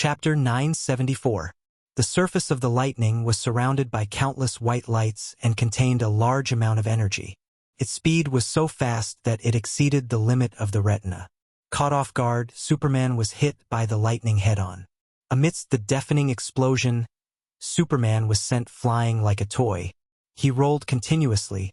Chapter 974. The surface of the lightning was surrounded by countless white lights and contained a large amount of energy. Its speed was so fast that it exceeded the limit of the retina. Caught off guard, Superman was hit by the lightning head-on. Amidst the deafening explosion, Superman was sent flying like a toy. He rolled continuously,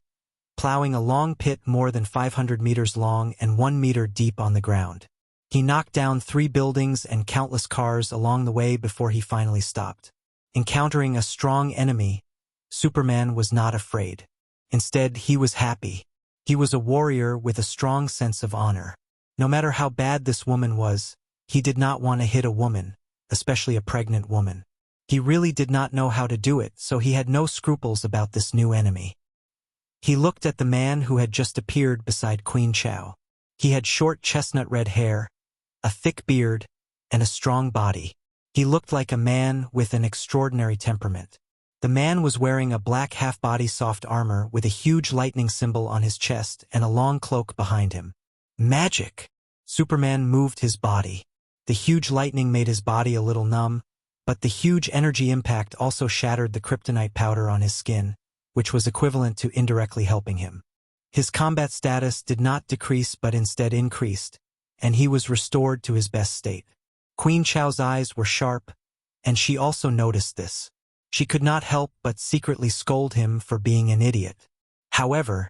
plowing a long pit more than 500 meters long and 1 meter deep on the ground. He knocked down 3 buildings and countless cars along the way before he finally stopped. Encountering a strong enemy, Superman was not afraid. Instead, he was happy. He was a warrior with a strong sense of honor. No matter how bad this woman was, he did not want to hit a woman, especially a pregnant woman. He really did not know how to do it, so he had no scruples about this new enemy. He looked at the man who had just appeared beside Queen Chao. He had short chestnut red hair, a thick beard, and a strong body. He looked like a man with an extraordinary temperament. The man was wearing a black half-body soft armor with a huge lightning symbol on his chest and a long cloak behind him. Magic! Superman moved his body. The huge lightning made his body a little numb, but the huge energy impact also shattered the kryptonite powder on his skin, which was equivalent to indirectly helping him. His combat status did not decrease but instead increased, and he was restored to his best state. Queen Chao's eyes were sharp, and she also noticed this. She could not help but secretly scold him for being an idiot. However,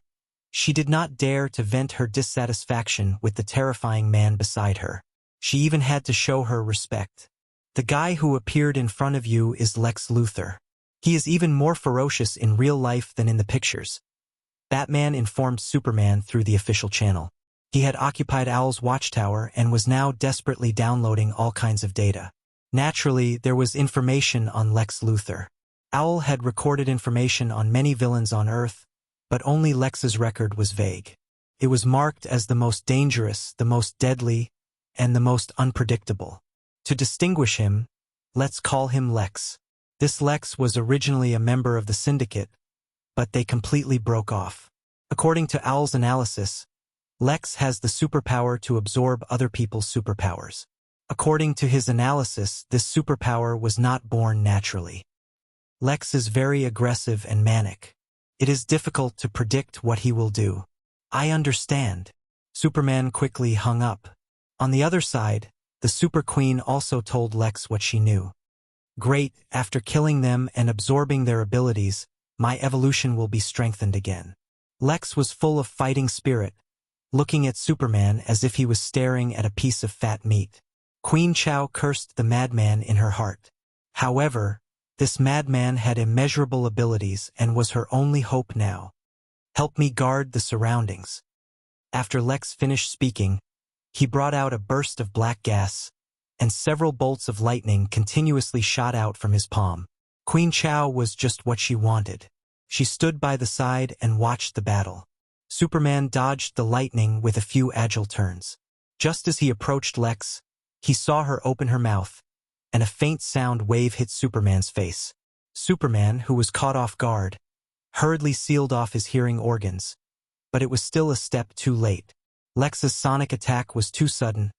she did not dare to vent her dissatisfaction with the terrifying man beside her. She even had to show her respect. The guy who appeared in front of you is Lex Luthor. He is even more ferocious in real life than in the pictures. Batman informed Superman through the official channel. He had occupied Owl's watchtower and was now desperately downloading all kinds of data. Naturally, there was information on Lex Luthor. Owl had recorded information on many villains on Earth, but only Lex's record was vague. It was marked as the most dangerous, the most deadly, and the most unpredictable. To distinguish him, let's call him Lex. This Lex was originally a member of the Syndicate, but they completely broke off. According to Owl's analysis, Lex has the superpower to absorb other people's superpowers. According to his analysis, this superpower was not born naturally. Lex is very aggressive and manic. It is difficult to predict what he will do. I understand. Superman quickly hung up. On the other side, the Super Queen also told Lex what she knew. Great, after killing them and absorbing their abilities, my evolution will be strengthened again. Lex was full of fighting spirit, looking at Superman as if he was staring at a piece of fat meat. Queen Chao cursed the madman in her heart. However, this madman had immeasurable abilities and was her only hope now. Help me guard the surroundings. After Lex finished speaking, he brought out a burst of black gas, and several bolts of lightning continuously shot out from his palm. Queen Chao was just what she wanted. She stood by the side and watched the battle. Superman dodged the lightning with a few agile turns. Just as he approached Lex, he saw her open her mouth, and a faint sound wave hit Superman's face. Superman, who was caught off guard, hurriedly sealed off his hearing organs, but it was still a step too late. Lex's sonic attack was too sudden,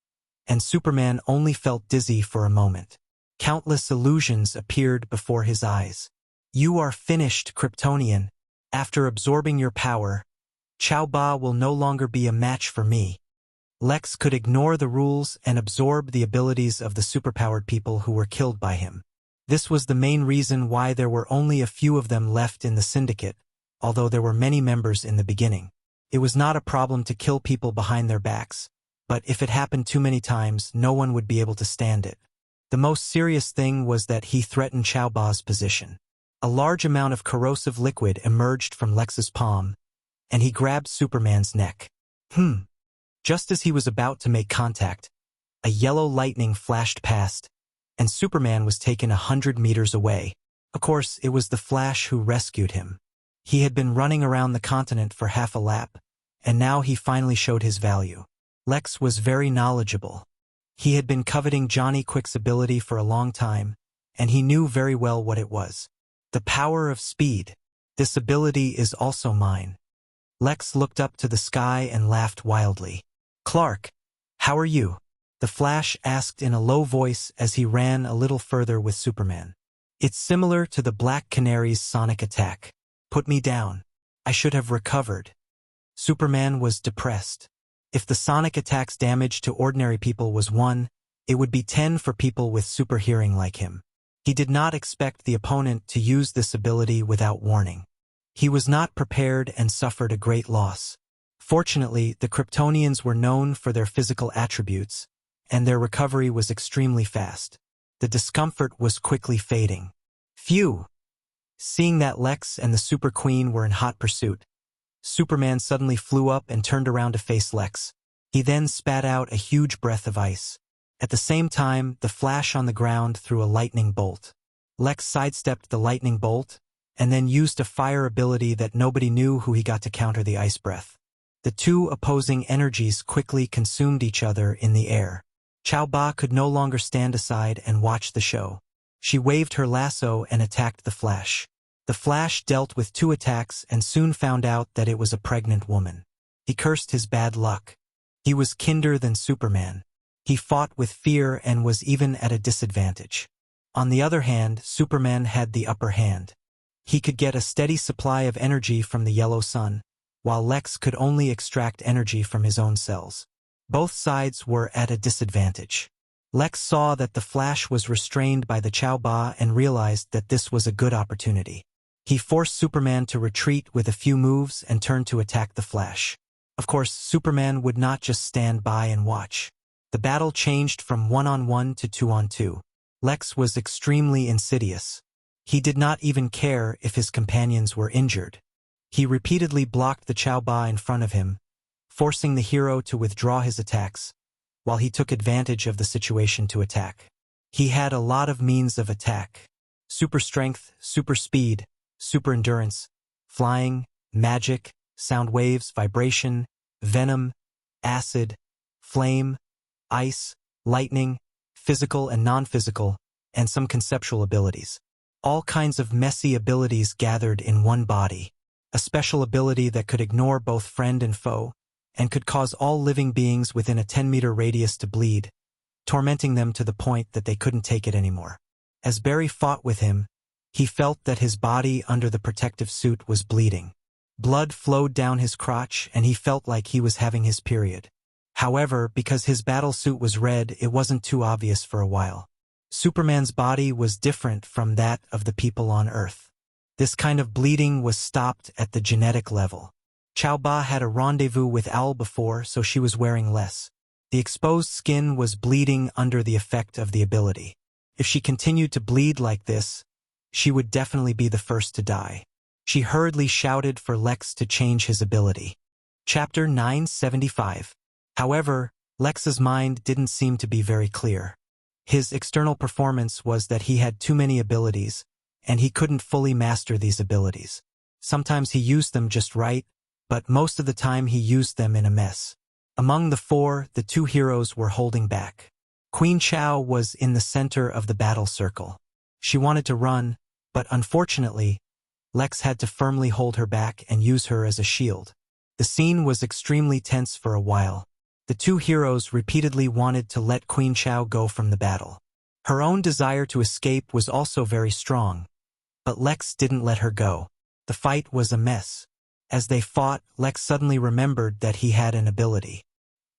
and Superman only felt dizzy for a moment. Countless illusions appeared before his eyes. You are finished, Kryptonian. After absorbing your power, Chao Ba will no longer be a match for me. Lex could ignore the rules and absorb the abilities of the superpowered people who were killed by him. This was the main reason why there were only a few of them left in the Syndicate, although there were many members in the beginning. It was not a problem to kill people behind their backs, but if it happened too many times, no one would be able to stand it. The most serious thing was that he threatened Chao Ba's position. A large amount of corrosive liquid emerged from Lex's palm, and he grabbed Superman's neck. Just as he was about to make contact, a yellow lightning flashed past, and Superman was taken 100 meters away. Of course, it was the Flash who rescued him. He had been running around the continent for half a lap, and now he finally showed his value. Lex was very knowledgeable. He had been coveting Johnny Quick's ability for a long time, and he knew very well what it was. The power of speed. This ability is also mine. Lex looked up to the sky and laughed wildly. Clark, how are you? The Flash asked in a low voice as he ran a little further with Superman. It's similar to the Black Canary's sonic attack. Put me down. I should have recovered. Superman was depressed. If the sonic attack's damage to ordinary people was 1, it would be 10 for people with super hearing like him. He did not expect the opponent to use this ability without warning. He was not prepared and suffered a great loss. Fortunately, the Kryptonians were known for their physical attributes, and their recovery was extremely fast. The discomfort was quickly fading. Phew! Seeing that Lex and the Super Queen were in hot pursuit, Superman suddenly flew up and turned around to face Lex. He then spat out a huge breath of ice. At the same time, the Flash on the ground threw a lightning bolt. Lex sidestepped the lightning bolt, and then used a fire ability that nobody knew who he got to counter the ice breath. The two opposing energies quickly consumed each other in the air. Chao Ba could no longer stand aside and watch the show. She waved her lasso and attacked the Flash. The Flash dealt with 2 attacks and soon found out that it was a pregnant woman. He cursed his bad luck. He was kinder than Superman. He fought with fear and was even at a disadvantage. On the other hand, Superman had the upper hand. He could get a steady supply of energy from the yellow sun, while Lex could only extract energy from his own cells. Both sides were at a disadvantage. Lex saw that the Flash was restrained by the Chao Ba and realized that this was a good opportunity. He forced Superman to retreat with a few moves and turned to attack the Flash. Of course, Superman would not just stand by and watch. The battle changed from 1-on-1 to 2-on-2. Lex was extremely insidious. He did not even care if his companions were injured. He repeatedly blocked the Chao Ba in front of him, forcing the hero to withdraw his attacks, while he took advantage of the situation to attack. He had a lot of means of attack. Super strength, super speed, super endurance, flying, magic, sound waves, vibration, venom, acid, flame, ice, lightning, physical and non-physical, and some conceptual abilities. All kinds of messy abilities gathered in one body. A special ability that could ignore both friend and foe, and could cause all living beings within a 10-meter radius to bleed, tormenting them to the point that they couldn't take it anymore. As Barry fought with him, he felt that his body under the protective suit was bleeding. Blood flowed down his crotch and he felt like he was having his period. However, because his battle suit was red, it wasn't too obvious for a while. Superman's body was different from that of the people on Earth. This kind of bleeding was stopped at the genetic level. Chao Ba had a rendezvous with Owl before, so she was wearing less. The exposed skin was bleeding under the effect of the ability. If she continued to bleed like this, she would definitely be the first to die. She hurriedly shouted for Lex to change his ability. Chapter 975. However, Lex's mind didn't seem to be very clear. His external performance was that he had too many abilities, and he couldn't fully master these abilities. Sometimes he used them just right, but most of the time he used them in a mess. Among the 4, the 2 heroes were holding back. Queen Chao was in the center of the battle circle. She wanted to run, but unfortunately, Lex had to firmly hold her back and use her as a shield. The scene was extremely tense for a while. The 2 heroes repeatedly wanted to let Queen Chao go from the battle. Her own desire to escape was also very strong, but Lex didn't let her go. The fight was a mess. As they fought, Lex suddenly remembered that he had an ability.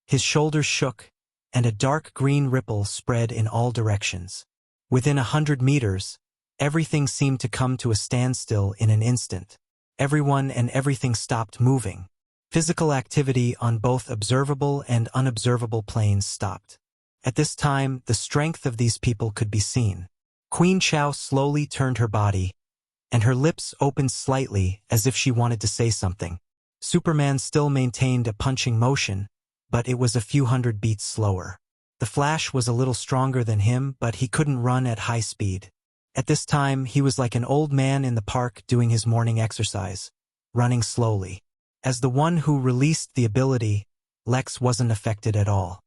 His shoulders shook, and a dark green ripple spread in all directions. Within 100 meters, everything seemed to come to a standstill in an instant. Everyone and everything stopped moving. Physical activity on both observable and unobservable planes stopped. At this time, the strength of these people could be seen. Queen Chao slowly turned her body, and her lips opened slightly as if she wanted to say something. Superman still maintained a punching motion, but it was a few hundred beats slower. The Flash was a little stronger than him, but he couldn't run at high speed. At this time, he was like an old man in the park doing his morning exercise, running slowly. As the one who released the ability, Lex wasn't affected at all.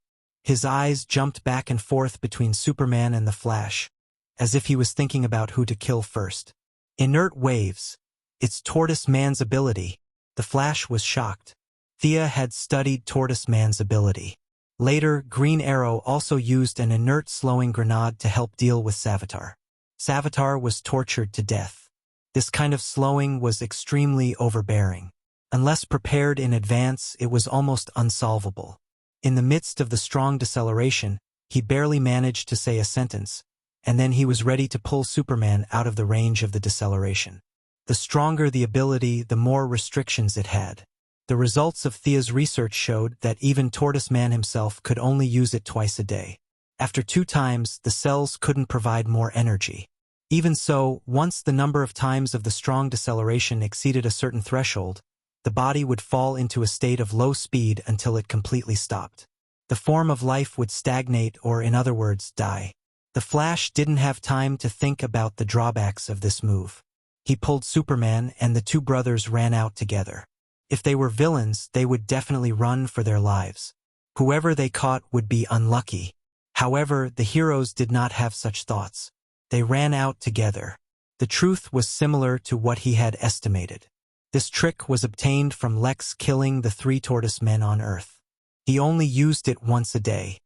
His eyes jumped back and forth between Superman and the Flash, as if he was thinking about who to kill first. Inert waves. It's Tortoise Man's ability. The Flash was shocked. Thea had studied Tortoise Man's ability. Later, Green Arrow also used an inert slowing grenade to help deal with Savitar. Savitar was tortured to death. This kind of slowing was extremely overbearing. Unless prepared in advance, it was almost unsolvable. In the midst of the strong deceleration, he barely managed to say a sentence, and then he was ready to pull Superman out of the range of the deceleration. The stronger the ability, the more restrictions it had. The results of Thea's research showed that even Tortoise Man himself could only use it twice a day. After 2 times, the cells couldn't provide more energy. Even so, once the number of times of the strong deceleration exceeded a certain threshold, the body would fall into a state of low speed until it completely stopped. The form of life would stagnate, or in other words, die. The Flash didn't have time to think about the drawbacks of this move. He pulled Superman, and the 2 brothers ran out together. If they were villains, they would definitely run for their lives. Whoever they caught would be unlucky. However, the heroes did not have such thoughts. They ran out together. The truth was similar to what he had estimated. This trick was obtained from Lex killing the 3 Tortoise Men on Earth. He only used it once a day.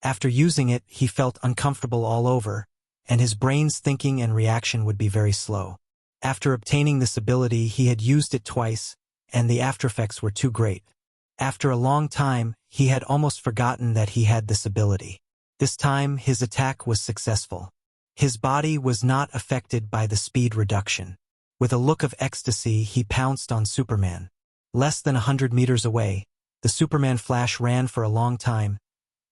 After using it, he felt uncomfortable all over, and his brain's thinking and reaction would be very slow. After obtaining this ability, he had used it twice, and the aftereffects were too great. After a long time, he had almost forgotten that he had this ability. This time, his attack was successful. His body was not affected by the speed reduction. With a look of ecstasy, he pounced on Superman. Less than 100 meters away, the Superman Flash ran for a long time,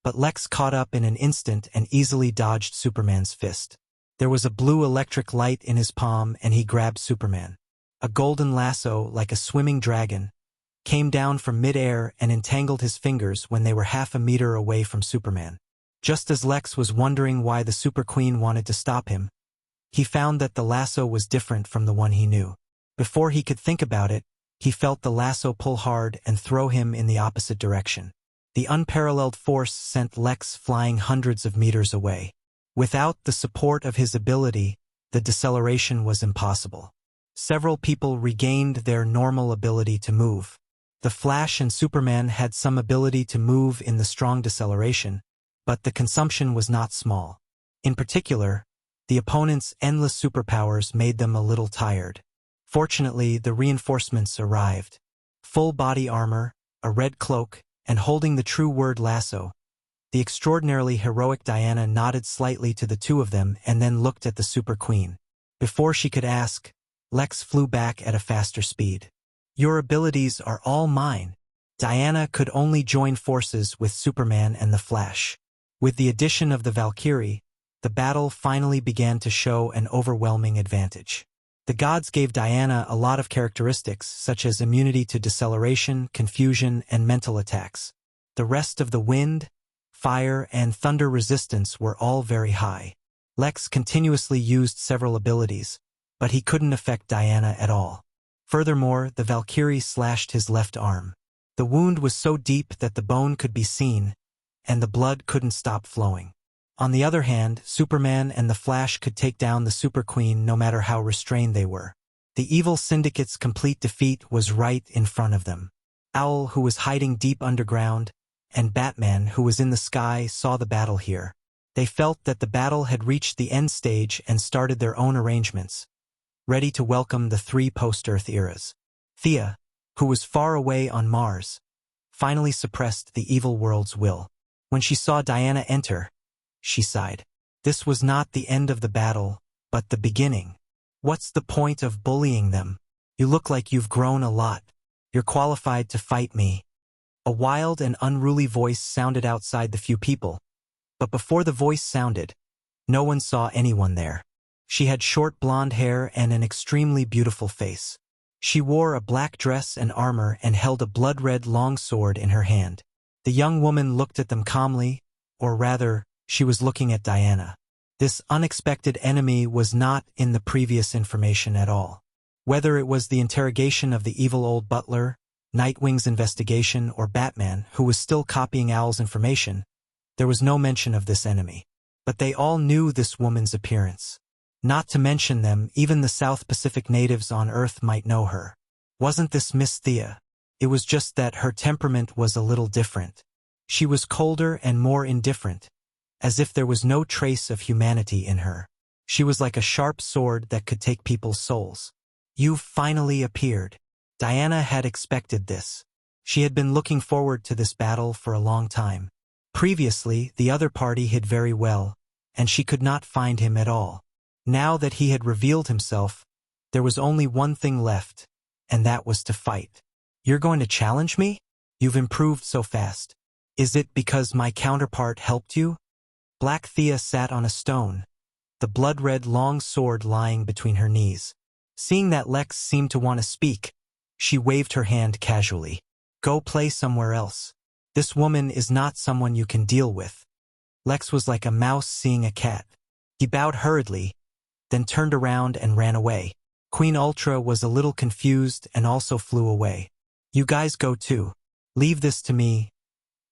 but Lex caught up in an instant and easily dodged Superman's fist. There was a blue electric light in his palm, and he grabbed Superman. A golden lasso, like a swimming dragon, came down from mid-air and entangled his fingers when they were half a meter away from Superman. Just as Lex was wondering why the Super Queen wanted to stop him, he found that the lasso was different from the one he knew. Before he could think about it, he felt the lasso pull hard and throw him in the opposite direction. The unparalleled force sent Lex flying hundreds of meters away. Without the support of his ability, the deceleration was impossible. Several people regained their normal ability to move. The Flash and Superman had some ability to move in the strong deceleration, but the consumption was not small. In particular, the opponent's endless superpowers made them a little tired. Fortunately, the reinforcements arrived. Full body armor, a red cloak, and holding the true word lasso. The extraordinarily heroic Diana nodded slightly to the 2 of them and then looked at the Super Queen. Before she could ask, Lex flew back at a faster speed. "Your abilities are all mine." Diana could only join forces with Superman and the Flash. With the addition of the Valkyrie, the battle finally began to show an overwhelming advantage. The gods gave Diana a lot of characteristics, such as immunity to deceleration, confusion, and mental attacks. The rest of the wind, fire, and thunder resistance were all very high. Lex continuously used several abilities, but he couldn't affect Diana at all. Furthermore, the Valkyrie slashed his left arm. The wound was so deep that the bone could be seen, and the blood couldn't stop flowing. On the other hand, Superman and the Flash could take down the Super Queen no matter how restrained they were. The evil syndicate's complete defeat was right in front of them. Owl, who was hiding deep underground, and Batman, who was in the sky, saw the battle here. They felt that the battle had reached the end stage and started their own arrangements, ready to welcome the 3 post-Earth eras. Thea, who was far away on Mars, finally suppressed the evil world's will. When she saw Diana enter, she sighed. This was not the end of the battle, but the beginning. "What's the point of bullying them? You look like you've grown a lot. You're qualified to fight me." A wild and unruly voice sounded outside the few people, but before the voice sounded, no one saw anyone there. She had short blonde hair and an extremely beautiful face. She wore a black dress and armor and held a blood-red long sword in her hand. The young woman looked at them calmly, or rather, she was looking at Diana. This unexpected enemy was not in the previous information at all. Whether it was the interrogation of the evil old butler, Nightwing's investigation, or Batman, who was still copying Owl's information, there was no mention of this enemy. But they all knew this woman's appearance. Not to mention them, even the South Pacific natives on Earth might know her. Wasn't this Miss Thea? It was just that her temperament was a little different. She was colder and more indifferent, as if there was no trace of humanity in her. She was like a sharp sword that could take people's souls. "You've finally appeared." Diana had expected this. She had been looking forward to this battle for a long time. Previously, the other party hid very well, and she could not find him at all. Now that he had revealed himself, there was only one thing left, and that was to fight. "You're going to challenge me? You've improved so fast. Is it because my counterpart helped you?" Black Thea sat on a stone, the blood-red long sword lying between her knees. Seeing that Lex seemed to want to speak, she waved her hand casually. "Go play somewhere else. This woman is not someone you can deal with." Lex was like a mouse seeing a cat. He bowed hurriedly, then turned around and ran away. Queen Ultra was a little confused and also flew away. "You guys go too. Leave this to me,"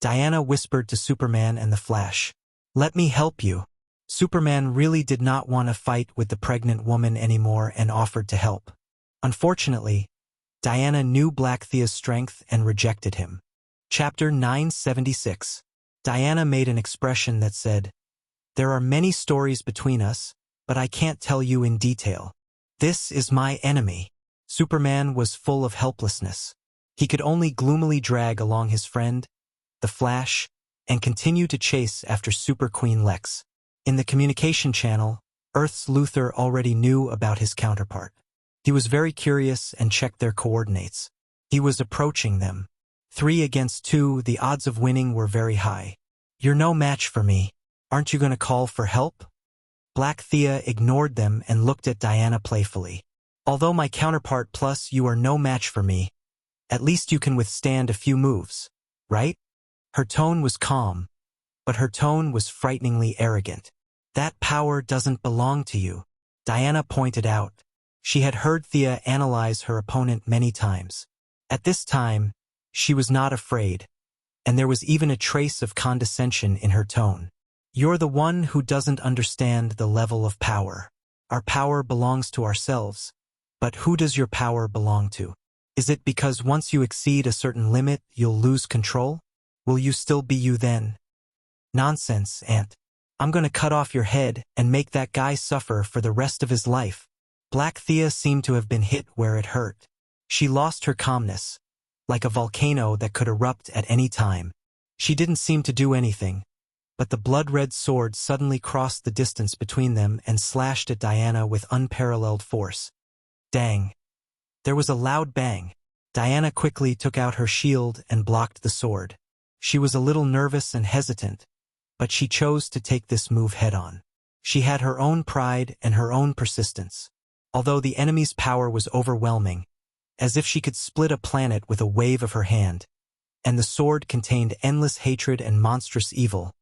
Diana whispered to Superman and the Flash. "Let me help you." Superman really did not want to fight with the pregnant woman anymore and offered to help. Unfortunately, Diana knew Black Thea's strength and rejected him. Chapter 976. Diana made an expression that said, "There are many stories between us, but I can't tell you in detail. This is my enemy." Superman was full of helplessness. He could only gloomily drag along his friend, the Flash, and continue to chase after Super Queen Lex. In the communication channel, Earth's Luthor already knew about his counterpart. He was very curious and checked their coordinates. He was approaching them. 3 against 2, the odds of winning were very high. "You're no match for me. Aren't you going to call for help?" Black Thea ignored them and looked at Diana playfully. "Although my counterpart plus you are no match for me, at least you can withstand a few moves, right?" Her tone was calm, but her tone was frighteningly arrogant. "That power doesn't belong to you," Diana pointed out. She had heard Thea analyze her opponent many times. At this time, she was not afraid, and there was even a trace of condescension in her tone. "You're the one who doesn't understand the level of power. Our power belongs to ourselves, but who does your power belong to? Is it because once you exceed a certain limit, you'll lose control? Will you still be you then?" "Nonsense, Aunt. I'm going to cut off your head and make that guy suffer for the rest of his life." Black Thea seemed to have been hit where it hurt. She lost her calmness, like a volcano that could erupt at any time. She didn't seem to do anything, but the blood-red sword suddenly crossed the distance between them and slashed at Diana with unparalleled force. Dang! There was a loud bang. Diana quickly took out her shield and blocked the sword. She was a little nervous and hesitant, but she chose to take this move head-on. She had her own pride and her own persistence. Although the enemy's power was overwhelming, as if she could split a planet with a wave of her hand, and the sword contained endless hatred and monstrous evil,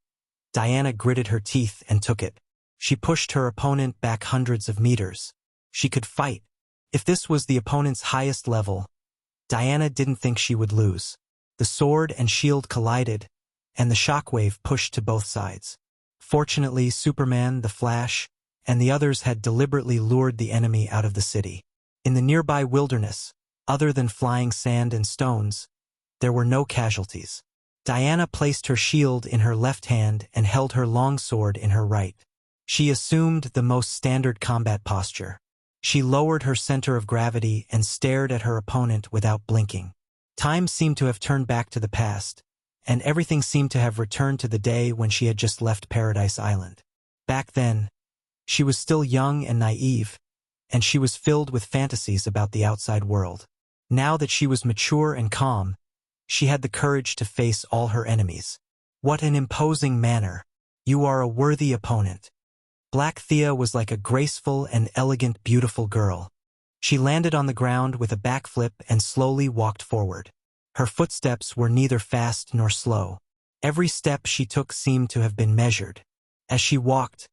Diana gritted her teeth and took it. She pushed her opponent back hundreds of meters. She could fight. If this was the opponent's highest level, Diana didn't think she would lose. The sword and shield collided, and the shockwave pushed to both sides. Fortunately, Superman, the Flash, and the others had deliberately lured the enemy out of the city. In the nearby wilderness, other than flying sand and stones, there were no casualties. Diana placed her shield in her left hand and held her longsword in her right. She assumed the most standard combat posture. She lowered her center of gravity and stared at her opponent without blinking. Time seemed to have turned back to the past, and everything seemed to have returned to the day when she had just left Paradise Island. Back then, she was still young and naive, and she was filled with fantasies about the outside world. Now that she was mature and calm, she had the courage to face all her enemies. "What an imposing manner! You are a worthy opponent." Black Thea was like a graceful and elegant, beautiful girl. She landed on the ground with a backflip and slowly walked forward. Her footsteps were neither fast nor slow. Every step she took seemed to have been measured. As she walked,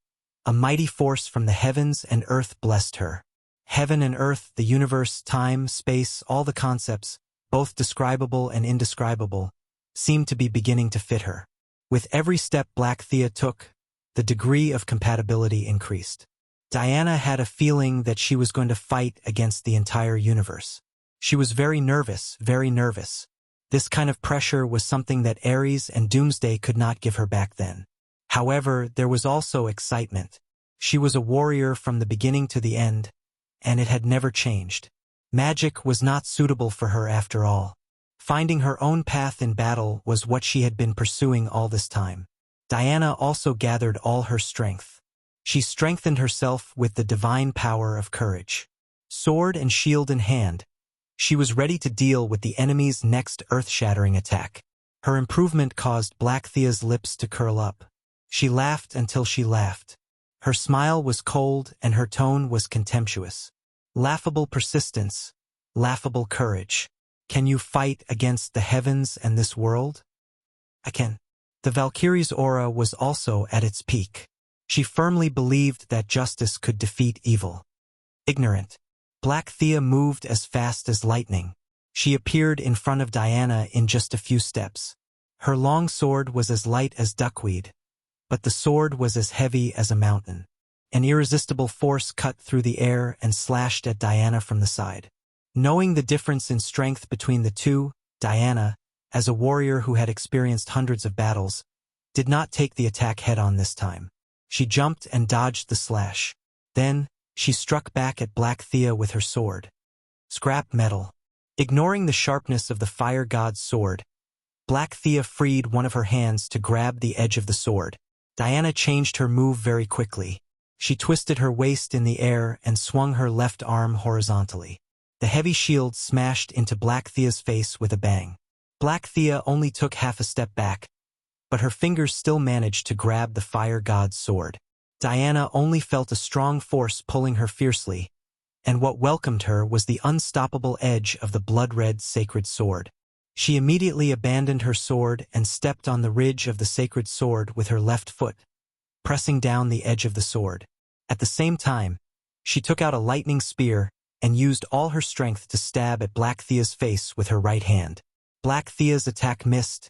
a mighty force from the heavens and earth blessed her. Heaven and earth, the universe, time, space, all the concepts, both describable and indescribable, seemed to be beginning to fit her. With every step Black Thea took, the degree of compatibility increased. Diana had a feeling that she was going to fight against the entire universe. She was very nervous, very nervous. This kind of pressure was something that Ares and Doomsday could not give her back then. However, there was also excitement. She was a warrior from the beginning to the end, and it had never changed. Magic was not suitable for her after all. Finding her own path in battle was what she had been pursuing all this time. Diana also gathered all her strength. She strengthened herself with the divine power of courage. Sword and shield in hand, she was ready to deal with the enemy's next earth-shattering attack. Her improvement caused Black Thea's lips to curl up. She laughed until she laughed. Her smile was cold and her tone was contemptuous. Laughable persistence, laughable courage. Can you fight against the heavens and this world? I can. The Valkyrie's aura was also at its peak. She firmly believed that justice could defeat evil. Ignorant. Black Thea moved as fast as lightning. She appeared in front of Diana in just a few steps. Her long sword was as light as duckweed, but the sword was as heavy as a mountain. An irresistible force cut through the air and slashed at Diana from the side. Knowing the difference in strength between the two, Diana, as a warrior who had experienced hundreds of battles, did not take the attack head-on this time. She jumped and dodged the slash. Then, she struck back at Black Thea with her sword. Scrap metal. Ignoring the sharpness of the fire god's sword, Black Thea freed one of her hands to grab the edge of the sword. Diana changed her move very quickly. She twisted her waist in the air and swung her left arm horizontally. The heavy shield smashed into Black Thea's face with a bang. Black Thea only took half a step back, but her fingers still managed to grab the fire god's sword. Diana only felt a strong force pulling her fiercely, and what welcomed her was the unstoppable edge of the blood-red sacred sword. She immediately abandoned her sword and stepped on the ridge of the sacred sword with her left foot, pressing down the edge of the sword. At the same time, she took out a lightning spear and used all her strength to stab at Black Thea's face with her right hand. Black Thea's attack missed,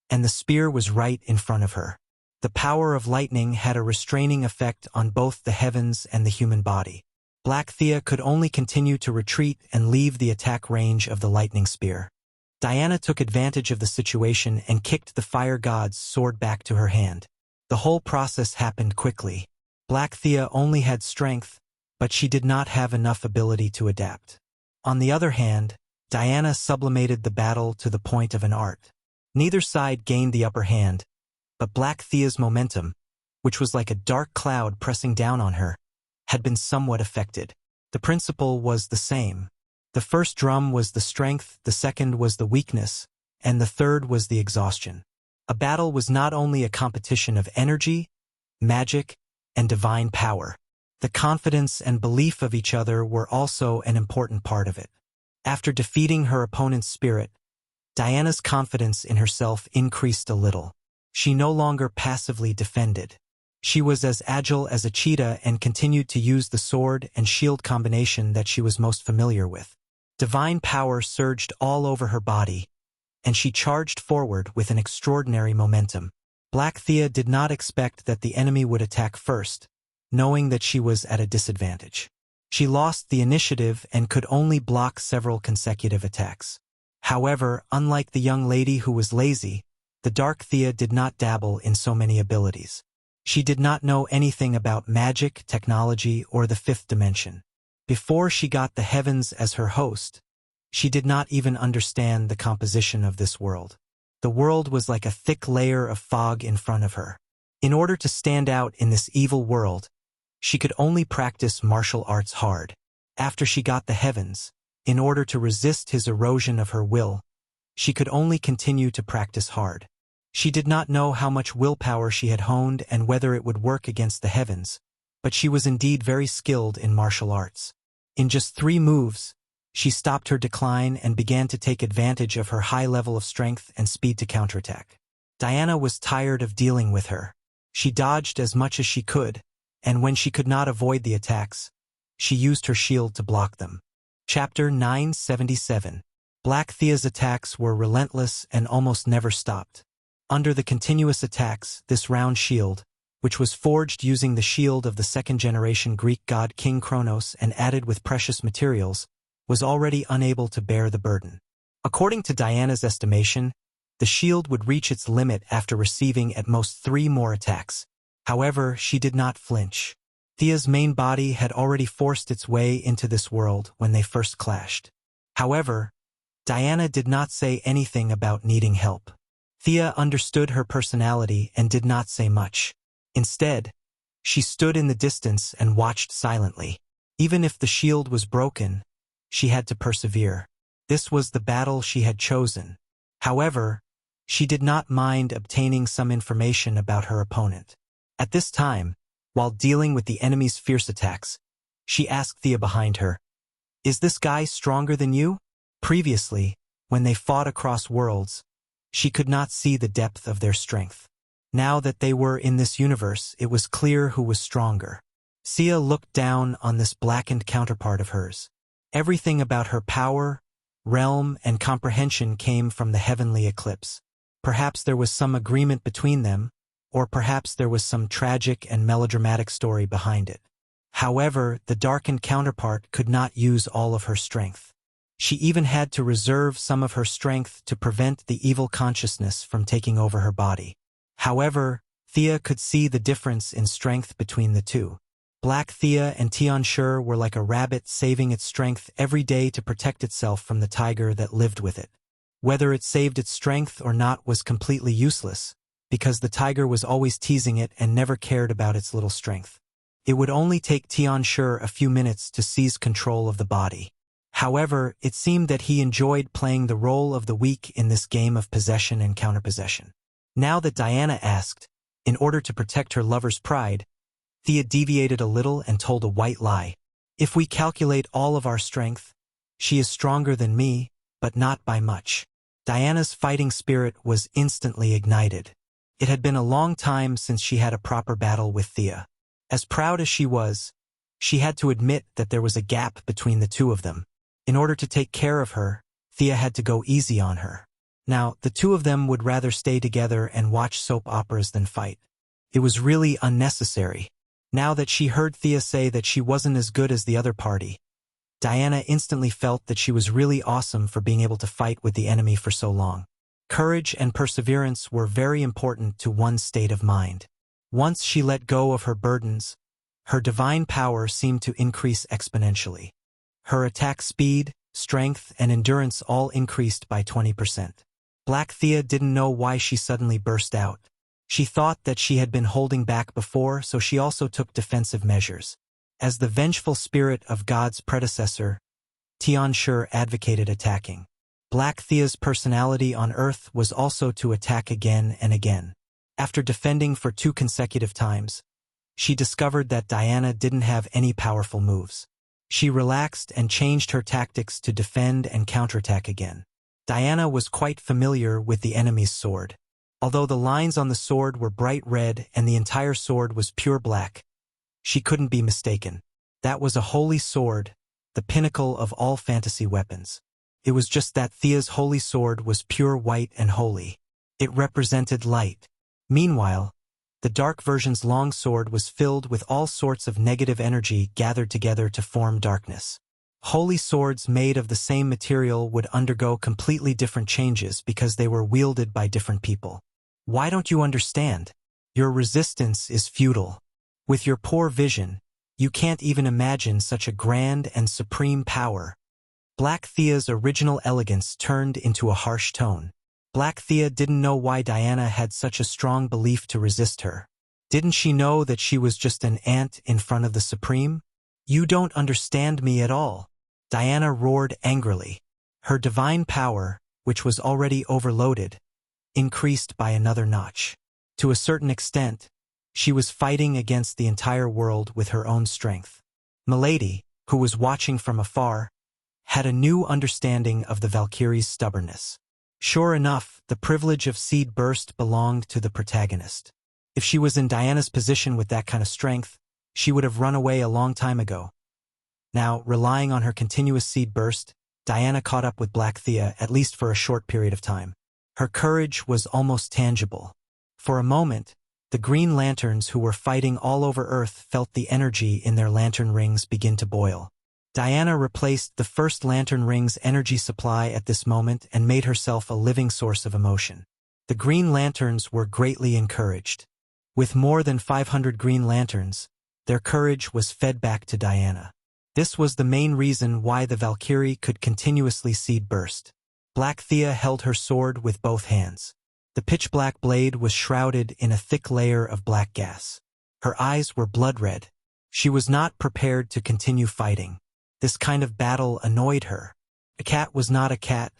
and the spear was right in front of her. The power of lightning had a restraining effect on both the heavens and the human body. Black Thea could only continue to retreat and leave the attack range of the lightning spear. Diana took advantage of the situation and kicked the fire god's sword back to her hand. The whole process happened quickly. Black Thea only had strength, but she did not have enough ability to adapt. On the other hand, Diana sublimated the battle to the point of an art. Neither side gained the upper hand, but Black Thea's momentum, which was like a dark cloud pressing down on her, had been somewhat affected. The principle was the same. The first drum was the strength, the second was the weakness, and the third was the exhaustion. A battle was not only a competition of energy, magic, and divine power. The confidence and belief of each other were also an important part of it. After defeating her opponent's spirit, Diana's confidence in herself increased a little. She no longer passively defended. She was as agile as a cheetah and continued to use the sword and shield combination that she was most familiar with. Divine power surged all over her body, and she charged forward with an extraordinary momentum. Black Thea did not expect that the enemy would attack first, knowing that she was at a disadvantage. She lost the initiative and could only block several consecutive attacks. However, unlike the young lady who was lazy, the Dark Thea did not dabble in so many abilities. She did not know anything about magic, technology, or the fifth dimension. Before she got the heavens as her host, she did not even understand the composition of this world. The world was like a thick layer of fog in front of her. In order to stand out in this evil world, she could only practice martial arts hard. After she got the heavens, in order to resist his erosion of her will, she could only continue to practice hard. She did not know how much willpower she had honed and whether it would work against the heavens, but she was indeed very skilled in martial arts. In just 3 moves, she stopped her decline and began to take advantage of her high level of strength and speed to counterattack. Diana was tired of dealing with her. She dodged as much as she could, and when she could not avoid the attacks, she used her shield to block them. Chapter 977. Black Thea's attacks were relentless and almost never stopped. Under the continuous attacks, this round shield, which was forged using the shield of the second-generation Greek god King Kronos and added with precious materials, was already unable to bear the burden. According to Diana's estimation, the shield would reach its limit after receiving at most 3 more attacks. However, she did not flinch. Thea's main body had already forced its way into this world when they first clashed. However, Diana did not say anything about needing help. Thea understood her personality and did not say much. Instead, she stood in the distance and watched silently. Even if the shield was broken, she had to persevere. This was the battle she had chosen. However, she did not mind obtaining some information about her opponent. At this time, while dealing with the enemy's fierce attacks, she asked Thea behind her, "Is this guy stronger than you?" Previously, when they fought across worlds, she could not see the depth of their strength. Now that they were in this universe, it was clear who was stronger. Thea looked down on this blackened counterpart of hers. Everything about her power, realm, and comprehension came from the heavenly eclipse. Perhaps there was some agreement between them, or perhaps there was some tragic and melodramatic story behind it. However, the darkened counterpart could not use all of her strength. She even had to reserve some of her strength to prevent the evil consciousness from taking over her body. However, Thea could see the difference in strength between the two. Black Thea and Tianshi were like a rabbit saving its strength every day to protect itself from the tiger that lived with it. Whether it saved its strength or not was completely useless, because the tiger was always teasing it and never cared about its little strength. It would only take Tianshi a few minutes to seize control of the body. However, it seemed that he enjoyed playing the role of the weak in this game of possession and counterpossession. Now that Diana asked, in order to protect her lover's pride, Thea deviated a little and told a white lie. "If we calculate all of our strength, she is stronger than me, but not by much." Diana's fighting spirit was instantly ignited. It had been a long time since she had a proper battle with Thea. As proud as she was, she had to admit that there was a gap between the two of them. In order to take care of her, Thea had to go easy on her. Now, the two of them would rather stay together and watch soap operas than fight. It was really unnecessary. Now that she heard Thea say that she wasn't as good as the other party, Diana instantly felt that she was really awesome for being able to fight with the enemy for so long. Courage and perseverance were very important to one's state of mind. Once she let go of her burdens, her divine power seemed to increase exponentially. Her attack speed, strength, and endurance all increased by 20%. Black Thea didn't know why she suddenly burst out. She thought that she had been holding back before, so she also took defensive measures. As the vengeful spirit of God's predecessor, Tianshi advocated attacking. Black Thea's personality on Earth was also to attack again and again. After defending for 2 consecutive times, she discovered that Diana didn't have any powerful moves. She relaxed and changed her tactics to defend and counterattack again. Diana was quite familiar with the enemy's sword. Although the lines on the sword were bright red and the entire sword was pure black, she couldn't be mistaken. That was a holy sword, the pinnacle of all fantasy weapons. It was just that Thea's holy sword was pure white and holy. It represented light. Meanwhile, the dark version's long sword was filled with all sorts of negative energy gathered together to form darkness. Holy swords made of the same material would undergo completely different changes because they were wielded by different people. Why don't you understand? Your resistance is futile. With your poor vision, you can't even imagine such a grand and supreme power. Black Thea's original elegance turned into a harsh tone. Black Thea didn't know why Diana had such a strong belief to resist her. Didn't she know that she was just an ant in front of the Supreme? "You don't understand me at all," Diana roared angrily. Her divine power, which was already overloaded, increased by another notch. To a certain extent, she was fighting against the entire world with her own strength. Milady, who was watching from afar, had a new understanding of the Valkyrie's stubbornness. Sure enough, the privilege of seed burst belonged to the protagonist. If she was in Diana's position with that kind of strength, she would have run away a long time ago. Now, relying on her continuous seed burst, Diana caught up with Black Thea, at least for a short period of time. Her courage was almost tangible. For a moment, the Green Lanterns who were fighting all over Earth felt the energy in their lantern rings begin to boil. Diana replaced the first lantern ring's energy supply at this moment and made herself a living source of emotion. The Green Lanterns were greatly encouraged. With more than 500 Green Lanterns, their courage was fed back to Diana. This was the main reason why the Valkyrie could continuously seed burst. Black Thea held her sword with both hands. The pitch-black blade was shrouded in a thick layer of black gas. Her eyes were blood-red. She was not prepared to continue fighting. This kind of battle annoyed her. A cat was not a cat,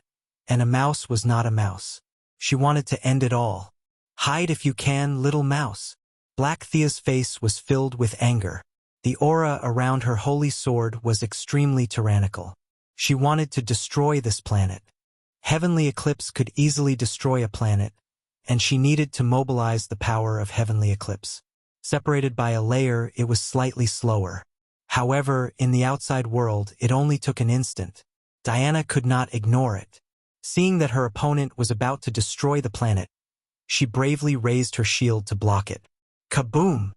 and a mouse was not a mouse. She wanted to end it all. Hide if you can, little mouse. Black Thea's face was filled with anger. The aura around her holy sword was extremely tyrannical. She wanted to destroy this planet. Heavenly Eclipse could easily destroy a planet, and she needed to mobilize the power of Heavenly Eclipse. Separated by a layer, it was slightly slower. However, in the outside world, it only took an instant. Diana could not ignore it. Seeing that her opponent was about to destroy the planet, she bravely raised her shield to block it. Kaboom!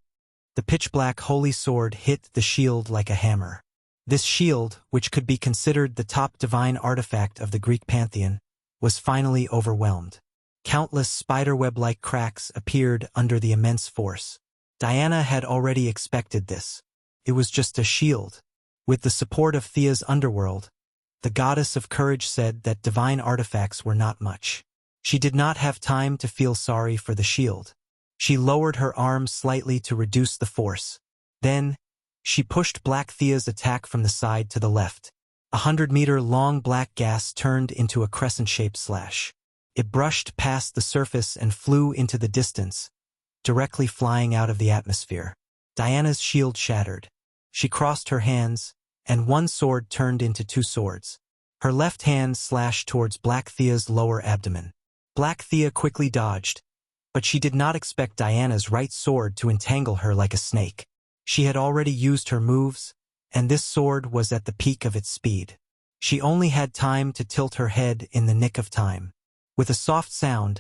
The pitch-black holy sword hit the shield like a hammer. This shield, which could be considered the top divine artifact of the Greek pantheon, was finally overwhelmed. Countless spiderweb-like cracks appeared under the immense force. Diana had already expected this. It was just a shield. With the support of Thea's underworld, the goddess of courage said that divine artifacts were not much. She did not have time to feel sorry for the shield. She lowered her arms slightly to reduce the force. Then, she pushed Black Thea's attack from the side to the left. 100-meter-long black gas turned into a crescent-shaped slash. It brushed past the surface and flew into the distance, directly flying out of the atmosphere. Diana's shield shattered. She crossed her hands, and one sword turned into two swords. Her left hand slashed towards Black Thea's lower abdomen. Black Thea quickly dodged, but she did not expect Diana's right sword to entangle her like a snake. She had already used her moves, and this sword was at the peak of its speed. She only had time to tilt her head in the nick of time. With a soft sound,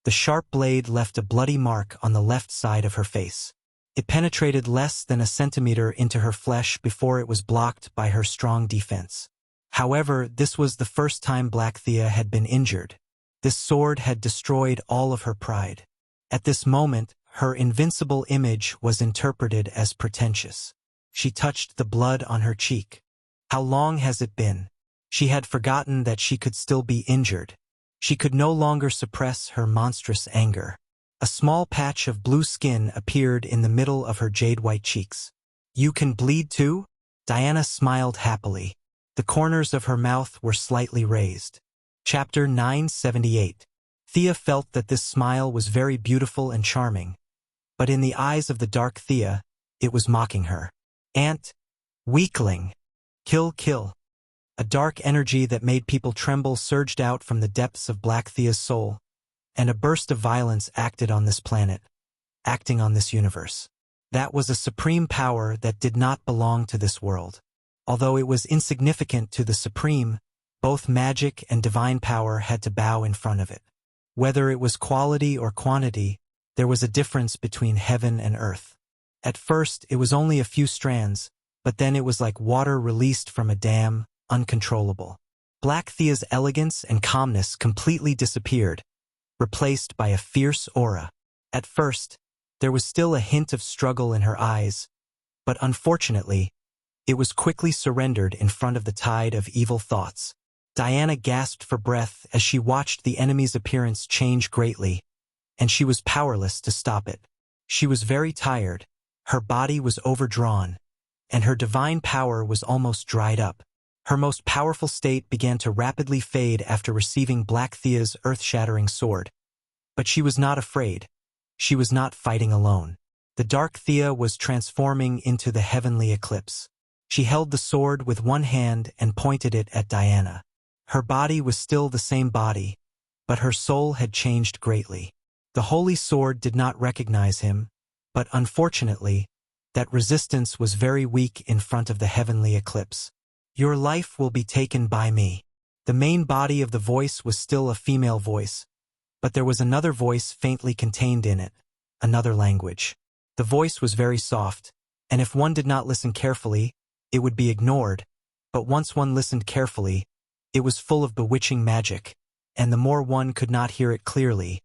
the sharp blade left a bloody mark on the left side of her face. It penetrated less than a centimeter into her flesh before it was blocked by her strong defense. However, this was the first time Black Thea had been injured. This sword had destroyed all of her pride. At this moment, her invincible image was interpreted as pretentious. She touched the blood on her cheek. How long has it been? She had forgotten that she could still be injured. She could no longer suppress her monstrous anger. A small patch of blue skin appeared in the middle of her jade-white cheeks. You can bleed too? Diana smiled happily. The corners of her mouth were slightly raised. Chapter 978. Thea felt that this smile was very beautiful and charming, but in the eyes of the dark Thea, it was mocking her. Ant, weakling, kill, kill. A dark energy that made people tremble surged out from the depths of Black Thea's soul, and a burst of violence acted on this planet, acting on this universe. That was a supreme power that did not belong to this world. Although it was insignificant to the supreme, both magic and divine power had to bow in front of it. Whether it was quality or quantity, there was a difference between heaven and earth. At first, it was only a few strands, but then it was like water released from a dam, uncontrollable. Black Thea's elegance and calmness completely disappeared, replaced by a fierce aura. At first, there was still a hint of struggle in her eyes, but unfortunately, it was quickly surrendered in front of the tide of evil thoughts. Diana gasped for breath as she watched the enemy's appearance change greatly, and she was powerless to stop it. She was very tired, her body was overdrawn, and her divine power was almost dried up. Her most powerful state began to rapidly fade after receiving Black Thea's earth-shattering sword. But she was not afraid. She was not fighting alone. The Dark Thea was transforming into the heavenly eclipse. She held the sword with one hand and pointed it at Diana. Her body was still the same body, but her soul had changed greatly. The holy sword did not recognize him, but unfortunately, that resistance was very weak in front of the heavenly eclipse. Your life will be taken by me. The main body of the voice was still a female voice, but there was another voice faintly contained in it, another language. The voice was very soft, and if one did not listen carefully, it would be ignored, But once one listened carefully, it was full of bewitching magic, and the more one could not hear it clearly,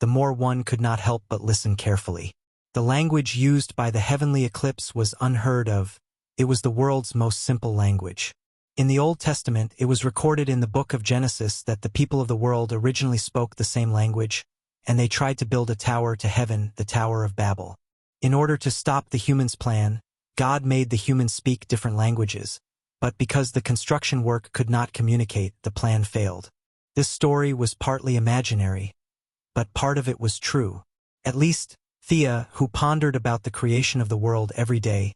the more one could not help but listen carefully. The language used by the heavenly eclipse was unheard of. It was the world's most simple language. In the Old Testament, it was recorded in the book of Genesis that the people of the world originally spoke the same language, and they tried to build a tower to heaven, the Tower of Babel. In order to stop the humans' plan, God made the humans speak different languages, but because the construction work could not communicate, the plan failed. This story was partly imaginary, but part of it was true. At least, Thea, who pondered about the creation of the world every day,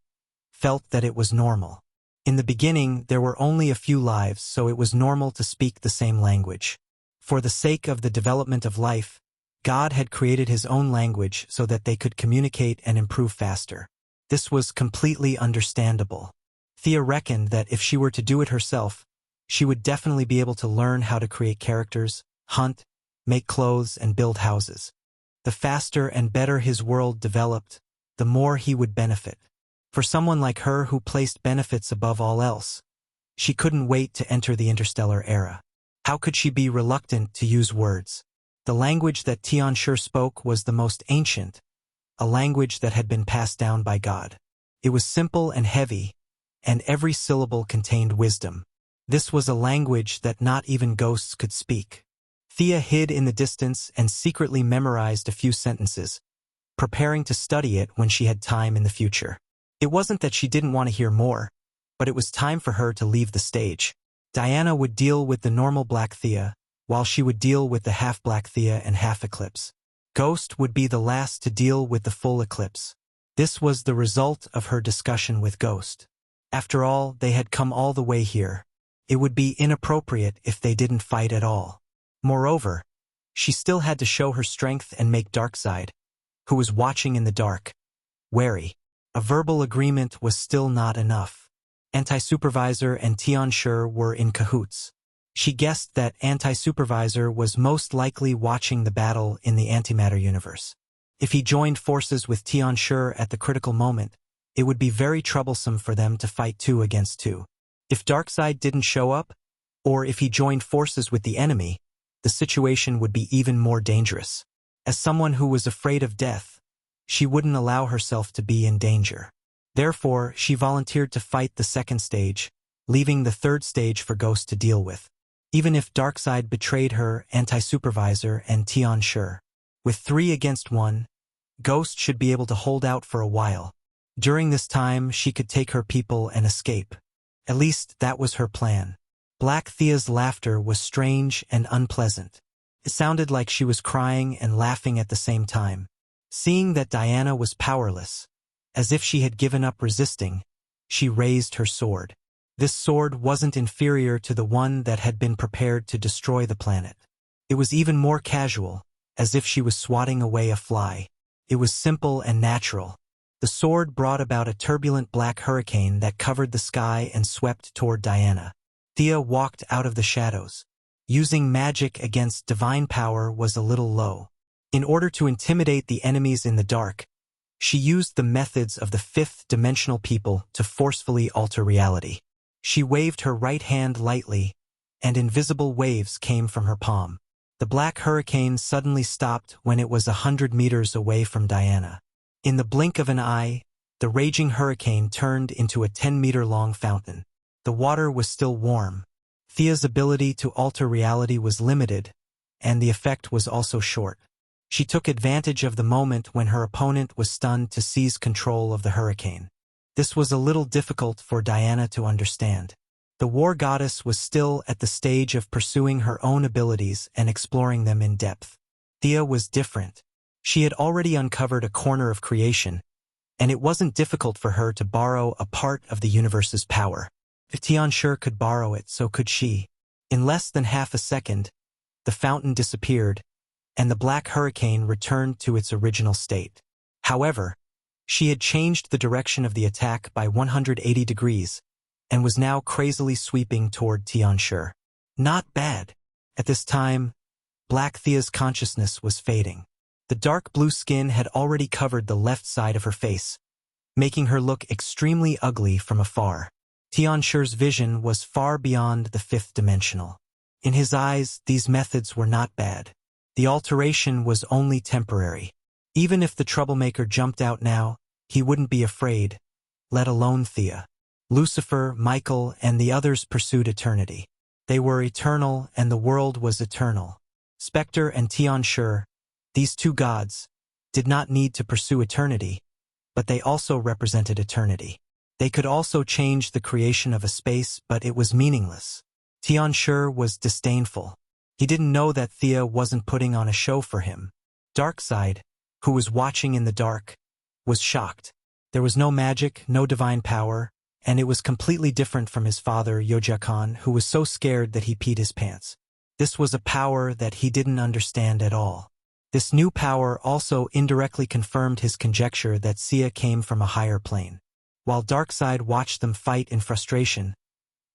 felt that it was normal. In the beginning, there were only a few lives, so it was normal to speak the same language. For the sake of the development of life, God had created his own language so that they could communicate and improve faster. This was completely understandable. Thea reckoned that if she were to do it herself, she would definitely be able to learn how to create characters, hunt, make clothes, and build houses. The faster and better his world developed, the more he would benefit. For someone like her who placed benefits above all else, she couldn't wait to enter the interstellar era. How could she be reluctant to use words? The language that Tianshi spoke was the most ancient, a language that had been passed down by God. It was simple and heavy, and every syllable contained wisdom. This was a language that not even ghosts could speak. Thea hid in the distance and secretly memorized a few sentences, preparing to study it when she had time in the future. It wasn't that she didn't want to hear more, but it was time for her to leave the stage. Diana would deal with the normal Black Thea, while she would deal with the half-Black Thea and half-Eclipse. Ghost would be the last to deal with the full Eclipse. This was the result of her discussion with Ghost. After all, they had come all the way here. It would be inappropriate if they didn't fight at all. Moreover, she still had to show her strength and make Darkseid, who was watching in the dark, wary. A verbal agreement was still not enough. Anti-Supervisor and Tianshi were in cahoots. She guessed that Anti-Supervisor was most likely watching the battle in the antimatter universe. If he joined forces with Tianshi at the critical moment, it would be very troublesome for them to fight 2 against 2. If Darkseid didn't show up, or if he joined forces with the enemy, the situation would be even more dangerous. As someone who was afraid of death, she wouldn't allow herself to be in danger. Therefore, she volunteered to fight the second stage, leaving the third stage for Ghost to deal with. Even if Darkseid betrayed her, Anti-Supervisor and Tianshi. With 3 against 1, Ghost should be able to hold out for a while. During this time, she could take her people and escape. At least, that was her plan. Black Thea's laughter was strange and unpleasant. It sounded like she was crying and laughing at the same time. Seeing that Diana was powerless, as if she had given up resisting, she raised her sword. This sword wasn't inferior to the one that had been prepared to destroy the planet. It was even more casual, as if she was swatting away a fly. It was simple and natural. The sword brought about a turbulent black hurricane that covered the sky and swept toward Diana. Thea walked out of the shadows. Using magic against divine power was a little low. In order to intimidate the enemies in the dark, she used the methods of the fifth-dimensional people to forcefully alter reality. She waved her right hand lightly, and invisible waves came from her palm. The black hurricane suddenly stopped when it was 100 meters away from Diana. In the blink of an eye, the raging hurricane turned into a 10-meter-long fountain. The water was still warm. Thea's ability to alter reality was limited, and the effect was also short. She took advantage of the moment when her opponent was stunned to seize control of the hurricane. This was a little difficult for Diana to understand. The war goddess was still at the stage of pursuing her own abilities and exploring them in depth. Thea was different. She had already uncovered a corner of creation, and it wasn't difficult for her to borrow a part of the universe's power. If Tianshi could borrow it, so could she. In less than half a second, the fountain disappeared, and the black hurricane returned to its original state. However, she had changed the direction of the attack by 180 degrees, and was now crazily sweeping toward Tianshi. Not bad. At this time, Black Thea's consciousness was fading. The dark blue skin had already covered the left side of her face, making her look extremely ugly from afar. Tianshu's vision was far beyond the fifth dimensional. In his eyes, these methods were not bad. The alteration was only temporary. Even if the troublemaker jumped out now, he wouldn't be afraid, let alone Thea. Lucifer, Michael, and the others pursued eternity. They were eternal, and the world was eternal. Spectre and Tianshu, these two gods, did not need to pursue eternity, but they also represented eternity. They could also change the creation of a space, but it was meaningless. Tianshu was disdainful. He didn't know that Thea wasn't putting on a show for him. Darkseid, who was watching in the dark, was shocked. There was no magic, no divine power, and it was completely different from his father, Yojakan, who was so scared that he peed his pants. This was a power that he didn't understand at all. This new power also indirectly confirmed his conjecture that Sia came from a higher plane. While Darkseid watched them fight in frustration,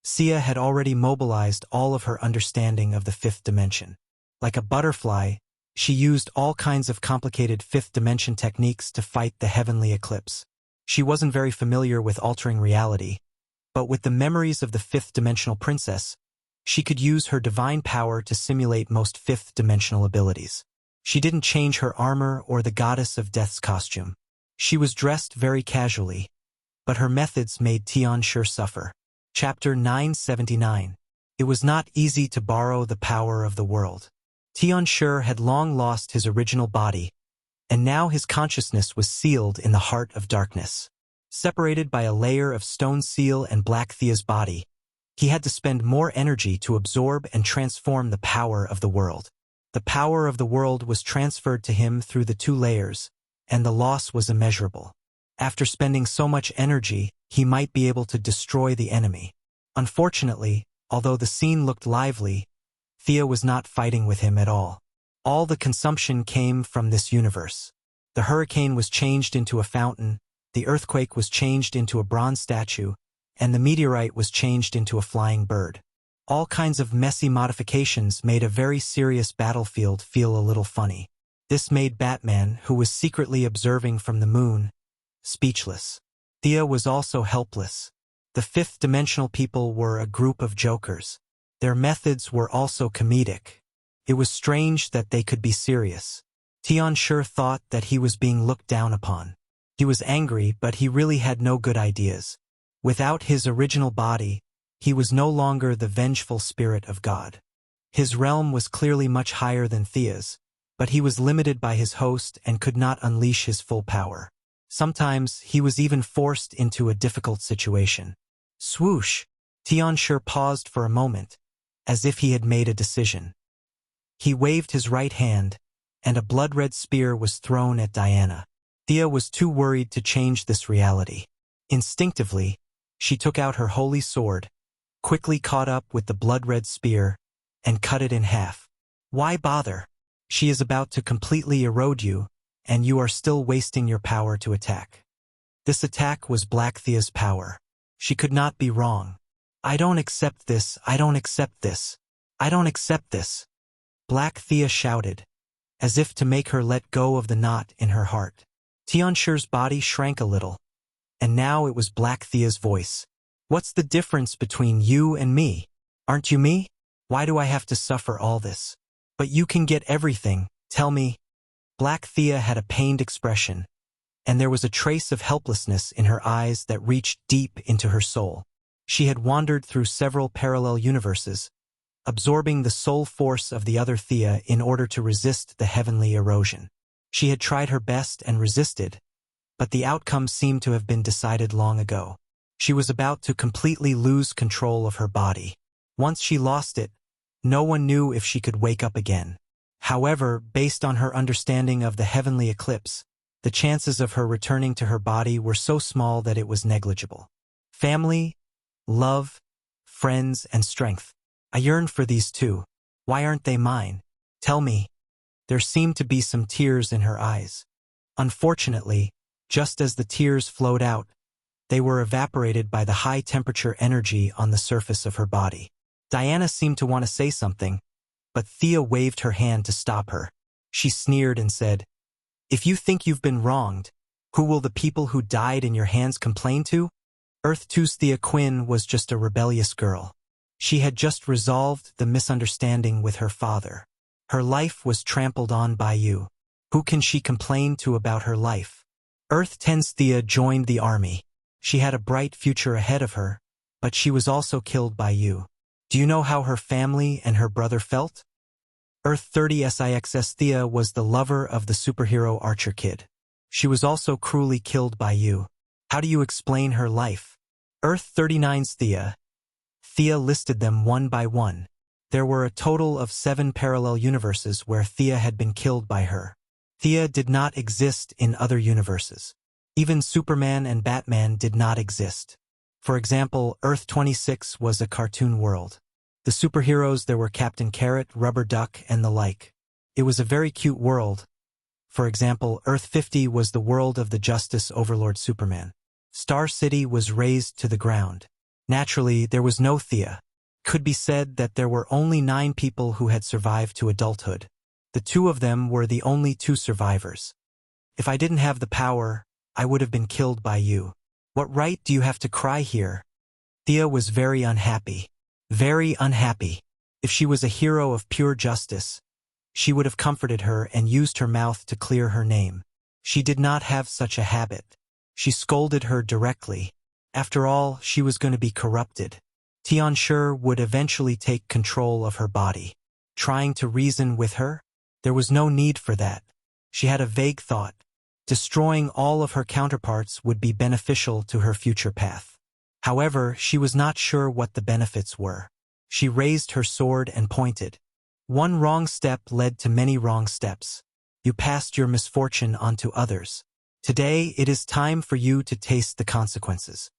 Sia had already mobilized all of her understanding of the fifth dimension. Like a butterfly, she used all kinds of complicated fifth dimension techniques to fight the heavenly eclipse. She wasn't very familiar with altering reality, but with the memories of the fifth dimensional princess, she could use her divine power to simulate most fifth dimensional abilities. She didn't change her armor or the goddess of death's costume. She was dressed very casually, but her methods made Tianshu suffer. Chapter 979. It was not easy to borrow the power of the world. Tianshu had long lost his original body, and now his consciousness was sealed in the heart of darkness. Separated by a layer of stone seal and Black Thea's body, he had to spend more energy to absorb and transform the power of the world. The power of the world was transferred to him through the two layers, and the loss was immeasurable. After spending so much energy, he might be able to destroy the enemy. Unfortunately, although the scene looked lively, Thea was not fighting with him at all. All the consumption came from this universe. The hurricane was changed into a fountain, the earthquake was changed into a bronze statue, and the meteorite was changed into a flying bird. All kinds of messy modifications made a very serious battlefield feel a little funny. This made Batman, who was secretly observing from the moon, speechless. Thea was also helpless. The fifth dimensional people were a group of jokers. Their methods were also comedic. It was strange that they could be serious. Tianshu thought that he was being looked down upon. He was angry, but he really had no good ideas. Without his original body, he was no longer the vengeful spirit of God. His realm was clearly much higher than Thea's, but he was limited by his host and could not unleash his full power. Sometimes he was even forced into a difficult situation. Swoosh! Tianshu paused for a moment, as if he had made a decision. He waved his right hand, and a blood-red spear was thrown at Diana. Thea was too worried to change this reality. Instinctively, she took out her holy sword, quickly caught up with the blood-red spear, and cut it in half. Why bother? She is about to completely erode you, and you are still wasting your power to attack. This attack was Black Thea's power. She could not be wrong. I don't accept this, I don't accept this. I don't accept this. Black Thea shouted, as if to make her let go of the knot in her heart. Tianshu's body shrank a little, and now it was Black Thea's voice. What's the difference between you and me? Aren't you me? Why do I have to suffer all this? But you can get everything, tell me. Black Thea had a pained expression, and there was a trace of helplessness in her eyes that reached deep into her soul. She had wandered through several parallel universes, absorbing the soul force of the other Thea in order to resist the heavenly erosion. She had tried her best and resisted, but the outcome seemed to have been decided long ago. She was about to completely lose control of her body. Once she lost it, no one knew if she could wake up again. However, based on her understanding of the heavenly eclipse, the chances of her returning to her body were so small that it was negligible. Family, love, friends, and strength. I yearned for these too. Why aren't they mine? Tell me. There seemed to be some tears in her eyes. Unfortunately, just as the tears flowed out, they were evaporated by the high-temperature energy on the surface of her body. Diana seemed to want to say something, but Thea waved her hand to stop her. She sneered and said, "If you think you've been wronged, who will the people who died in your hands complain to? Earth 2's Thea Quinn was just a rebellious girl. She had just resolved the misunderstanding with her father. Her life was trampled on by you. Who can she complain to about her life? Earth 10's Thea joined the army. She had a bright future ahead of her, but she was also killed by you. Do you know how her family and her brother felt? Earth 30's Thea was the lover of the superhero Archer Kid. She was also cruelly killed by you. How do you explain her life? Earth 39's Thea. Thea listed them one by one. There were a total of 7 parallel universes where Thea had been killed by her. Thea did not exist in other universes. Even Superman and Batman did not exist. For example, Earth 26 was a cartoon world. The superheroes there were Captain Carrot, Rubber Duck, and the like. It was a very cute world. For example, Earth 50 was the world of the Justice Overlord Superman. Star City was razed to the ground. Naturally, there was no Thea. Could be said that there were only 9 people who had survived to adulthood. The 2 of them were the only 2 survivors. If I didn't have the power, I would have been killed by you. What right do you have to cry here? Thea was very unhappy. Very unhappy. If she was a hero of pure justice, she would have comforted her and used her mouth to clear her name. She did not have such a habit. She scolded her directly. After all, she was going to be corrupted. Tianshi would eventually take control of her body. Trying to reason with her? There was no need for that. She had a vague thought. Destroying all of her counterparts would be beneficial to her future path. However, she was not sure what the benefits were. She raised her sword and pointed. One wrong step led to many wrong steps. You passed your misfortune on to others. Today, it is time for you to taste the consequences.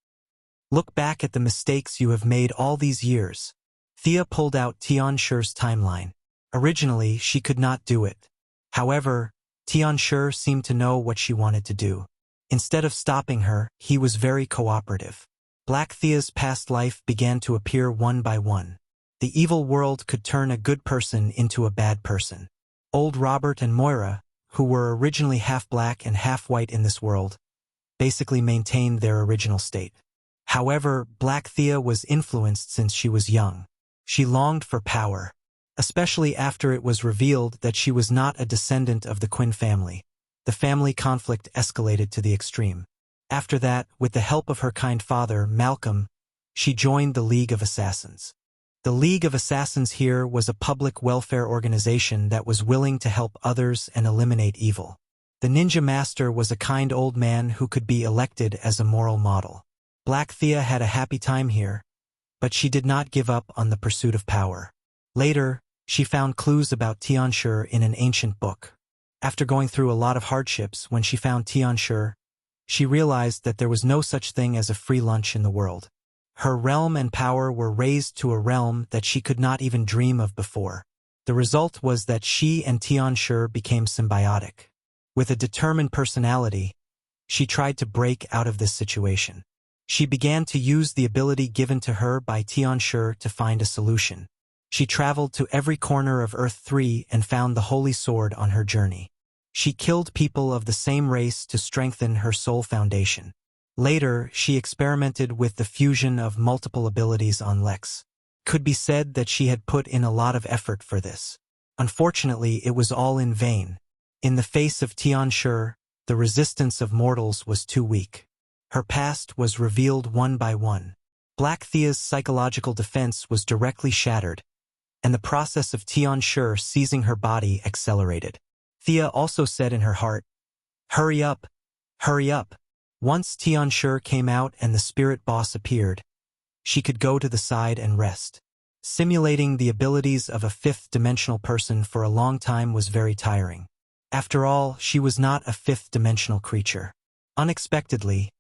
Look back at the mistakes you have made all these years. Thea pulled out Tianshi's timeline. Originally, she could not do it. However, Tianshi seemed to know what she wanted to do. Instead of stopping her, he was very cooperative. Black Thea's past life began to appear one by one. The evil world could turn a good person into a bad person. Old Robert and Moira, who were originally half black and half white in this world, basically maintained their original state. However, Black Thea was influenced since she was young. She longed for power, especially after it was revealed that she was not a descendant of the Quinn family. The family conflict escalated to the extreme. After that, with the help of her kind father, Malcolm, she joined the League of Assassins. The League of Assassins here was a public welfare organization that was willing to help others and eliminate evil. The Ninja Master was a kind old man who could be elected as a moral model. Black Thea had a happy time here, but she did not give up on the pursuit of power. Later, she found clues about Tianshi in an ancient book. After going through a lot of hardships, when she found Tianshi, she realized that there was no such thing as a free lunch in the world. Her realm and power were raised to a realm that she could not even dream of before. The result was that she and Tianshi became symbiotic. With a determined personality, she tried to break out of this situation. She began to use the ability given to her by Tianshi to find a solution. She traveled to every corner of Earth 3 and found the Holy Sword on her journey. She killed people of the same race to strengthen her soul foundation. Later, she experimented with the fusion of multiple abilities on Lex. Could be said that she had put in a lot of effort for this. Unfortunately, it was all in vain. In the face of Tianshi, the resistance of mortals was too weak. Her past was revealed one by one. Black Thea's psychological defense was directly shattered, and the process of Tianshi seizing her body accelerated. Thea also said in her heart, "Hurry up, hurry up." Once Tianshi came out and the spirit boss appeared, she could go to the side and rest. Simulating the abilities of a fifth-dimensional person for a long time was very tiring. After all, she was not a fifth-dimensional creature. Unexpectedly,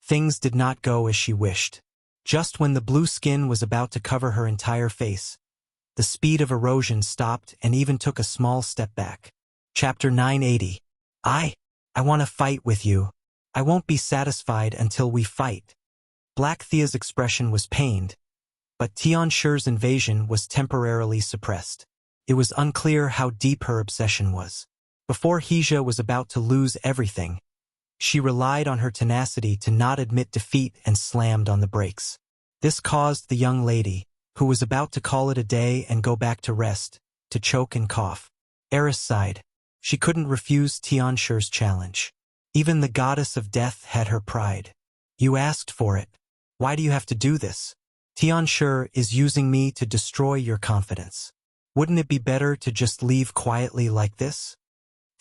things did not go as she wished. Just when the blue skin was about to cover her entire face, the speed of erosion stopped and even took a small step back. Chapter 980. I want to fight with you. I won't be satisfied until we fight. Black Thea's expression was pained, but Tianshi's invasion was temporarily suppressed. It was unclear how deep her obsession was. Before Hija was about to lose everything, She relied on her tenacity to not admit defeat and slammed on the brakes. This caused the young lady, who was about to call it a day and go back to rest, to choke and cough. Eris sighed. She couldn't refuse Tianshu's challenge. Even the goddess of death had her pride. You asked for it. Why do you have to do this? Tianshu is using me to destroy your confidence. Wouldn't it be better to just leave quietly like this?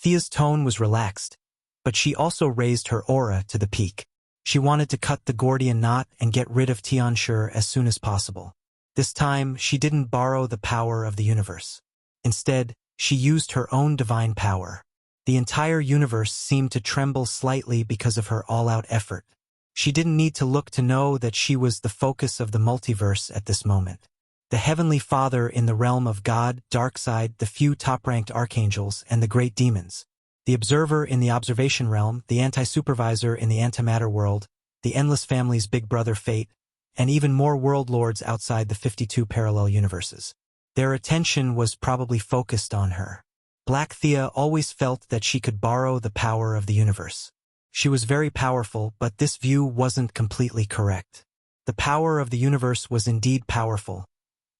Thea's tone was relaxed, but she also raised her aura to the peak. She wanted to cut the Gordian knot and get rid of Tianshu as soon as possible. This time, she didn't borrow the power of the universe. Instead, she used her own divine power. The entire universe seemed to tremble slightly because of her all-out effort. She didn't need to look to know that she was the focus of the multiverse at this moment. The Heavenly Father in the realm of God, Darkseid, the few top-ranked archangels, and the great demons. The Observer in the observation realm, the Anti-Supervisor in the antimatter world, the Endless Family's big brother Fate, and even more world lords outside the 52 parallel universes. Their attention was probably focused on her. Black Thea always felt that she could borrow the power of the universe. She was very powerful, but this view wasn't completely correct. The power of the universe was indeed powerful,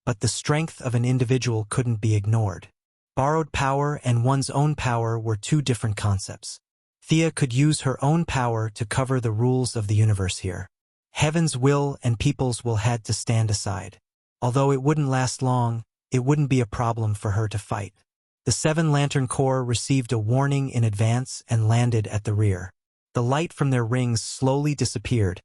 but the strength of an individual couldn't be ignored. Borrowed power and one's own power were two different concepts. Thea could use her own power to cover the rules of the universe here. Heaven's will and people's will had to stand aside. Although it wouldn't last long, it wouldn't be a problem for her to fight. The Seven Lantern Corps received a warning in advance and landed at the rear. The light from their rings slowly disappeared,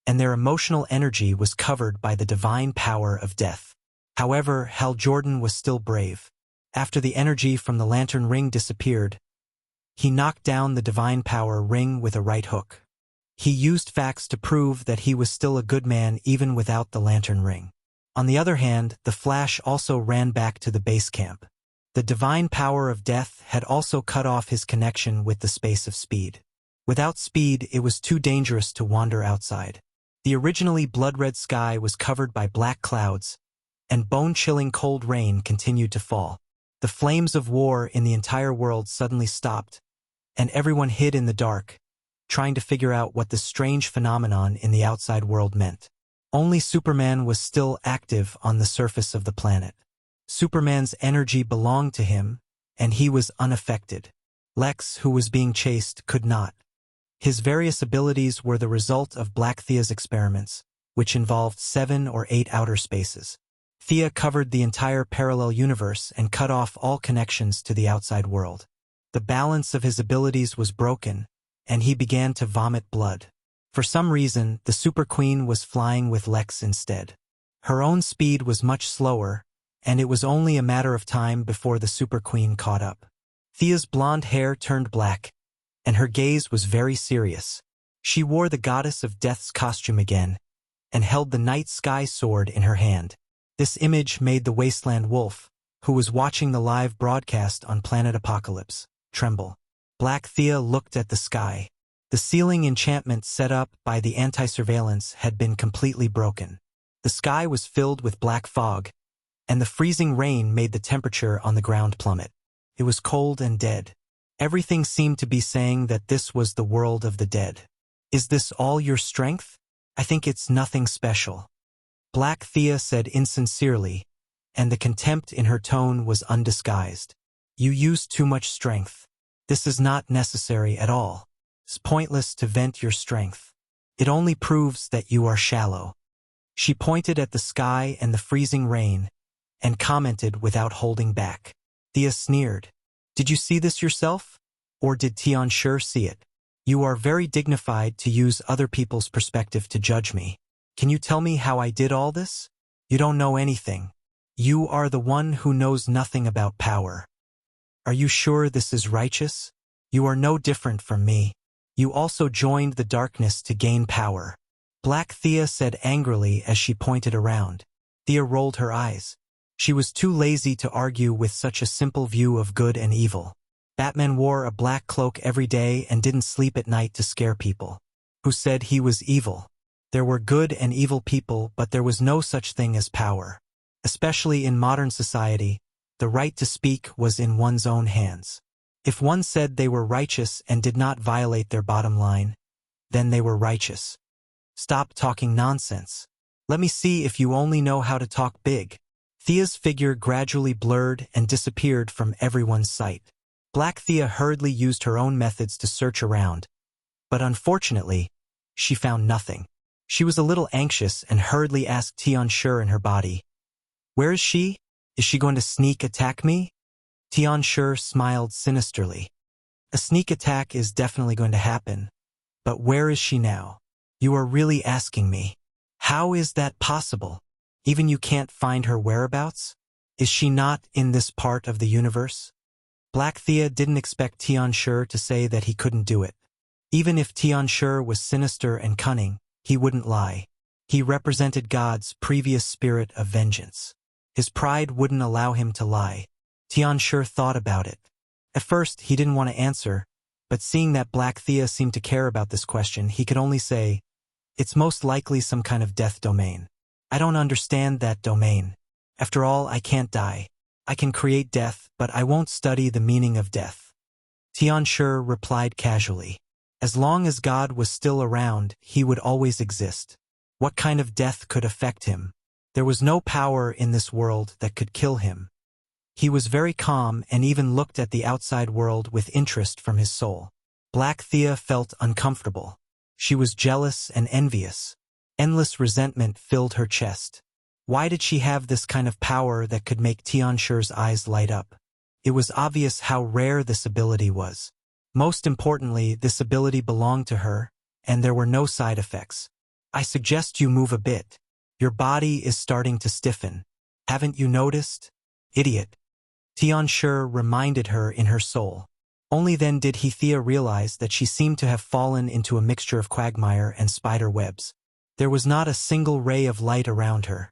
and their emotional energy was covered by the divine power of death. However, Hal Jordan was still brave. After the energy from the lantern ring disappeared, he knocked down the divine power ring with a right hook. He used facts to prove that he was still a good man even without the lantern ring. On the other hand, the Flash also ran back to the base camp. The divine power of death had also cut off his connection with the space of speed. Without speed, it was too dangerous to wander outside. The originally blood-red sky was covered by black clouds, and bone-chilling cold rain continued to fall. The flames of war in the entire world suddenly stopped, and everyone hid in the dark, trying to figure out what this strange phenomenon in the outside world meant. Only Superman was still active on the surface of the planet. Superman's energy belonged to him, and he was unaffected. Lex, who was being chased, could not. His various abilities were the result of Black Thea's experiments, which involved 7 or 8 outer spaces. Thea covered the entire parallel universe and cut off all connections to the outside world. The balance of his abilities was broken, and he began to vomit blood. For some reason, the Super Queen was flying with Lex instead. Her own speed was much slower, and it was only a matter of time before the Super Queen caught up. Thea's blonde hair turned black, and her gaze was very serious. She wore the Goddess of Death's costume again, and held the night sky sword in her hand. This image made the Wasteland Wolf, who was watching the live broadcast on Planet Apocalypse, tremble. Black Thea looked at the sky. The ceiling enchantment set up by the anti-surveillance had been completely broken. The sky was filled with black fog, and the freezing rain made the temperature on the ground plummet. It was cold and dead. Everything seemed to be saying that this was the world of the dead. Is this all your strength? I think it's nothing special. Black Thea said insincerely, and the contempt in her tone was undisguised. You use too much strength. This is not necessary at all. It's pointless to vent your strength. It only proves that you are shallow. She pointed at the sky and the freezing rain, and commented without holding back. Thea sneered. Did you see this yourself? Or did Tianshu see it? You are very dignified to use other people's perspective to judge me. Can you tell me how I did all this? You don't know anything. You are the one who knows nothing about power. Are you sure this is righteous? You are no different from me. You also joined the darkness to gain power. Black Thea said angrily as she pointed around. Thea rolled her eyes. She was too lazy to argue with such a simple view of good and evil. Batman wore a black cloak every day and didn't sleep at night to scare people. Who said he was evil? There were good and evil people, but there was no such thing as power. Especially in modern society, the right to speak was in one's own hands. If one said they were righteous and did not violate their bottom line, then they were righteous. Stop talking nonsense. Let me see if you only know how to talk big. Thea's figure gradually blurred and disappeared from everyone's sight. Black Thea hurriedly used her own methods to search around, but unfortunately, she found nothing. She was a little anxious and hurriedly asked Tianshi in her body, "Where is she? Is she going to sneak attack me?" Tianshi smiled sinisterly. "A sneak attack is definitely going to happen, but where is she now? You are really asking me. How is that possible? Even you can't find her whereabouts? Is she not in this part of the universe?" Black Thea didn't expect Tianshi to say that he couldn't do it. Even if Tianshi was sinister and cunning, he wouldn't lie. He represented God's previous spirit of vengeance. His pride wouldn't allow him to lie. Tianshi thought about it. At first, he didn't want to answer, but seeing that Black Thea seemed to care about this question, he could only say, "It's most likely some kind of death domain. I don't understand that domain. After all, I can't die. I can create death, but I won't study the meaning of death." Tianshi replied casually. As long as God was still around, he would always exist. What kind of death could affect him? There was no power in this world that could kill him. He was very calm and even looked at the outside world with interest from his soul. Black Thea felt uncomfortable. She was jealous and envious. Endless resentment filled her chest. Why did she have this kind of power that could make Tianshi's eyes light up? It was obvious how rare this ability was. Most importantly, this ability belonged to her, and there were no side effects. "I suggest you move a bit. Your body is starting to stiffen. Haven't you noticed? Idiot." Tianshi reminded her in her soul. Only then did Thea realize that she seemed to have fallen into a mixture of quagmire and spider webs. There was not a single ray of light around her,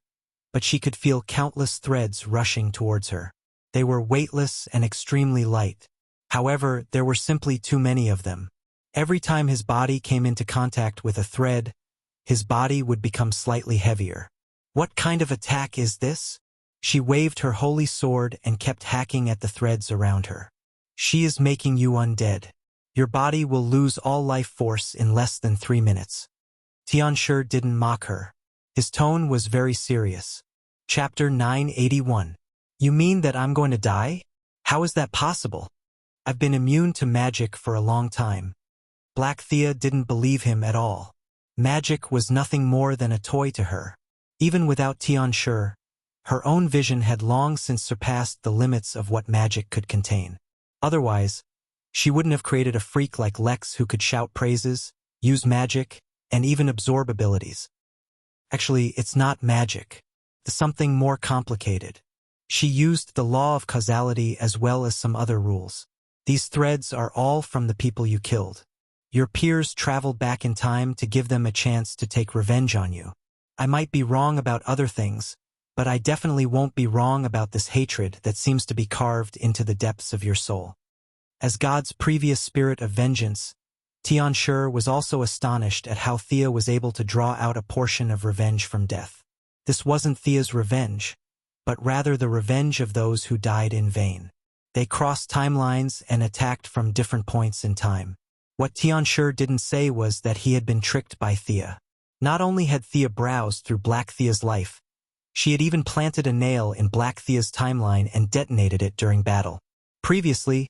but she could feel countless threads rushing towards her. They were weightless and extremely light. However, there were simply too many of them. Every time his body came into contact with a thread, his body would become slightly heavier. What kind of attack is this? She waved her holy sword and kept hacking at the threads around her. "She is making you undead. Your body will lose all life force in less than 3 minutes." Tianshi didn't mock her. His tone was very serious. Chapter 981. "You mean that I'm going to die? How is that possible? I've been immune to magic for a long time." Black Thea didn't believe him at all. Magic was nothing more than a toy to her. Even without Tianshi, her own vision had long since surpassed the limits of what magic could contain. Otherwise, she wouldn't have created a freak like Lex who could shout praises, use magic, and even absorb abilities. Actually, it's not magic. It's something more complicated. She used the law of causality as well as some other rules. These threads are all from the people you killed. Your peers traveled back in time to give them a chance to take revenge on you. I might be wrong about other things, but I definitely won't be wrong about this hatred that seems to be carved into the depths of your soul. As God's previous spirit of vengeance, Tianshi was also astonished at how Thea was able to draw out a portion of revenge from death. This wasn't Thea's revenge, but rather the revenge of those who died in vain. They crossed timelines and attacked from different points in time. What Tianshi didn't say was that he had been tricked by Thea. Not only had Thea browsed through Black Thea's life, she had even planted a nail in Black Thea's timeline and detonated it during battle. Previously,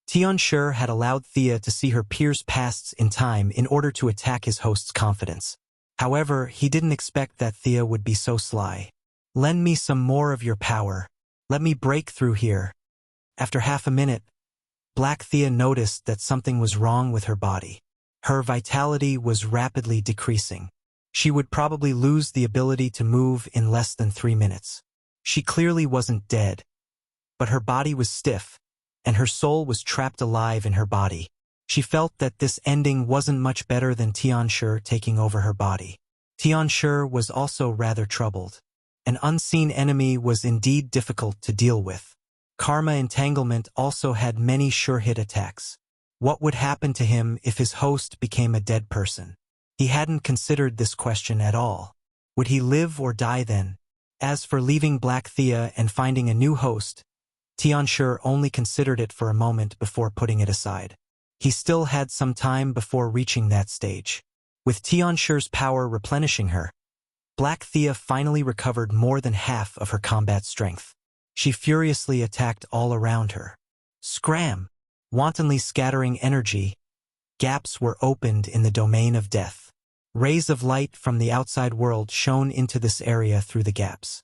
Tianshi had allowed Thea to see her peers' pasts in time in order to attack his host's confidence. However, he didn't expect that Thea would be so sly. "Lend me some more of your power. Let me break through here." After half a minute, Black Thea noticed that something was wrong with her body. Her vitality was rapidly decreasing. She would probably lose the ability to move in less than 3 minutes. She clearly wasn't dead, but her body was stiff, and her soul was trapped alive in her body. She felt that this ending wasn't much better than Tianshi taking over her body. Tianshi was also rather troubled. An unseen enemy was indeed difficult to deal with. Karma Entanglement also had many sure-hit attacks. What would happen to him if his host became a dead person? He hadn't considered this question at all. Would he live or die then? As for leaving Black Thea and finding a new host, Tianshi only considered it for a moment before putting it aside. He still had some time before reaching that stage. With Tianshi's power replenishing her, Black Thea finally recovered more than half of her combat strength. She furiously attacked all around her. Scram! Wantonly scattering energy, gaps were opened in the domain of death. Rays of light from the outside world shone into this area through the gaps.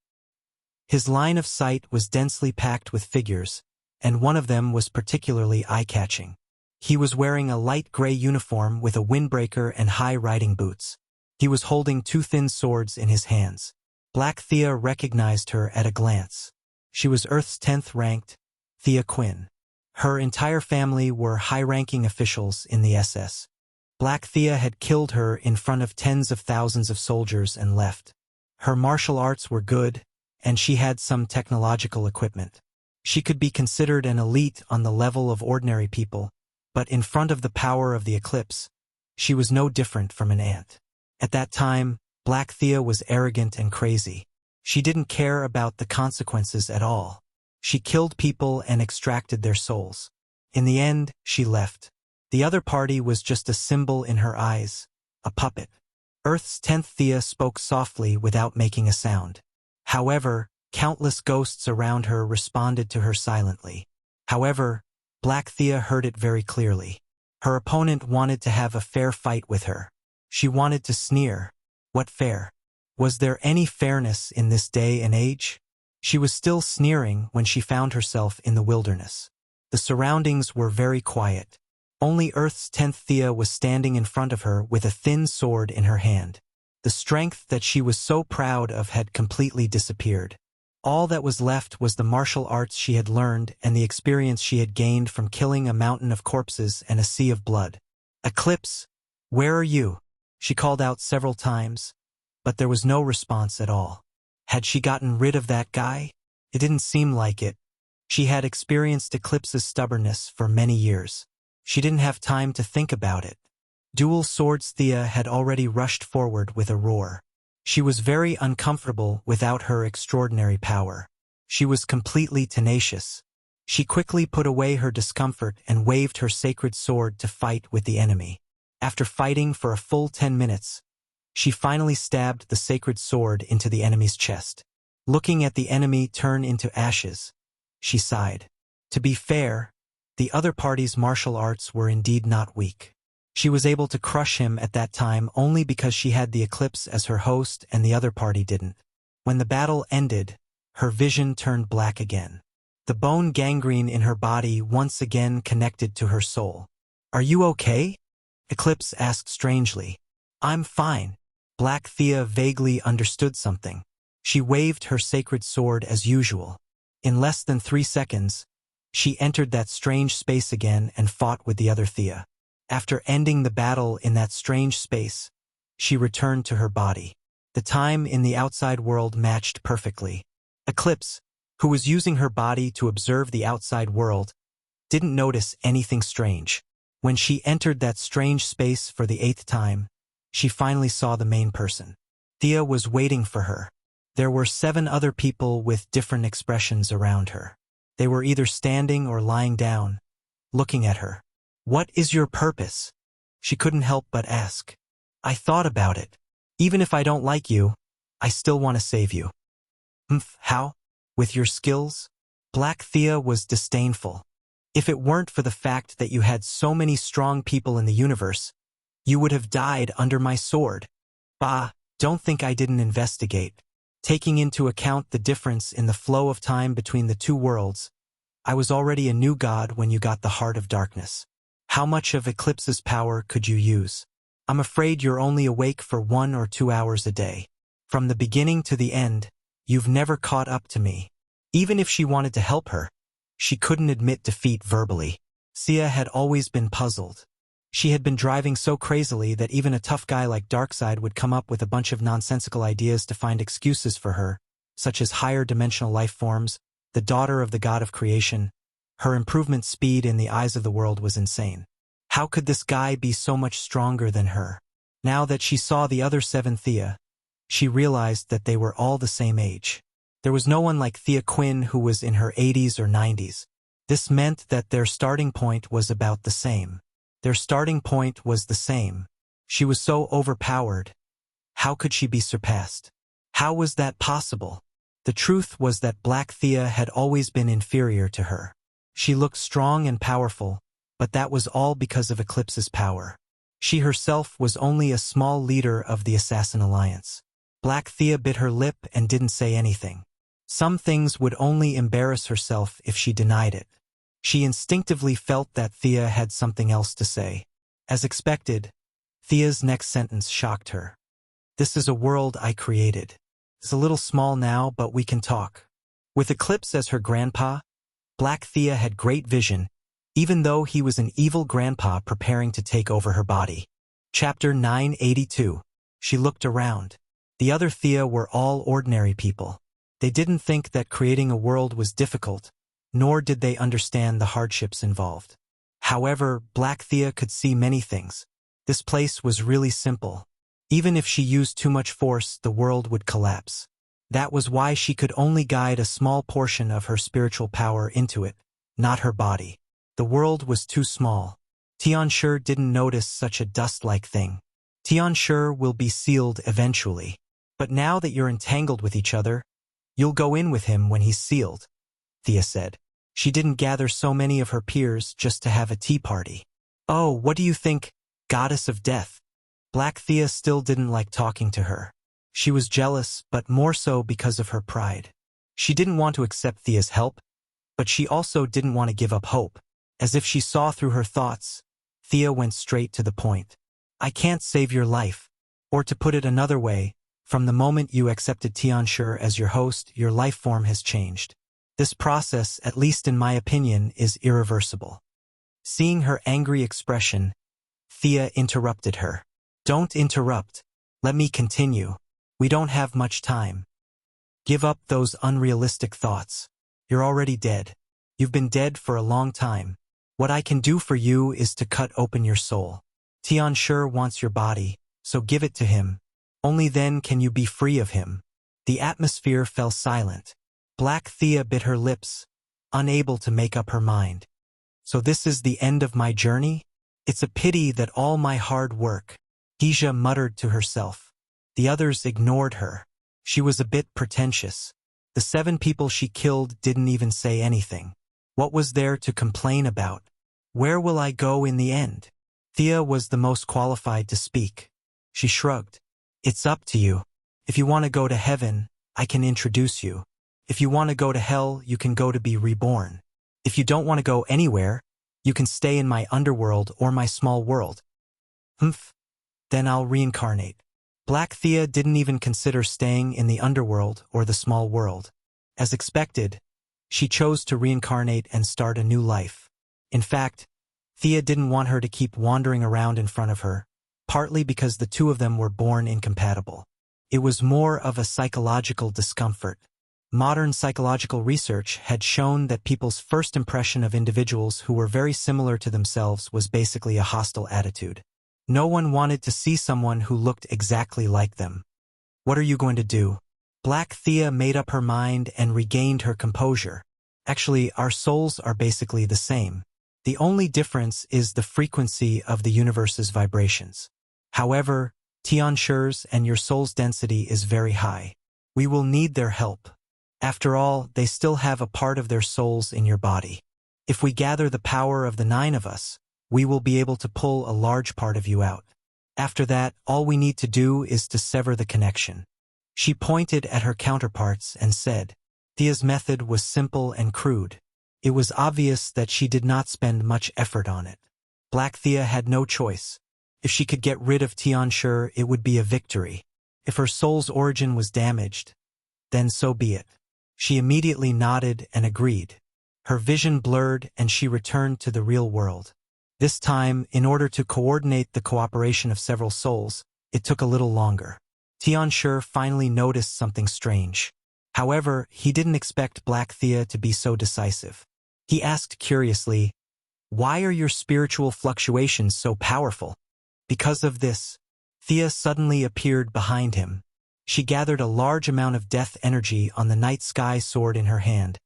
His line of sight was densely packed with figures, and one of them was particularly eye-catching. He was wearing a light gray uniform with a windbreaker and high riding boots. He was holding two thin swords in his hands. Black Thea recognized her at a glance. She was Earth's 10th ranked, Thea Quinn. Her entire family were high-ranking officials in the SS. Black Thea had killed her in front of tens of thousands of soldiers and left. Her martial arts were good, and she had some technological equipment. She could be considered an elite on the level of ordinary people, but in front of the power of the eclipse, she was no different from an ant. At that time, Black Thea was arrogant and crazy. She didn't care about the consequences at all. She killed people and extracted their souls. In the end, she left. The other party was just a symbol in her eyes, a puppet. Earth's 10th Thea spoke softly without making a sound. However, countless ghosts around her responded to her silently. However, Black Thea heard it very clearly. Her opponent wanted to have a fair fight with her. She wanted to sneer. What fair? Was there any fairness in this day and age? She was still sneering when she found herself in the wilderness. The surroundings were very quiet. Only Earth's 10th Thea was standing in front of her with a thin sword in her hand. The strength that she was so proud of had completely disappeared. All that was left was the martial arts she had learned and the experience she had gained from killing a mountain of corpses and a sea of blood. Eclipse, where are you? She called out several times, but there was no response at all. Had she gotten rid of that guy? It didn't seem like it. She had experienced Eclipse's stubbornness for many years. She didn't have time to think about it. Dual Swords Thea had already rushed forward with a roar. She was very uncomfortable without her extraordinary power. She was completely tenacious. She quickly put away her discomfort and waved her sacred sword to fight with the enemy. After fighting for a full 10 minutes, she finally stabbed the sacred sword into the enemy's chest. Looking at the enemy turn into ashes, she sighed. To be fair, the other party's martial arts were indeed not weak. She was able to crush him at that time only because she had the Eclipse as her host and the other party didn't. When the battle ended, her vision turned black again. The bone gangrene in her body once again connected to her soul. "Are you okay?" Eclipse asked strangely. "I'm fine." Black Thea vaguely understood something. She waved her sacred sword as usual. In less than 3 seconds, she entered that strange space again and fought with the other Thea. After ending the battle in that strange space, she returned to her body. The time in the outside world matched perfectly. Eclipse, who was using her body to observe the outside world, didn't notice anything strange. When she entered that strange space for the 8th time, she finally saw the main person. Thea was waiting for her. There were 7 other people with different expressions around her. They were either standing or lying down, looking at her. "What is your purpose?" She couldn't help but ask. "I thought about it. Even if I don't like you, I still want to save you." How? With your skills? Black Thea was disdainful. "If it weren't for the fact that you had so many strong people in the universe, you would have died under my sword." "Bah, don't think I didn't investigate. Taking into account the difference in the flow of time between the 2 worlds, I was already a new god when you got the Heart of Darkness. How much of Eclipse's power could you use? I'm afraid you're only awake for 1 or 2 hours a day. From the beginning to the end, you've never caught up to me." Even if she wanted to help her, she couldn't admit defeat verbally. Sia had always been puzzled. She had been driving so crazily that even a tough guy like Darkseid would come up with a bunch of nonsensical ideas to find excuses for her, such as higher dimensional life forms, the daughter of the god of creation. Her improvement speed in the eyes of the world was insane. How could this guy be so much stronger than her? Now that she saw the other 7 Thea, she realized that they were all the same age. There was no one like Thea Quinn who was in her 80s or 90s. This meant that their starting point was about the same. Their starting point was the same. She was so overpowered. How could she be surpassed? How was that possible? The truth was that Black Thea had always been inferior to her. She looked strong and powerful, but that was all because of Eclipse's power. She herself was only a small leader of the Assassin Alliance. Black Thea bit her lip and didn't say anything. Some things would only embarrass herself if she denied it. She instinctively felt that Thea had something else to say. As expected, Thea's next sentence shocked her. "This is a world I created. It's a little small now, but we can talk." With Eclipse as her grandpa, Black Thea had great vision, even though he was an evil grandpa preparing to take over her body. Chapter 982. She looked around. The other Thea were all ordinary people. They didn't think that creating a world was difficult, nor did they understand the hardships involved. However, Black Thea could see many things. This place was really simple. Even if she used too much force, the world would collapse. That was why she could only guide a small portion of her spiritual power into it, not her body. The world was too small. Tianshi didn't notice such a dust-like thing. Tianshi will be sealed eventually. But now that you're entangled with each other, you'll go in with him when he's sealed, Thea said. She didn't gather so many of her peers just to have a tea party. "Oh, what do you think, goddess of death?" Black Thea still didn't like talking to her. She was jealous, but more so because of her pride. She didn't want to accept Thea's help, but she also didn't want to give up hope. As if she saw through her thoughts, Thea went straight to the point. "I can't save your life. Or to put it another way, from the moment you accepted Tianshi as your host, your life form has changed. This process, at least in my opinion, is irreversible." Seeing her angry expression, Thea interrupted her. "Don't interrupt. Let me continue. We don't have much time. Give up those unrealistic thoughts. You're already dead. You've been dead for a long time. What I can do for you is to cut open your soul. Tianshi wants your body, so give it to him. Only then can you be free of him." The atmosphere fell silent. Black Thea bit her lips, unable to make up her mind. "So this is the end of my journey? It's a pity that all my hard work," Hija muttered to herself. The others ignored her. She was a bit pretentious. The 7 people she killed didn't even say anything. What was there to complain about? "Where will I go in the end?" Thea was the most qualified to speak. She shrugged. "It's up to you. If you want to go to heaven, I can introduce you. If you want to go to hell, you can go to be reborn. If you don't want to go anywhere, you can stay in my underworld or my small world." "Humph. Then I'll reincarnate." Black Thea didn't even consider staying in the underworld or the small world. As expected, she chose to reincarnate and start a new life. In fact, Thea didn't want her to keep wandering around in front of her, partly because the two of them were born incompatible. It was more of a psychological discomfort. Modern psychological research had shown that people's first impression of individuals who were very similar to themselves was basically a hostile attitude. No one wanted to see someone who looked exactly like them. "What are you going to do?" Black Thea made up her mind and regained her composure. "Actually, our souls are basically the same. The only difference is the frequency of the universe's vibrations. However, Tianshi's and your soul's density is very high. We will need their help. After all, they still have a part of their souls in your body. If we gather the power of the 9 of us, we will be able to pull a large part of you out. After that, all we need to do is to sever the connection." She pointed at her counterparts and said. Thea's method was simple and crude. It was obvious that she did not spend much effort on it. Black Thea had no choice. If she could get rid of Tianshi, it would be a victory. If her soul's origin was damaged, then so be it. She immediately nodded and agreed. Her vision blurred and she returned to the real world. This time, in order to coordinate the cooperation of several souls, it took a little longer. Tianshi finally noticed something strange. However, he didn't expect Black Thea to be so decisive. He asked curiously, "Why are your spiritual fluctuations so powerful?" Because of this, Thea suddenly appeared behind him. She gathered a large amount of death energy on the night sky sword in her hand,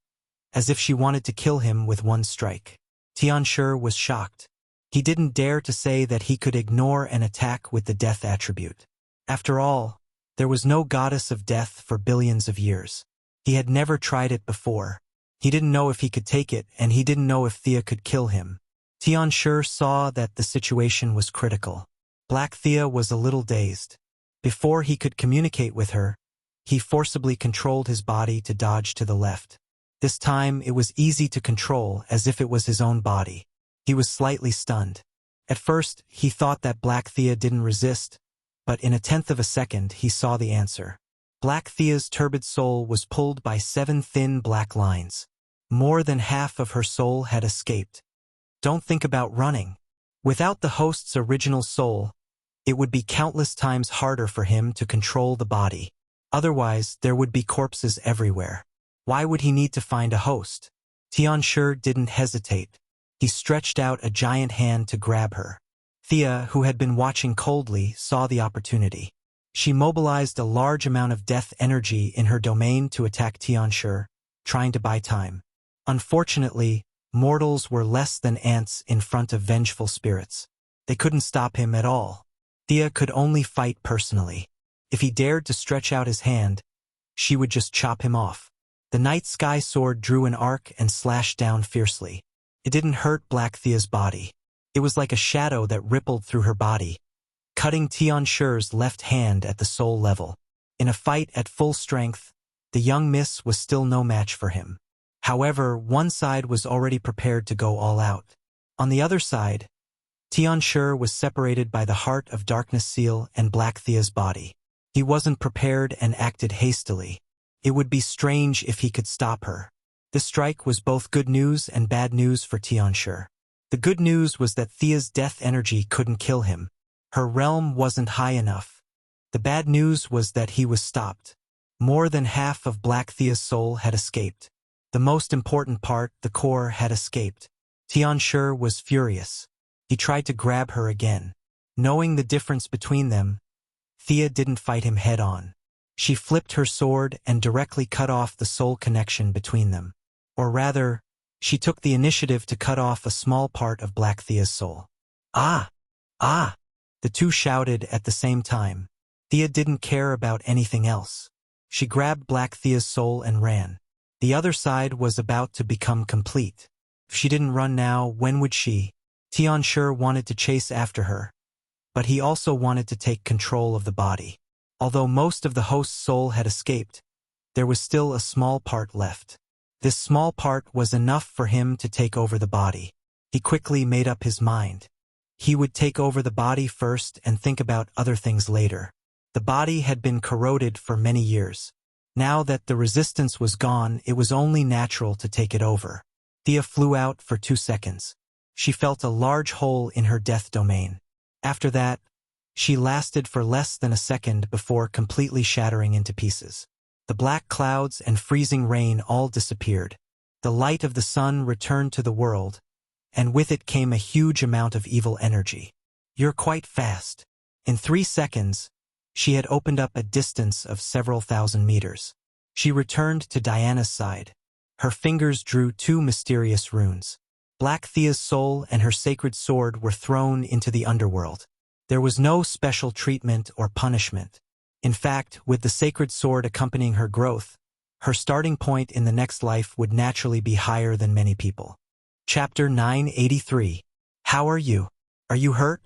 as if she wanted to kill him with one strike. Tianshi was shocked. He didn't dare to say that he could ignore an attack with the death attribute. After all, there was no goddess of death for billions of years. He had never tried it before. He didn't know if he could take it, and he didn't know if Thea could kill him. Tianshi saw that the situation was critical. Black Thea was a little dazed. Before he could communicate with her, he forcibly controlled his body to dodge to the left. This time it was easy to control, as if it was his own body. He was slightly stunned. At first, he thought that Black Thea didn't resist, but in a tenth of a second he saw the answer. Black Thea's turbid soul was pulled by 7 thin black lines. More than half of her soul had escaped. Don't think about running. Without the host's original soul, it would be countless times harder for him to control the body. Otherwise, there would be corpses everywhere. Why would he need to find a host? Tianshi didn't hesitate. He stretched out a giant hand to grab her. Thea, who had been watching coldly, saw the opportunity. She mobilized a large amount of death energy in her domain to attack Tianshi, trying to buy time. Unfortunately, mortals were less than ants in front of vengeful spirits. They couldn't stop him at all. Thea could only fight personally. If he dared to stretch out his hand, she would just chop him off. The night sky sword drew an arc and slashed down fiercely. It didn't hurt Black Thea's body. It was like a shadow that rippled through her body, cutting Tianshi's left hand at the soul level. In a fight at full strength, the young miss was still no match for him. However, one side was already prepared to go all out. On the other side, Tianshi was separated by the Heart of Darkness seal and Black Thea's body. He wasn't prepared and acted hastily. It would be strange if he could stop her. The strike was both good news and bad news for Tianshi. The good news was that Thea's death energy couldn't kill him. Her realm wasn't high enough. The bad news was that he was stopped. More than half of Black Thea's soul had escaped. The most important part, the core, had escaped. Tianshi was furious. He tried to grab her again. Knowing the difference between them, Thea didn't fight him head-on. She flipped her sword and directly cut off the soul connection between them. Or rather, she took the initiative to cut off a small part of Black Thea's soul. Ah! Ah! The two shouted at the same time. Thea didn't care about anything else. She grabbed Black Thea's soul and ran. The other side was about to become complete. If she didn't run now, when would she? Tianshi wanted to chase after her, but he also wanted to take control of the body. Although most of the host's soul had escaped, there was still a small part left. This small part was enough for him to take over the body. He quickly made up his mind. He would take over the body first and think about other things later. The body had been corroded for many years. Now that the resistance was gone, it was only natural to take it over. Thea flew out for 2 seconds. She felt a large hole in her death domain. After that, she lasted for less than a second before completely shattering into pieces. The black clouds and freezing rain all disappeared. The light of the sun returned to the world, and with it came a huge amount of evil energy. You're quite fast. In 3 seconds, she had opened up a distance of several thousand meters. She returned to Diana's side. Her fingers drew 2 mysterious runes. Black Thea's soul and her sacred sword were thrown into the underworld. There was no special treatment or punishment. In fact, with the sacred sword accompanying her growth, her starting point in the next life would naturally be higher than many people. Chapter 983. How are you? Are you hurt?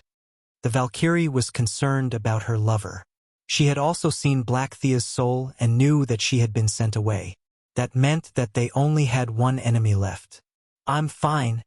The Valkyrie was concerned about her lover. She had also seen Black Thea's soul and knew that she had been sent away. That meant that they only had one enemy left. I'm fine,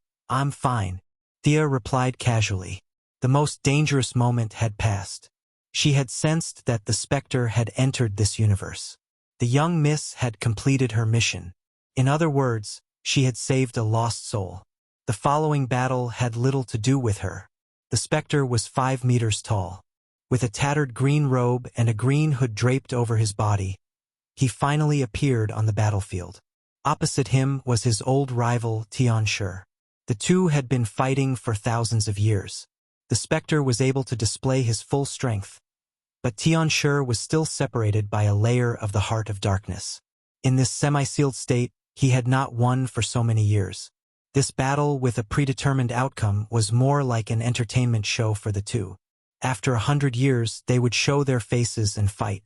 Thea replied casually. The most dangerous moment had passed. She had sensed that the specter had entered this universe. The young miss had completed her mission. In other words, she had saved a lost soul. The following battle had little to do with her. The specter was 5 meters tall. With a tattered green robe and a green hood draped over his body, he finally appeared on the battlefield. Opposite him was his old rival, Tianshi. The two had been fighting for thousands of years. The specter was able to display his full strength, but Tianshi was still separated by a layer of the heart of darkness. In this semi-sealed state, he had not won for so many years. This battle with a predetermined outcome was more like an entertainment show for the two. After 100 years, they would show their faces and fight.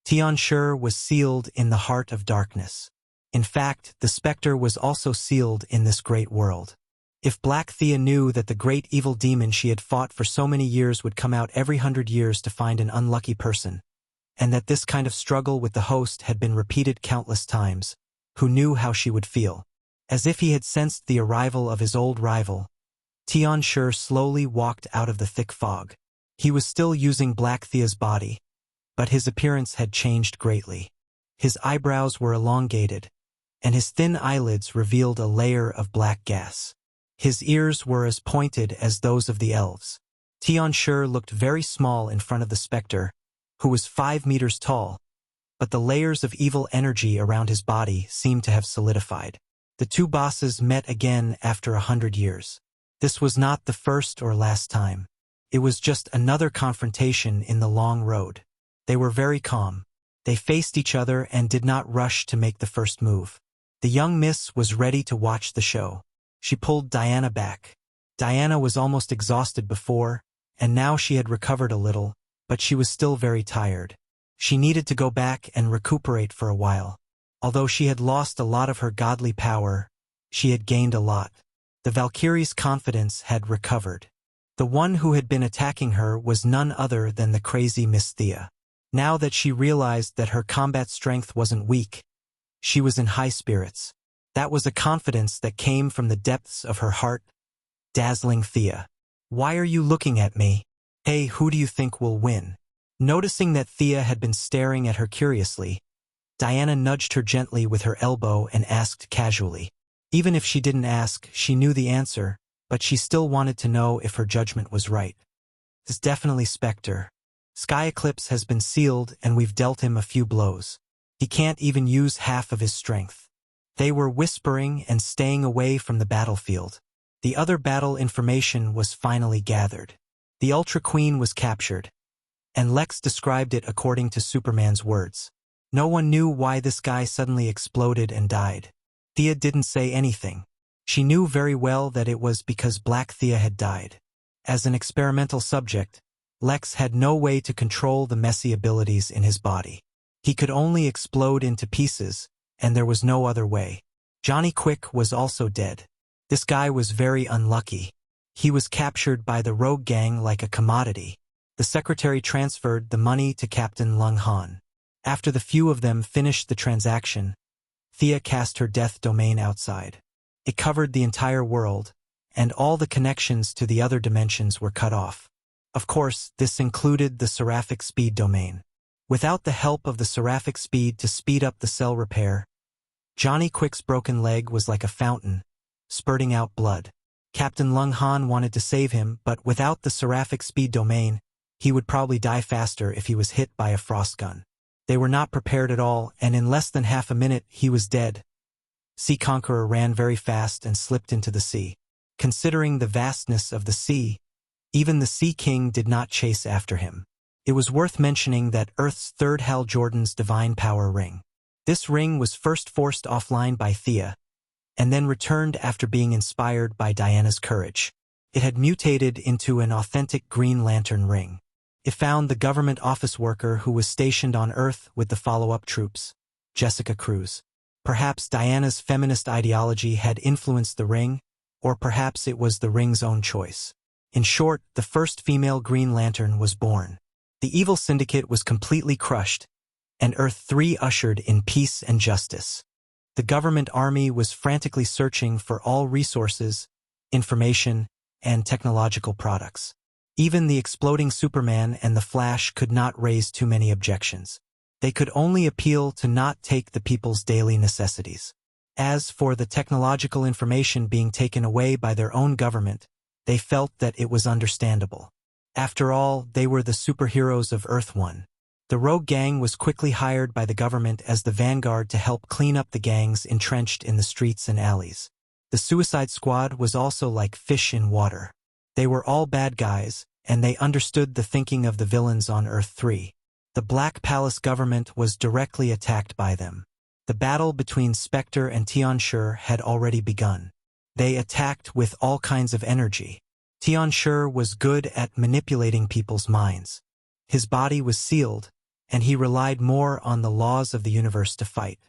Tianshi was sealed in the heart of darkness. In fact, the specter was also sealed in this great world. If Black Thea knew that the great evil demon she had fought for so many years would come out every 100 years to find an unlucky person, and that this kind of struggle with the host had been repeated countless times, who knew how she would feel? As if he had sensed the arrival of his old rival, Tianshi slowly walked out of the thick fog. He was still using Black Thea's body, but his appearance had changed greatly. His eyebrows were elongated, and his thin eyelids revealed a layer of black gas. His ears were as pointed as those of the elves. Tianshi looked very small in front of the specter, who was 5 meters tall, but the layers of evil energy around his body seemed to have solidified. The two bosses met again after 100 years. This was not the first or last time. It was just another confrontation in the long road. They were very calm. They faced each other and did not rush to make the first move. The young miss was ready to watch the show. She pulled Diana back. Diana was almost exhausted before, and now she had recovered a little, but she was still very tired. She needed to go back and recuperate for a while. Although she had lost a lot of her godly power, she had gained a lot. The Valkyrie's confidence had recovered. The one who had been attacking her was none other than the crazy Miss Thea. Now that she realized that her combat strength wasn't weak, she was in high spirits. That was a confidence that came from the depths of her heart. Dazzling Thea. Why are you looking at me? Hey, who do you think will win? Noticing that Thea had been staring at her curiously, Diana nudged her gently with her elbow and asked casually. Even if she didn't ask, she knew the answer, but she still wanted to know if her judgment was right. It's definitely Spectre. Sky Eclipse has been sealed and we've dealt him a few blows. He can't even use half of his strength. They were whispering and staying away from the battlefield. The other battle information was finally gathered. The Ultra Queen was captured, and Lex described it according to Superman's words. No one knew why this guy suddenly exploded and died. Thea didn't say anything. She knew very well that it was because Black Thea had died. As an experimental subject, Lex had no way to control the messy abilities in his body. He could only explode into pieces, and there was no other way. Johnny Quick was also dead. This guy was very unlucky. He was captured by the rogue gang like a commodity. The secretary transferred the money to Captain Lung Han. After the few of them finished the transaction, Thea cast her death domain outside. It covered the entire world, and all the connections to the other dimensions were cut off. Of course, this included the Seraphic Speed domain. Without the help of the Seraphic Speed to speed up the cell repair, Johnny Quick's broken leg was like a fountain, spurting out blood. Captain Lung Han wanted to save him, but without the Seraphic Speed domain, he would probably die faster if he was hit by a frost gun. They were not prepared at all, and in less than half a minute, he was dead. Sea Conqueror ran very fast and slipped into the sea. Considering the vastness of the sea, even the Sea King did not chase after him. It was worth mentioning that Earth's third Hal Jordan's divine power ring. This ring was first forced offline by Thea, and then returned after being inspired by Diana's courage. It had mutated into an authentic Green Lantern ring. It found the government office worker who was stationed on Earth with the follow-up troops, Jessica Cruz. Perhaps Diana's feminist ideology had influenced the ring, or perhaps it was the ring's own choice. In short, the first female Green Lantern was born. The evil syndicate was completely crushed, and Earth-3 ushered in peace and justice. The government army was frantically searching for all resources, information, and technological products. Even the exploding Superman and the Flash could not raise too many objections. They could only appeal to not take the people's daily necessities. As for the technological information being taken away by their own government, they felt that it was understandable. After all, they were the superheroes of Earth-1. The rogue gang was quickly hired by the government as the vanguard to help clean up the gangs entrenched in the streets and alleys. The Suicide Squad was also like fish in water. They were all bad guys, and they understood the thinking of the villains on Earth-3. The Black Palace government was directly attacked by them. The battle between Spectre and Tianshi had already begun. They attacked with all kinds of energy. Tianshi was good at manipulating people's minds. His body was sealed, and he relied more on the laws of the universe to fight.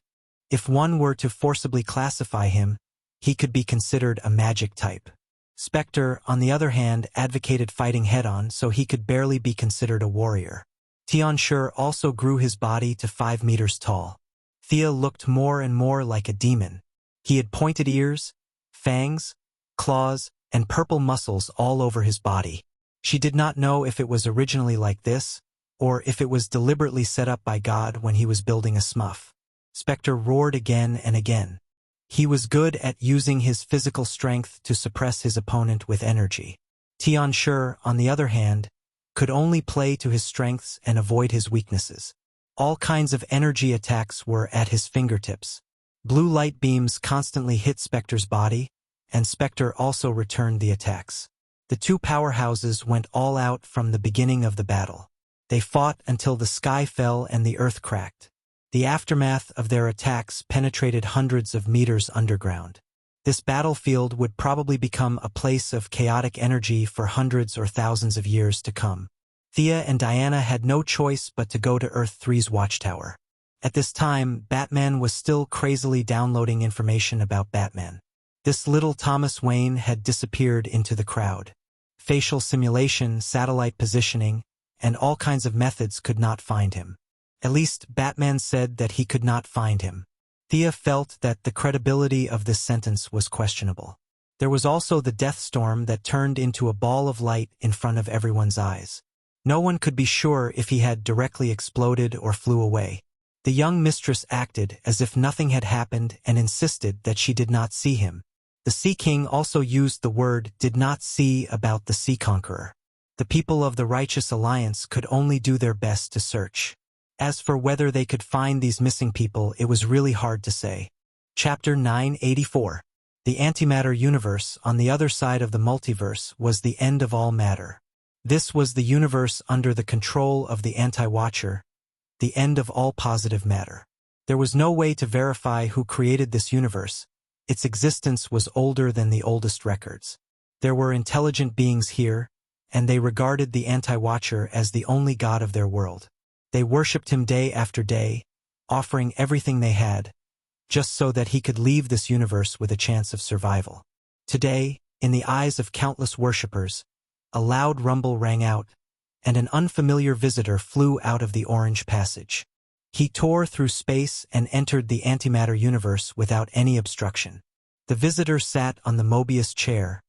If one were to forcibly classify him, he could be considered a magic type. Spectre, on the other hand, advocated fighting head-on, so he could barely be considered a warrior. Tianshi also grew his body to 5 meters tall. Thea looked more and more like a demon. He had pointed ears, fangs, claws, and purple muscles all over his body. She did not know if it was originally like this, or if it was deliberately set up by God when he was building a smurf. Spectre roared again and again. He was good at using his physical strength to suppress his opponent with energy. Tianshi, on the other hand, could only play to his strengths and avoid his weaknesses. All kinds of energy attacks were at his fingertips. Blue light beams constantly hit Spectre's body, and Spectre also returned the attacks. The two powerhouses went all out from the beginning of the battle. They fought until the sky fell and the earth cracked. The aftermath of their attacks penetrated hundreds of meters underground. This battlefield would probably become a place of chaotic energy for hundreds or thousands of years to come. Thea and Diana had no choice but to go to Earth 3's watchtower. At this time, Batman was still crazily downloading information about Batman. This little Thomas Wayne had disappeared into the crowd. Facial simulation, satellite positioning, and all kinds of methods could not find him. At least, Batman said that he could not find him. Thea felt that the credibility of this sentence was questionable. There was also the death storm that turned into a ball of light in front of everyone's eyes. No one could be sure if he had directly exploded or flew away. The young mistress acted as if nothing had happened and insisted that she did not see him. The Sea King also used the word "did not see" about the Sea Conqueror. The people of the Righteous Alliance could only do their best to search. As for whether they could find these missing people, it was really hard to say. Chapter 984. The antimatter universe on the other side of the multiverse was the end of all matter. This was the universe under the control of the Anti-Watcher, the end of all positive matter. There was no way to verify who created this universe. Its existence was older than the oldest records. There were intelligent beings here, and they regarded the Anti-Watcher as the only god of their world. They worshipped him day after day, offering everything they had, just so that he could leave this universe with a chance of survival. Today, in the eyes of countless worshippers, a loud rumble rang out, and an unfamiliar visitor flew out of the Orange Passage. He tore through space and entered the antimatter universe without any obstruction. The visitor sat on the Mobius chair,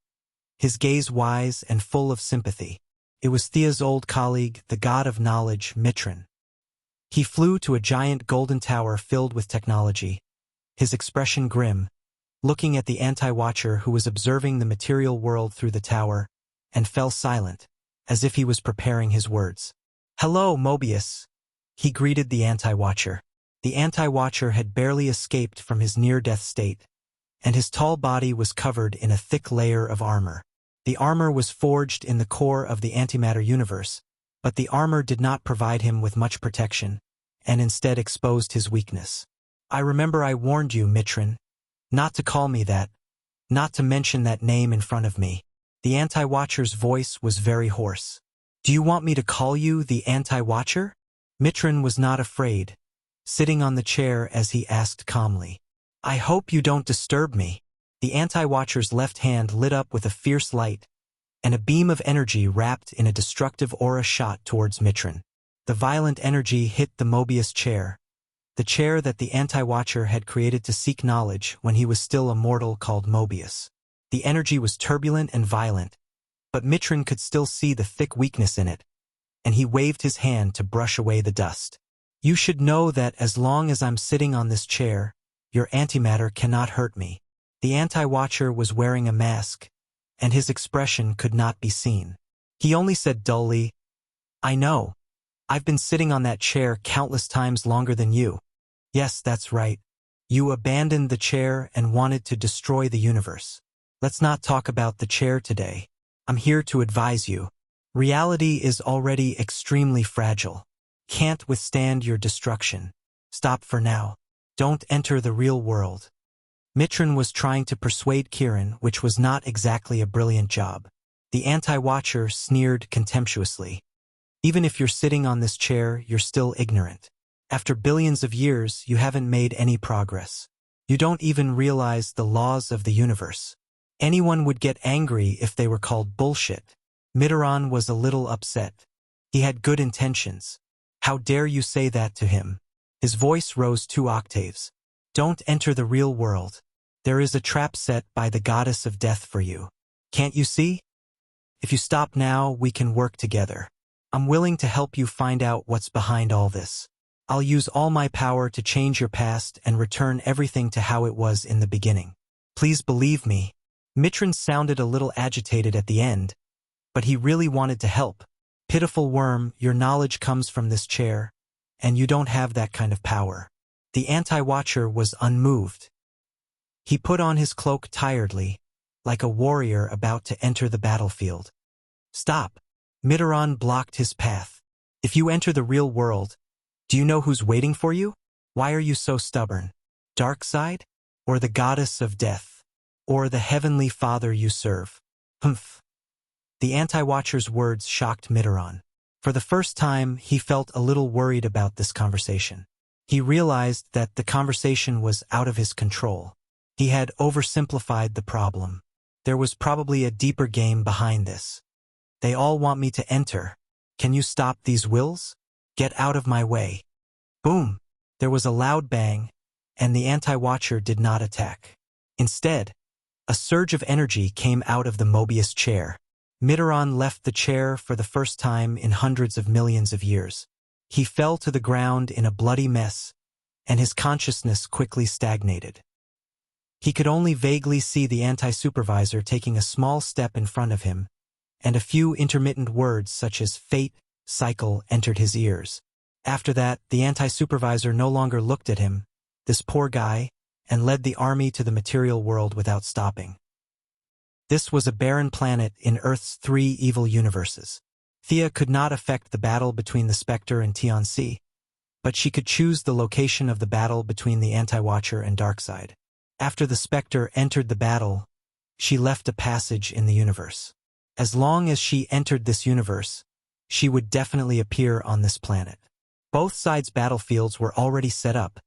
his gaze wise and full of sympathy. It was Thea's old colleague, the god of knowledge, Mitron. He flew to a giant golden tower filled with technology, his expression grim, looking at the Anti-Watcher who was observing the material world through the tower, and fell silent, as if he was preparing his words. "Hello, Mobius," he greeted the Anti-Watcher. The Anti-Watcher had barely escaped from his near-death state, and his tall body was covered in a thick layer of armor. The armor was forged in the core of the antimatter universe, but the armor did not provide him with much protection, and instead exposed his weakness. "I remember I warned you, Mitron, not to call me that, not to mention that name in front of me." The Anti-Watcher's voice was very hoarse. "Do you want me to call you the Anti-Watcher?" Mitron was not afraid, sitting on the chair as he asked calmly. "I hope you don't disturb me." The Anti-Watcher's left hand lit up with a fierce light, and a beam of energy wrapped in a destructive aura shot towards Mitron. The violent energy hit the Mobius chair, the chair that the Anti-Watcher had created to seek knowledge when he was still a mortal called Mobius. The energy was turbulent and violent, but Mitron could still see the thick weakness in it, and he waved his hand to brush away the dust. "You should know that as long as I'm sitting on this chair, your antimatter cannot hurt me." The Anti-Watcher was wearing a mask, and his expression could not be seen. He only said dully, "I know. I've been sitting on that chair countless times longer than you." "Yes, that's right. You abandoned the chair and wanted to destroy the universe. Let's not talk about the chair today. I'm here to advise you. Reality is already extremely fragile. can't withstand your destruction. Stop for now. Don't enter the real world. Mitran was trying to persuade Kiran, which was not exactly a brilliant job. The anti-watcher sneered contemptuously. Even if you're sitting on this chair, you're still ignorant. After billions of years, you haven't made any progress. You don't even realize the laws of the universe. Anyone would get angry if they were called bullshit. Mitran was a little upset. He had good intentions. How dare you say that to him? His voice rose 2 octaves. Don't enter the real world. There is a trap set by the goddess of death for you. Can't you see? If you stop now, we can work together. I'm willing to help you find out what's behind all this. I'll use all my power to change your past and return everything to how it was in the beginning. Please believe me. Mitran sounded a little agitated at the end, but he really wanted to help. Pitiful worm, your knowledge comes from this chair, and you don't have that kind of power. The anti-watcher was unmoved. He put on his cloak tiredly, like a warrior about to enter the battlefield. Stop. Mitran blocked his path. If you enter the real world, do you know who's waiting for you? Why are you so stubborn? Darkseid? Or the goddess of death? Or the heavenly father you serve? Humph. The anti-watcher's words shocked Mitran. For the first time, he felt a little worried about this conversation. He realized that the conversation was out of his control. He had oversimplified the problem. There was probably a deeper game behind this. They all want me to enter. Can you stop these wills? Get out of my way. Boom! There was a loud bang, and the anti-watcher did not attack. Instead, a surge of energy came out of the Mobius chair. Mitran left the chair for the first time in hundreds of millions of years. He fell to the ground in a bloody mess, and his consciousness quickly stagnated. He could only vaguely see the anti-supervisor taking a small step in front of him, and a few intermittent words such as fate, cycle entered his ears. After that, the anti-supervisor no longer looked at him, this poor guy, and led the army to the material world without stopping. This was a barren planet in Earth's 3 evil universes. Thea could not affect the battle between the Spectre and Tianxi, but she could choose the location of the battle between the Anti-Watcher and Darkseid. After the Spectre entered the battle, she left a passage in the universe. As long as she entered this universe, she would definitely appear on this planet. Both sides' battlefields were already set up,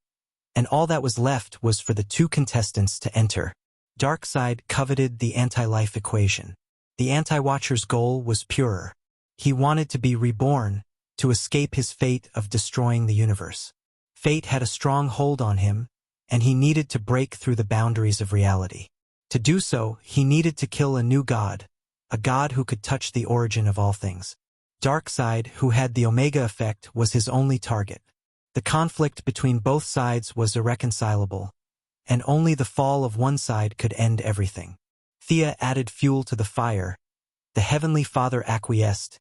and all that was left was for the 2 contestants to enter. Darkseid coveted the anti-life equation. The Anti-Watcher's goal was purer. He wanted to be reborn, to escape his fate of destroying the universe. Fate had a strong hold on him, and he needed to break through the boundaries of reality. To do so, he needed to kill a new god, a god who could touch the origin of all things. Darkseid, who had the Omega effect, was his only target. The conflict between both sides was irreconcilable, and only the fall of one side could end everything. Thea added fuel to the fire, the Heavenly Father acquiesced,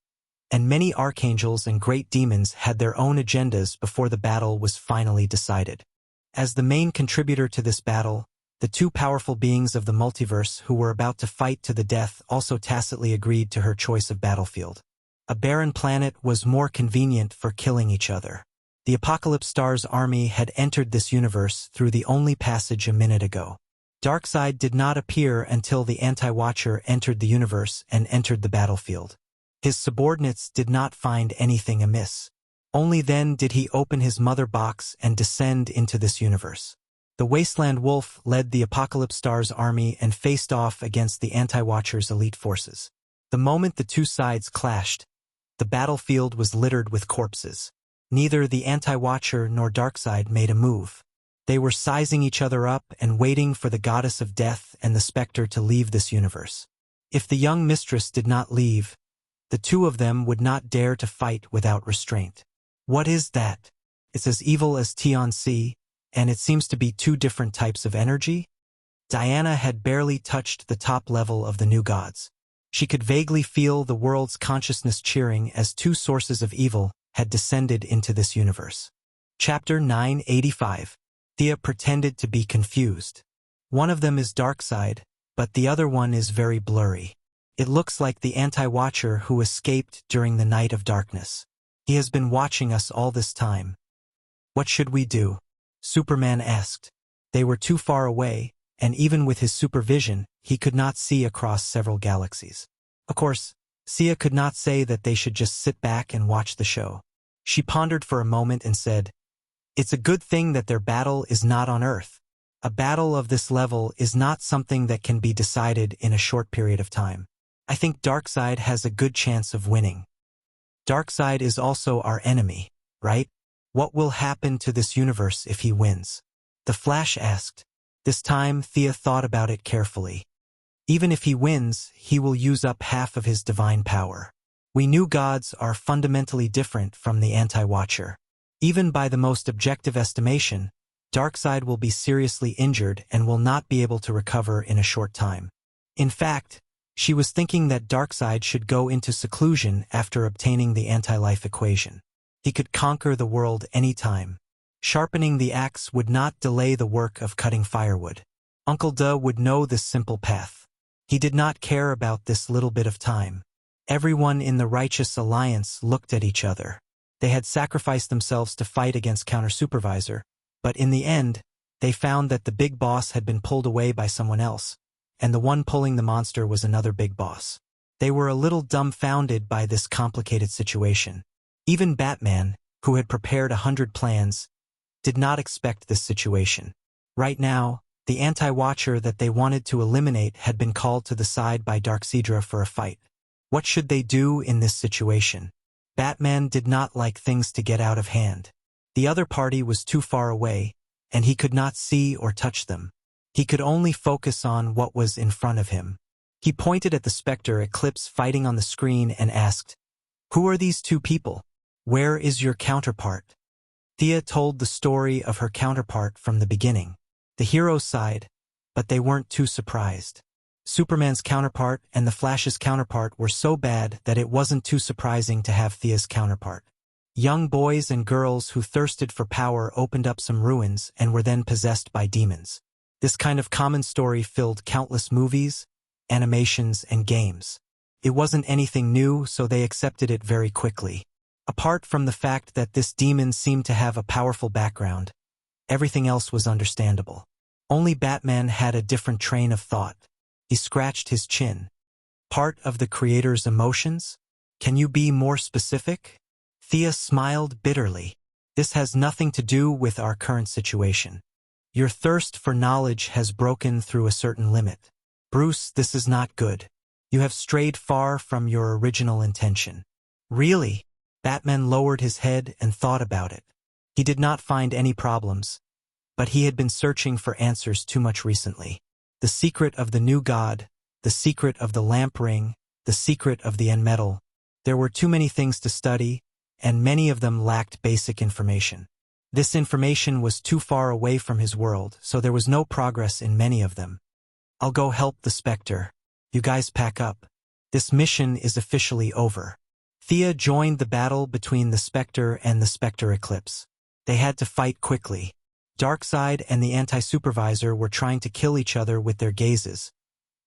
and many archangels and great demons had their own agendas before the battle was finally decided. As the main contributor to this battle, the 2 powerful beings of the multiverse who were about to fight to the death also tacitly agreed to her choice of battlefield. A barren planet was more convenient for killing each other. The Apocalypse Star's army had entered this universe through the only passage a minute ago. Darkseid did not appear until the Anti-Watcher entered the universe and entered the battlefield. His subordinates did not find anything amiss. Only then did he open his mother box and descend into this universe. The Wasteland Wolf led the Apocalypse Star's army and faced off against the Anti-Watcher's elite forces. The moment the 2 sides clashed, the battlefield was littered with corpses. Neither the Anti-Watcher nor Darkseid made a move. They were sizing each other up and waiting for the Goddess of Death and the Spectre to leave this universe. If the young mistress did not leave, the 2 of them would not dare to fight without restraint. What is that? It's as evil as Tianxi, and it seems to be 2 different types of energy? Diana had barely touched the top level of the new gods. She could vaguely feel the world's consciousness cheering as 2 sources of evil had descended into this universe. Chapter 985. Thea pretended to be confused. One of them is Darkseid, but the other one is very blurry. It looks like the Anti-Watcher who escaped during the Night of Darkness. He has been watching us all this time. What should we do? Superman asked. They were too far away, and even with his supervision, he could not see across several galaxies. Of course, Sia could not say that they should just sit back and watch the show. She pondered for a moment and said, "It's a good thing that their battle is not on Earth. A battle of this level is not something that can be decided in a short period of time. I think Darkseid has a good chance of winning. Darkseid is also our enemy, right? What will happen to this universe if he wins?" The Flash asked. This time, Thea thought about it carefully. Even if he wins, he will use up half of his divine power. We new gods are fundamentally different from the Anti-Watcher. Even by the most objective estimation, Darkseid will be seriously injured and will not be able to recover in a short time. In fact, she was thinking that Darkseid should go into seclusion after obtaining the anti-life equation. He could conquer the world any time. Sharpening the axe would not delay the work of cutting firewood. Uncle De would know this simple path. He did not care about this little bit of time. Everyone in the Righteous Alliance looked at each other. They had sacrificed themselves to fight against Counter-Supervisor, but in the end, they found that the big boss had been pulled away by someone else, and the one pulling the monster was another big boss. They were a little dumbfounded by this complicated situation. Even Batman, who had prepared 100 plans, did not expect this situation. Right now, the Anti-Watcher that they wanted to eliminate had been called to the side by Darkseidra for a fight. What should they do in this situation? Batman did not like things to get out of hand. The other party was too far away, and he could not see or touch them. He could only focus on what was in front of him. He pointed at the Spectre Eclipse fighting on the screen and asked, "Who are these two people? Where is your counterpart?" Thea told the story of her counterpart from the beginning. The heroes sighed, but they weren't too surprised. Superman's counterpart and the Flash's counterpart were so bad that it wasn't too surprising to have Thea's counterpart. Young boys and girls who thirsted for power opened up some ruins and were then possessed by demons. This kind of common story filled countless movies, animations, and games. It wasn't anything new, so they accepted it very quickly. Apart from the fact that this demon seemed to have a powerful background, everything else was understandable. Only Batman had a different train of thought. He scratched his chin. Part of the creator's emotions? Can you be more specific? Thea smiled bitterly. This has nothing to do with our current situation. Your thirst for knowledge has broken through a certain limit. Bruce, this is not good. You have strayed far from your original intention. Really? Batman lowered his head and thought about it. He did not find any problems, but he had been searching for answers too much recently. The secret of the new god, the secret of the lamp ring, the secret of the end metal. There were too many things to study, and many of them lacked basic information. This information was too far away from his world, so there was no progress in many of them. I'll go help the Spectre. You guys pack up. This mission is officially over. Thea joined the battle between the Spectre and the Spectre Eclipse. They had to fight quickly. Darkseid and the Anti-Supervisor were trying to kill each other with their gazes,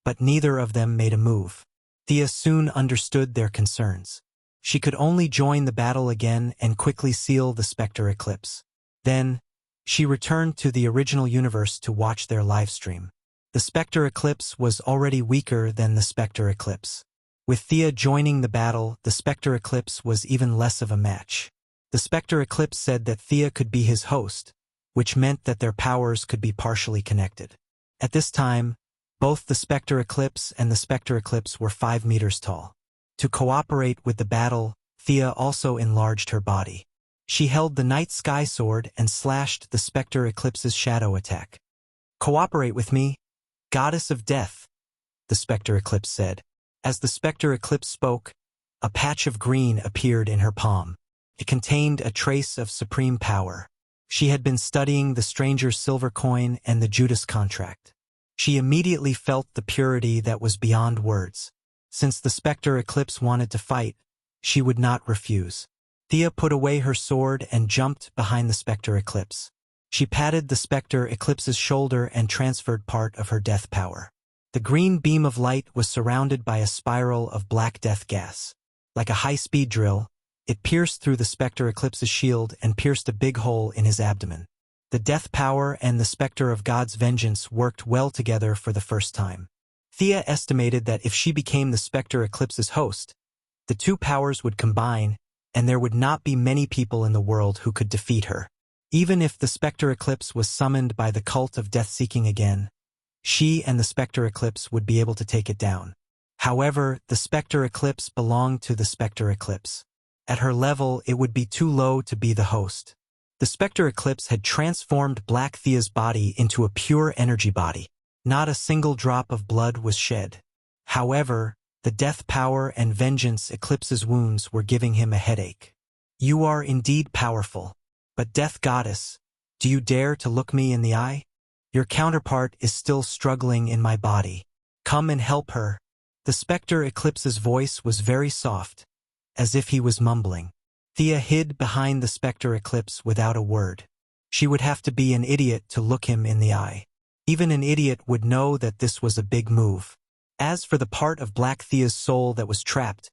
but neither of them made a move. Thea soon understood their concerns. She could only join the battle again and quickly seal the Spectre Eclipse. Then, she returned to the original universe to watch their livestream. The Spectre Eclipse was already weaker than the Spectre Eclipse. With Thea joining the battle, the Spectre Eclipse was even less of a match. The Spectre Eclipse said that Thea could be his host, which meant that their powers could be partially connected. At this time, both the Spectre Eclipse and the Spectre Eclipse were 5 meters tall. To cooperate with the battle, Thea also enlarged her body. She held the Night Sky Sword and slashed the Spectre Eclipse's shadow attack. "Cooperate with me, Goddess of Death," the Spectre Eclipse said. As the Spectre Eclipse spoke, a patch of green appeared in her palm. It contained a trace of supreme power. She had been studying the Stranger's silver coin and the Judas contract. She immediately felt the purity that was beyond words. Since the Spectre Eclipse wanted to fight, she would not refuse. Thea put away her sword and jumped behind the Spectre Eclipse. She patted the Spectre Eclipse's shoulder and transferred part of her death power. The green beam of light was surrounded by a spiral of black death gas. Like a high-speed drill, It pierced through the Spectre Eclipse's shield and pierced a big hole in his abdomen. The death power and the Spectre of God's vengeance worked well together for the first time. Thea estimated that if she became the Spectre Eclipse's host, the two powers would combine, and there would not be many people in the world who could defeat her. Even if the Spectre Eclipse was summoned by the cult of death-seeking again, she and the Spectre Eclipse would be able to take it down. However, the Spectre Eclipse belonged to the Spectre Eclipse. At her level, it would be too low to be the host. The Spectre Eclipse had transformed Black Thea's body into a pure energy body. Not a single drop of blood was shed. However, the death power and vengeance Eclipse's wounds were giving him a headache. You are indeed powerful. But Death Goddess, do you dare to look me in the eye? Your counterpart is still struggling in my body. Come and help her. The Spectre Eclipse's voice was very soft, as if he was mumbling. Thea hid behind the Spectre Eclipse without a word. She would have to be an idiot to look him in the eye. Even an idiot would know that this was a big move. As for the part of Black Thea's soul that was trapped,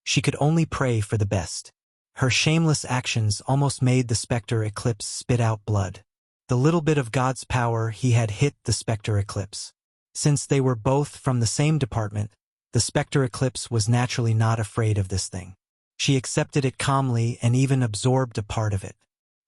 she could only pray for the best. Her shameless actions almost made the Spectre Eclipse spit out blood. The little bit of God's power he had hit the Spectre Eclipse. Since they were both from the same department, the Spectre Eclipse was naturally not afraid of this thing. She accepted it calmly and even absorbed a part of it.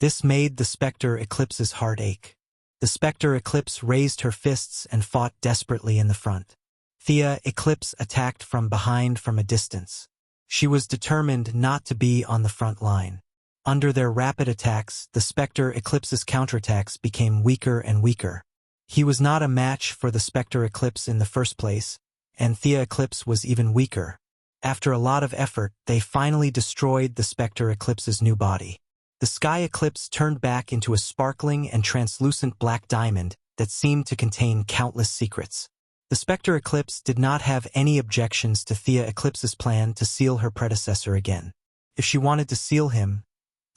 This made the Spectre Eclipse's heart ache. The Spectre Eclipse raised her fists and fought desperately in the front. Thea Eclipse attacked from behind from a distance. She was determined not to be on the front line. Under their rapid attacks, the Spectre Eclipse's counterattacks became weaker and weaker. He was not a match for the Spectre Eclipse in the first place, and Thea Eclipse was even weaker. After a lot of effort, they finally destroyed the Spectre Eclipse's new body. The Sky Eclipse turned back into a sparkling and translucent black diamond that seemed to contain countless secrets. The Spectre Eclipse did not have any objections to Thea Eclipse's plan to seal her predecessor again. If she wanted to seal him,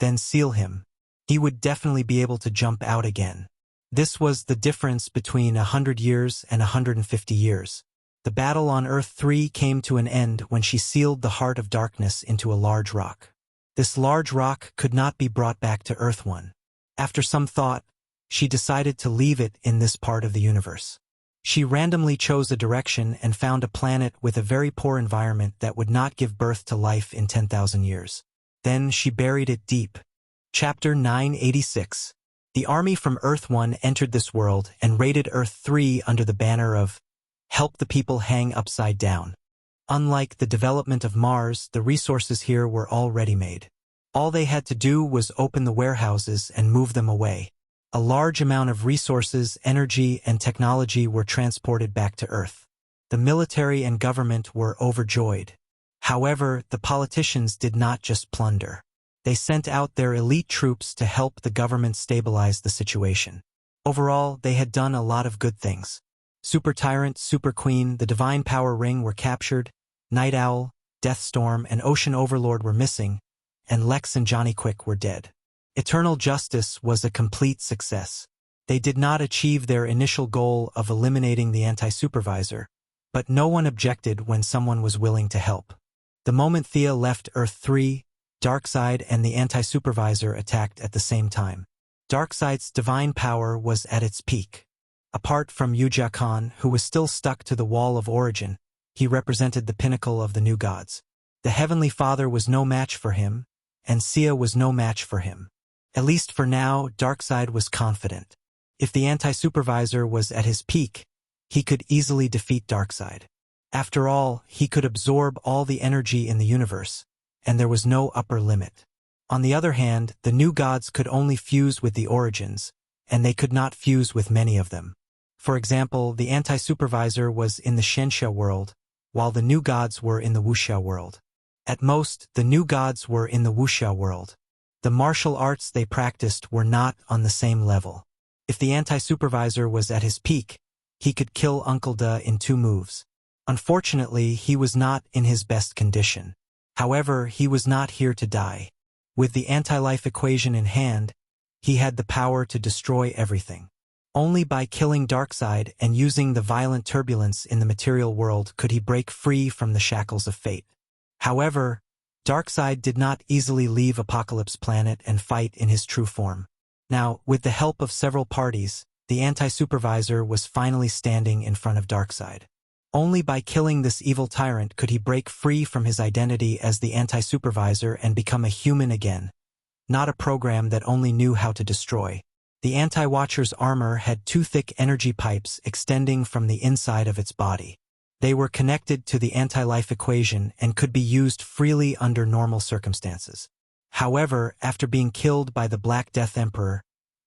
then seal him. He would definitely be able to jump out again. This was the difference between 100 years and 150 years. The battle on Earth 3 came to an end when she sealed the Heart of Darkness into a large rock. This large rock could not be brought back to Earth 1. After some thought, she decided to leave it in this part of the universe. She randomly chose a direction and found a planet with a very poor environment that would not give birth to life in 10,000 years. Then she buried it deep. Chapter 986. The army from Earth 1 entered this world and raided Earth 3 under the banner of "Help the people hang upside down." Unlike the development of Mars, the resources here were already made. All they had to do was open the warehouses and move them away. A large amount of resources, energy, and technology were transported back to Earth. The military and government were overjoyed. However, the politicians did not just plunder. They sent out their elite troops to help the government stabilize the situation. Overall, they had done a lot of good things. Super Tyrant, Super Queen, the Divine Power Ring were captured, Night Owl, Deathstorm, and Ocean Overlord were missing, and Lex and Johnny Quick were dead. Eternal Justice was a complete success. They did not achieve their initial goal of eliminating the anti-supervisor, but no one objected when someone was willing to help. The moment Thea left Earth 3, Darkseid and the anti-supervisor attacked at the same time. Darkseid's divine power was at its peak. Apart from Wuxia Khan, who was still stuck to the Wall of Origin, he represented the pinnacle of the new gods. The Heavenly Father was no match for him, and Sia was no match for him. At least for now, Darkseid was confident. If the anti-supervisor was at his peak, he could easily defeat Darkseid. After all, he could absorb all the energy in the universe, and there was no upper limit. On the other hand, the new gods could only fuse with the origins, and they could not fuse with many of them. For example, the anti-supervisor was in the Shensha world, while the new gods were in the Wuxia world. At most, the new gods were in the Wuxia world. The martial arts they practiced were not on the same level. If the anti-supervisor was at his peak, he could kill Uncle Da in 2 moves. Unfortunately, he was not in his best condition. However, he was not here to die. With the anti-life equation in hand, he had the power to destroy everything. Only by killing Darkseid and using the violent turbulence in the material world could he break free from the shackles of fate. However, Darkseid did not easily leave Apocalypse Planet and fight in his true form. Now, with the help of several parties, the anti-supervisor was finally standing in front of Darkseid. Only by killing this evil tyrant could he break free from his identity as the anti-supervisor and become a human again, not a program that only knew how to destroy. The Anti-Watcher's armor had 2 thick energy pipes extending from the inside of its body. They were connected to the anti-life equation and could be used freely under normal circumstances. However, after being killed by the Black Death Emperor,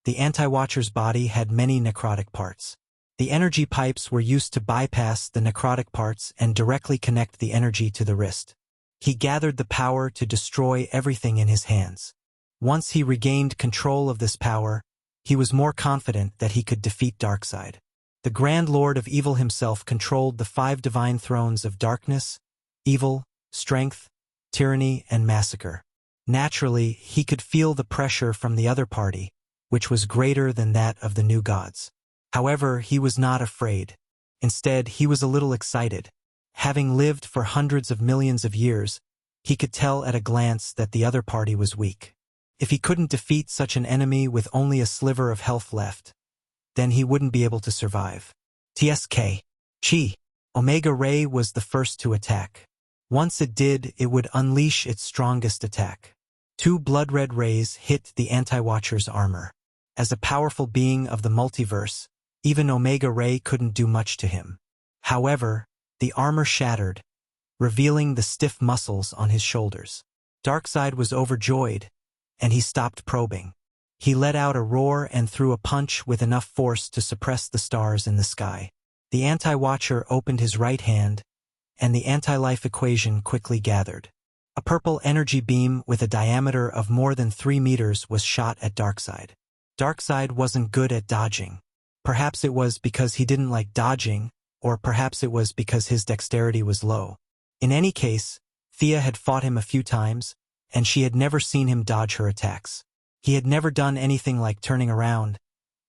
the Anti-Watcher's body had many necrotic parts. The energy pipes were used to bypass the necrotic parts and directly connect the energy to the wrist. He gathered the power to destroy everything in his hands. Once he regained control of this power, he was more confident that he could defeat Darkseid. The Grand Lord of Evil himself controlled the 5 divine thrones of darkness, evil, strength, tyranny, and massacre. Naturally, he could feel the pressure from the other party, which was greater than that of the new gods. However, he was not afraid. Instead, he was a little excited. Having lived for hundreds of millions of years, he could tell at a glance that the other party was weak. If he couldn't defeat such an enemy with only a sliver of health left, then he wouldn't be able to survive. TSK. Chi. Omega Ray was the first to attack. Once it did, it would unleash its strongest attack. 2 blood-red rays hit the Anti-Watcher's armor. As a powerful being of the multiverse, even Omega Ray couldn't do much to him. However, the armor shattered, revealing the stiff muscles on his shoulders. Darkseid was overjoyed, and he stopped probing. He let out a roar and threw a punch with enough force to suppress the stars in the sky. The Anti-Watcher opened his right hand, and the anti-life equation quickly gathered. A purple energy beam with a diameter of more than 3 meters was shot at Darkseid. Darkseid wasn't good at dodging. Perhaps it was because he didn't like dodging, or perhaps it was because his dexterity was low. In any case, Thea had fought him a few times, and she had never seen him dodge her attacks. He had never done anything like turning around,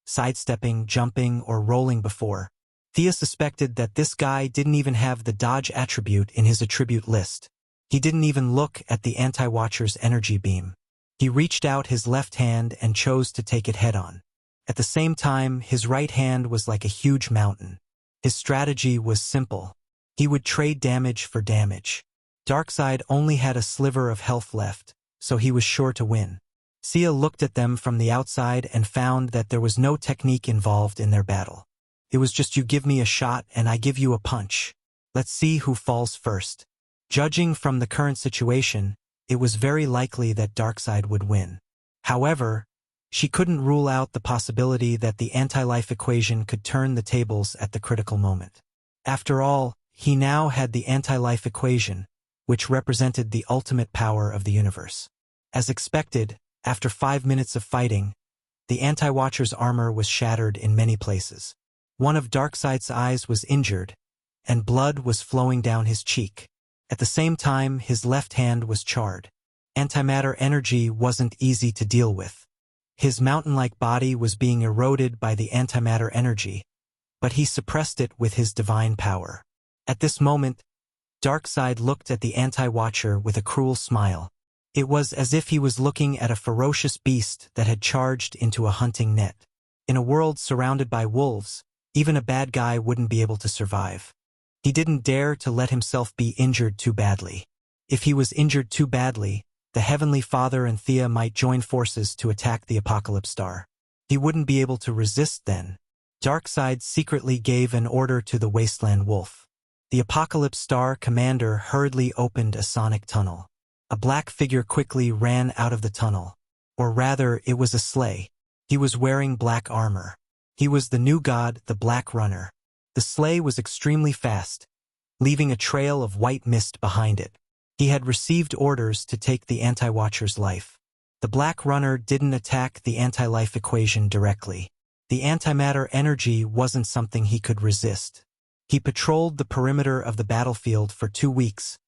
sidestepping, jumping, or rolling before. Thea suspected that this guy didn't even have the dodge attribute in his attribute list. He didn't even look at the Anti-Watcher's energy beam. He reached out his left hand and chose to take it head-on. At the same time, his right hand was like a huge mountain. His strategy was simple. He would trade damage for damage. Darkseid only had a sliver of health left, so he was sure to win. Sia looked at them from the outside and found that there was no technique involved in their battle. It was just you give me a shot and I give you a punch. Let's see who falls first. Judging from the current situation, it was very likely that Darkseid would win. However, she couldn't rule out the possibility that the anti-life equation could turn the tables at the critical moment. After all, he now had the anti-life equation, which represented the ultimate power of the universe. As expected, after 5 minutes of fighting, the Anti-Watcher's armor was shattered in many places. One of Darkseid's eyes was injured, and blood was flowing down his cheek. At the same time, his left hand was charred. Antimatter energy wasn't easy to deal with. His mountain-like body was being eroded by the antimatter energy, but he suppressed it with his divine power. At this moment, Darkseid looked at the Anti-Watcher with a cruel smile. It was as if he was looking at a ferocious beast that had charged into a hunting net. In a world surrounded by wolves, even a bad guy wouldn't be able to survive. He didn't dare to let himself be injured too badly. If he was injured too badly, the Heavenly Father and Thea might join forces to attack the Apocalypse Star. He wouldn't be able to resist then. Darkseid secretly gave an order to the Wasteland Wolf. The Apocalypse Star commander hurriedly opened a sonic tunnel. A black figure quickly ran out of the tunnel. Or rather, it was a sleigh. He was wearing black armor. He was the new god, the Black Runner. The sleigh was extremely fast, leaving a trail of white mist behind it. He had received orders to take the Anti-Watcher's life. The Black Runner didn't attack the anti-life equation directly. The antimatter energy wasn't something he could resist. He patrolled the perimeter of the battlefield for 2 weeks,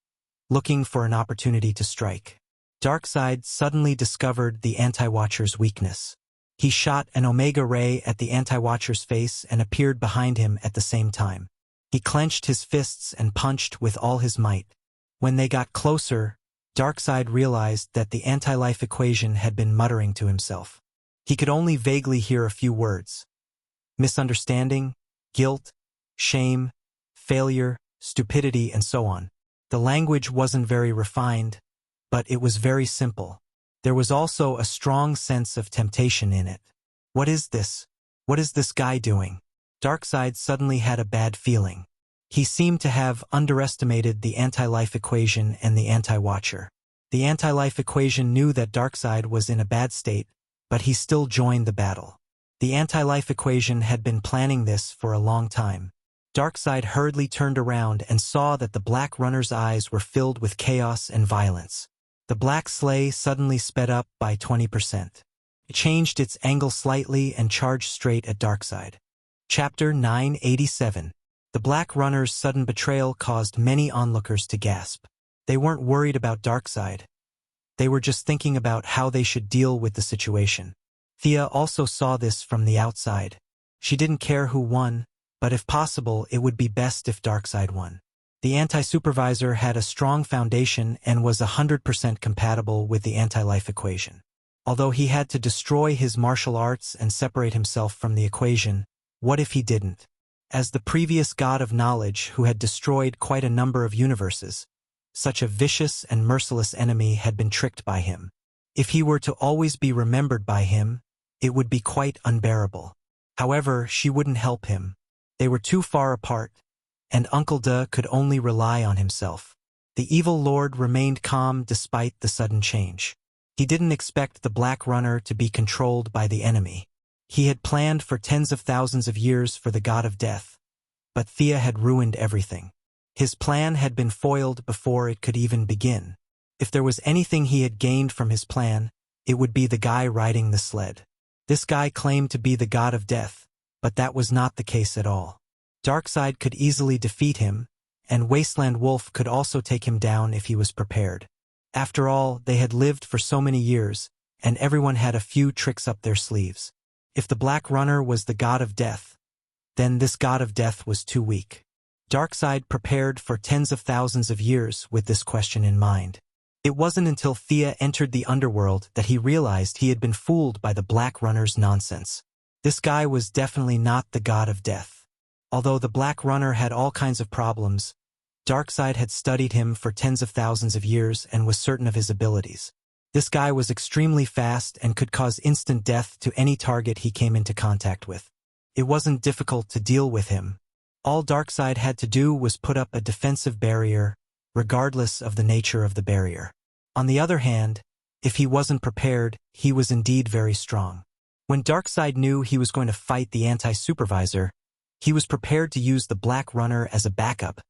looking for an opportunity to strike. Darkseid suddenly discovered the Anti-Watcher's weakness. He shot an Omega Ray at the Anti-Watcher's face and appeared behind him at the same time. He clenched his fists and punched with all his might. When they got closer, Darkseid realized that the anti-life equation had been muttering to himself. He could only vaguely hear a few words. Misunderstanding, guilt, shame, failure, stupidity, and so on. The language wasn't very refined, but it was very simple. There was also a strong sense of temptation in it. What is this? What is this guy doing? Darkseid suddenly had a bad feeling. He seemed to have underestimated the anti-life equation and the anti-watcher. The anti-life equation knew that Darkseid was in a bad state, but he still joined the battle. The anti-life equation had been planning this for a long time. Darkseid hurriedly turned around and saw that the Black Runner's eyes were filled with chaos and violence. The black sleigh suddenly sped up by 20%. It changed its angle slightly and charged straight at Darkseid. Chapter 987. The Black Runner's sudden betrayal caused many onlookers to gasp. They weren't worried about Darkseid. They were just thinking about how they should deal with the situation. Thea also saw this from the outside. She didn't care who won, but if possible, it would be best if Darkseid won. The anti-supervisor had a strong foundation and was 100% compatible with the anti-life equation. Although he had to destroy his martial arts and separate himself from the equation, what if he didn't? As the previous god of knowledge who had destroyed quite a number of universes, such a vicious and merciless enemy had been tricked by him. If he were to always be remembered by him, it would be quite unbearable. However, she wouldn't help him. They were too far apart, and Uncle De could only rely on himself. The evil lord remained calm despite the sudden change. He didn't expect the Black Runner to be controlled by the enemy. He had planned for tens of thousands of years for the god of death, but Thea had ruined everything. His plan had been foiled before it could even begin. If there was anything he had gained from his plan, it would be the guy riding the sled. This guy claimed to be the god of death, but that was not the case at all. Darkseid could easily defeat him, and Wasteland Wolf could also take him down if he was prepared. After all, they had lived for so many years, and everyone had a few tricks up their sleeves. If the Black Runner was the god of death, then this god of death was too weak. Darkseid prepared for tens of thousands of years with this question in mind. It wasn't until Thea entered the underworld that he realized he had been fooled by the Black Runner's nonsense. This guy was definitely not the god of death. Although the Black Runner had all kinds of problems, Darkseid had studied him for tens of thousands of years and was certain of his abilities. This guy was extremely fast and could cause instant death to any target he came into contact with. It wasn't difficult to deal with him. All Darkseid had to do was put up a defensive barrier, regardless of the nature of the barrier. On the other hand, if he wasn't prepared, he was indeed very strong. When Darkseid knew he was going to fight the anti-supervisor, he was prepared to use the Black Runner as a backup,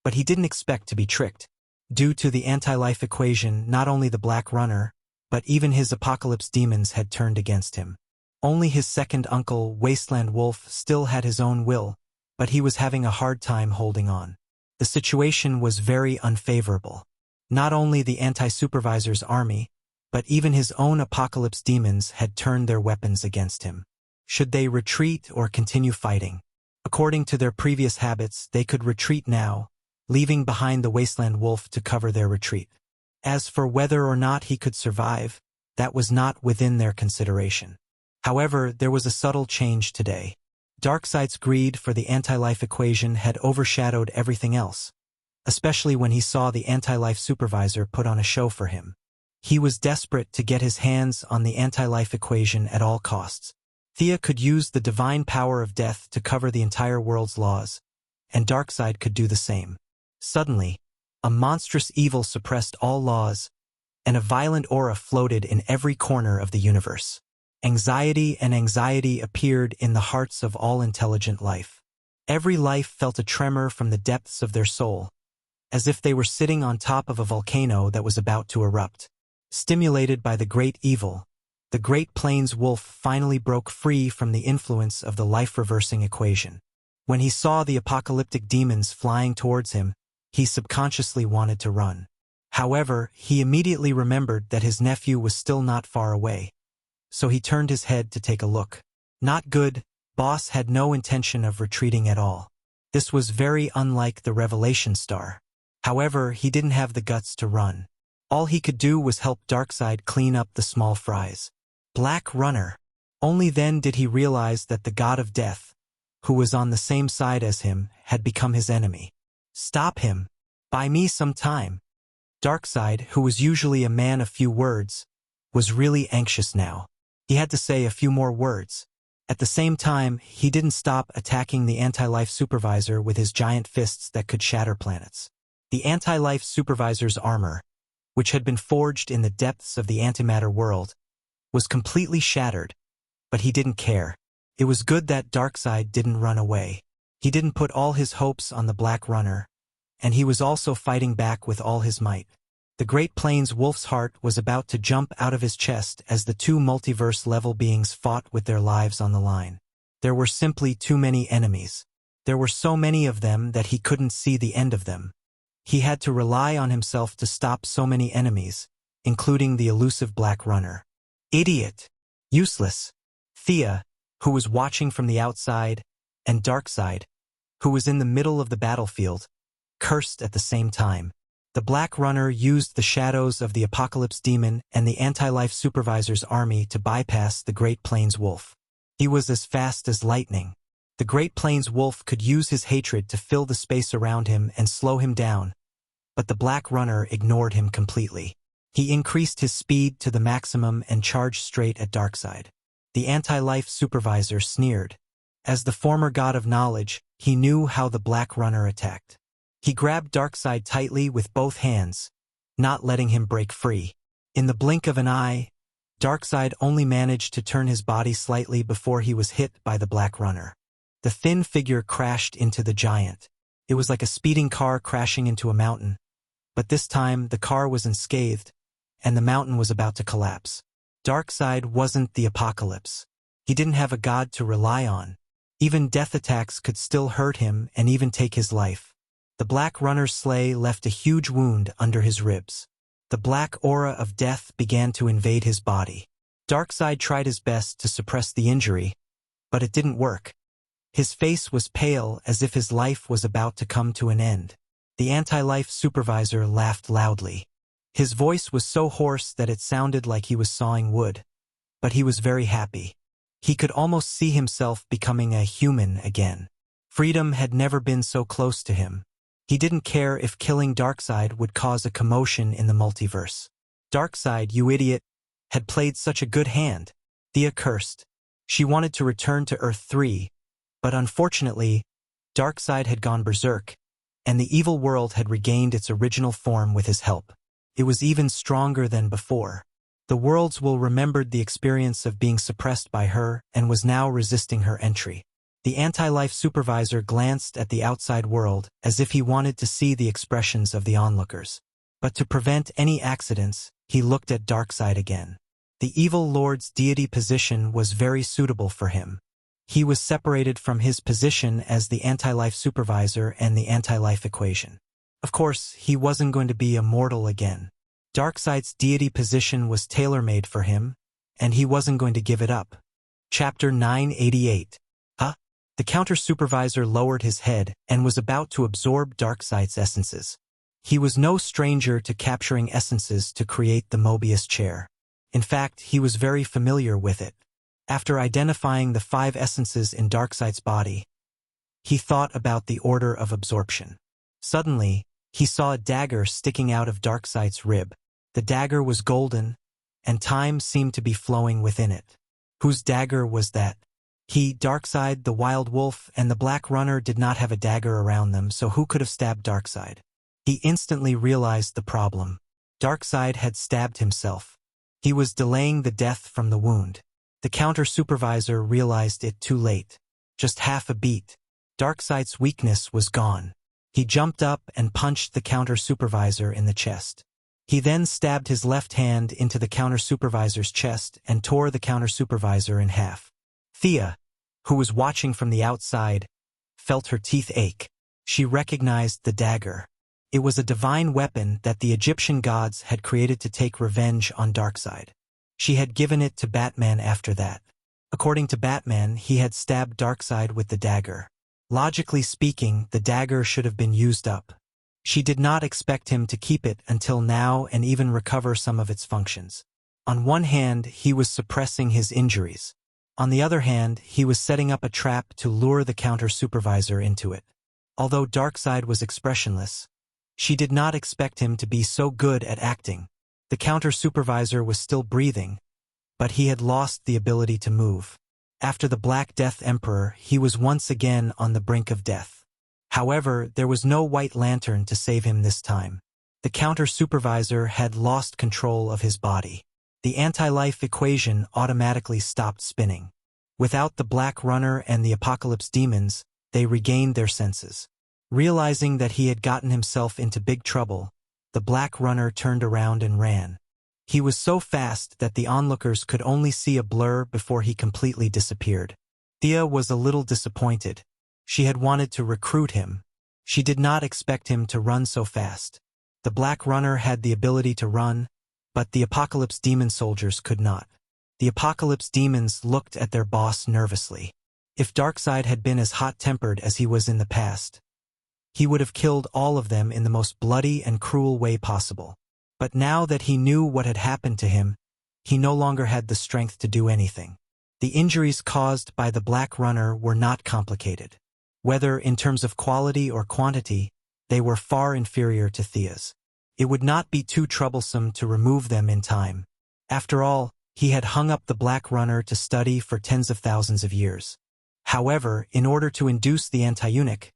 but he didn't expect to be tricked. Due to the anti-life equation, not only the Black Runner, but even his apocalypse demons had turned against him. Only his second uncle, Wasteland Wolf, still had his own will, but he was having a hard time holding on. The situation was very unfavorable. Not only the anti-supervisor's army, but even his own apocalypse demons had turned their weapons against him. Should they retreat or continue fighting? According to their previous habits, they could retreat now, leaving behind the Wasteland Wolf to cover their retreat. As for whether or not he could survive, that was not within their consideration. However, there was a subtle change today. Darkseid's greed for the anti-life equation had overshadowed everything else, especially when he saw the anti-life supervisor put on a show for him. He was desperate to get his hands on the anti-life equation at all costs. Thea could use the divine power of death to cover the entire world's laws, and Darkseid could do the same. Suddenly, a monstrous evil suppressed all laws, and a violent aura floated in every corner of the universe. Anxiety appeared in the hearts of all intelligent life. Every life felt a tremor from the depths of their soul, as if they were sitting on top of a volcano that was about to erupt. Stimulated by the great evil, the Great Plains Wolf finally broke free from the influence of the life-reversing equation. When he saw the apocalyptic demons flying towards him, he subconsciously wanted to run. However, he immediately remembered that his nephew was still not far away, so he turned his head to take a look. Not good. Boss had no intention of retreating at all. This was very unlike the Revelation Star. However, he didn't have the guts to run. All he could do was help Darkseid clean up the small fries. Black Runner. Only then did he realize that the god of death, who was on the same side as him, had become his enemy. Stop him. Buy me some time. Darkseid, who was usually a man of few words, was really anxious now. He had to say a few more words. At the same time, he didn't stop attacking the Anti-Life Supervisor with his giant fists that could shatter planets. The Anti-Life Supervisor's armor, which had been forged in the depths of the antimatter world, was completely shattered, but he didn't care. It was good that Darkseid didn't run away. He didn't put all his hopes on the Black Runner, and he was also fighting back with all his might. The Great Plains Wolf's heart was about to jump out of his chest as the two multiverse-level beings fought with their lives on the line. There were simply too many enemies. There were so many of them that he couldn't see the end of them. He had to rely on himself to stop so many enemies, including the elusive Black Runner. Idiot! Useless! Thea, who was watching from the outside, and Darkseid, who was in the middle of the battlefield, cursed at the same time. The Black Runner used the shadows of the Apocalypse Demon and the Anti-Life Supervisor's army to bypass the Great Plains Wolf. He was as fast as lightning. The Great Plains Wolf could use his hatred to fill the space around him and slow him down, but the Black Runner ignored him completely. He increased his speed to the maximum and charged straight at Darkseid. The Anti-Life Supervisor sneered. As the former god of knowledge, he knew how the Black Runner attacked. He grabbed Darkseid tightly with both hands, not letting him break free. In the blink of an eye, Darkseid only managed to turn his body slightly before he was hit by the Black Runner. The thin figure crashed into the giant. It was like a speeding car crashing into a mountain, but this time the car was unscathed, and the mountain was about to collapse. Darkseid wasn't the apocalypse. He didn't have a god to rely on. Even death attacks could still hurt him and even take his life. The Black Runner's sleigh left a huge wound under his ribs. The black aura of death began to invade his body. Darkseid tried his best to suppress the injury, but it didn't work. His face was pale as if his life was about to come to an end. The Anti-Life Supervisor laughed loudly. His voice was so hoarse that it sounded like he was sawing wood, but he was very happy. He could almost see himself becoming a human again. Freedom had never been so close to him. He didn't care if killing Darkseid would cause a commotion in the multiverse. Darkseid, you idiot, had played such a good hand. Thea cursed. She wanted to return to Earth 3, but unfortunately, Darkseid had gone berserk, and the evil world had regained its original form with his help. It was even stronger than before. The worlds will remembered the experience of being suppressed by her and was now resisting her entry. The Anti-Life Supervisor glanced at the outside world as if he wanted to see the expressions of the onlookers. But to prevent any accidents, he looked at Darkseid again. The evil lord's deity position was very suitable for him. He was separated from his position as the Anti-Life Supervisor and the Anti-Life Equation. Of course, he wasn't going to be immortal again. Darkseid's deity position was tailor-made for him, and he wasn't going to give it up. Chapter 988. The counter-supervisor lowered his head and was about to absorb Darkseid's essences. He was no stranger to capturing essences to create the Mobius chair. In fact, he was very familiar with it. After identifying the 5 essences in Darkseid's body, he thought about the order of absorption. Suddenly, he saw a dagger sticking out of Darkseid's rib. The dagger was golden, and time seemed to be flowing within it. Whose dagger was that? He, Darkseid, the Wild Wolf, and the Black Runner did not have a dagger around them, so who could have stabbed Darkseid? He instantly realized the problem. Darkseid had stabbed himself. He was delaying the death from the wound. The counter-supervisor realized it too late. Just half a beat. Darkseid's weakness was gone. He jumped up and punched the counter-supervisor in the chest. He then stabbed his left hand into the counter-supervisor's chest and tore the counter-supervisor in half. Thea, who was watching from the outside, felt her teeth ache. She recognized the dagger. It was a divine weapon that the Egyptian gods had created to take revenge on Darkseid. She had given it to Batman after that. According to Batman, he had stabbed Darkseid with the dagger. Logically speaking, the dagger should have been used up. She did not expect him to keep it until now and even recover some of its functions. On one hand, he was suppressing his injuries. On the other hand, he was setting up a trap to lure the counter-supervisor into it. Although Darkseid was expressionless, she did not expect him to be so good at acting. The counter-supervisor was still breathing, but he had lost the ability to move. After the Black Death Emperor, he was once again on the brink of death. However, there was no White Lantern to save him this time. The counter-supervisor had lost control of his body. The anti-life equation automatically stopped spinning. Without the Black Runner and the Apocalypse demons, they regained their senses. Realizing that he had gotten himself into big trouble, the Black Runner turned around and ran. He was so fast that the onlookers could only see a blur before he completely disappeared. Thea was a little disappointed. She had wanted to recruit him. She did not expect him to run so fast. The Black Runner had the ability to run, but the Apocalypse demon soldiers could not. The Apocalypse demons looked at their boss nervously. If Darkseid had been as hot-tempered as he was in the past, he would have killed all of them in the most bloody and cruel way possible. But now that he knew what had happened to him, he no longer had the strength to do anything. The injuries caused by the Black Runner were not complicated. Whether in terms of quality or quantity, they were far inferior to Thea's. It would not be too troublesome to remove them in time. After all, he had hung up the Black Runner to study for tens of thousands of years. However, in order to induce the anti-eunuch,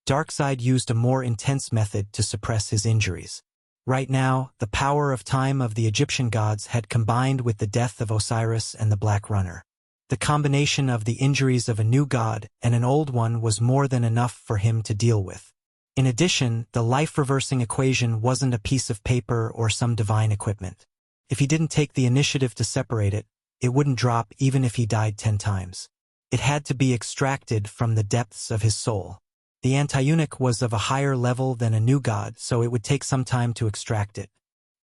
Darkseid used a more intense method to suppress his injuries. Right now, the power of time of the Egyptian gods had combined with the death of Osiris and the Black Runner. The combination of the injuries of a new god and an old one was more than enough for him to deal with. In addition, the life-reversing equation wasn't a piece of paper or some divine equipment. If he didn't take the initiative to separate it, it wouldn't drop even if he died 10 times. It had to be extracted from the depths of his soul. The anti-eunuch was of a higher level than a new god, so it would take some time to extract it.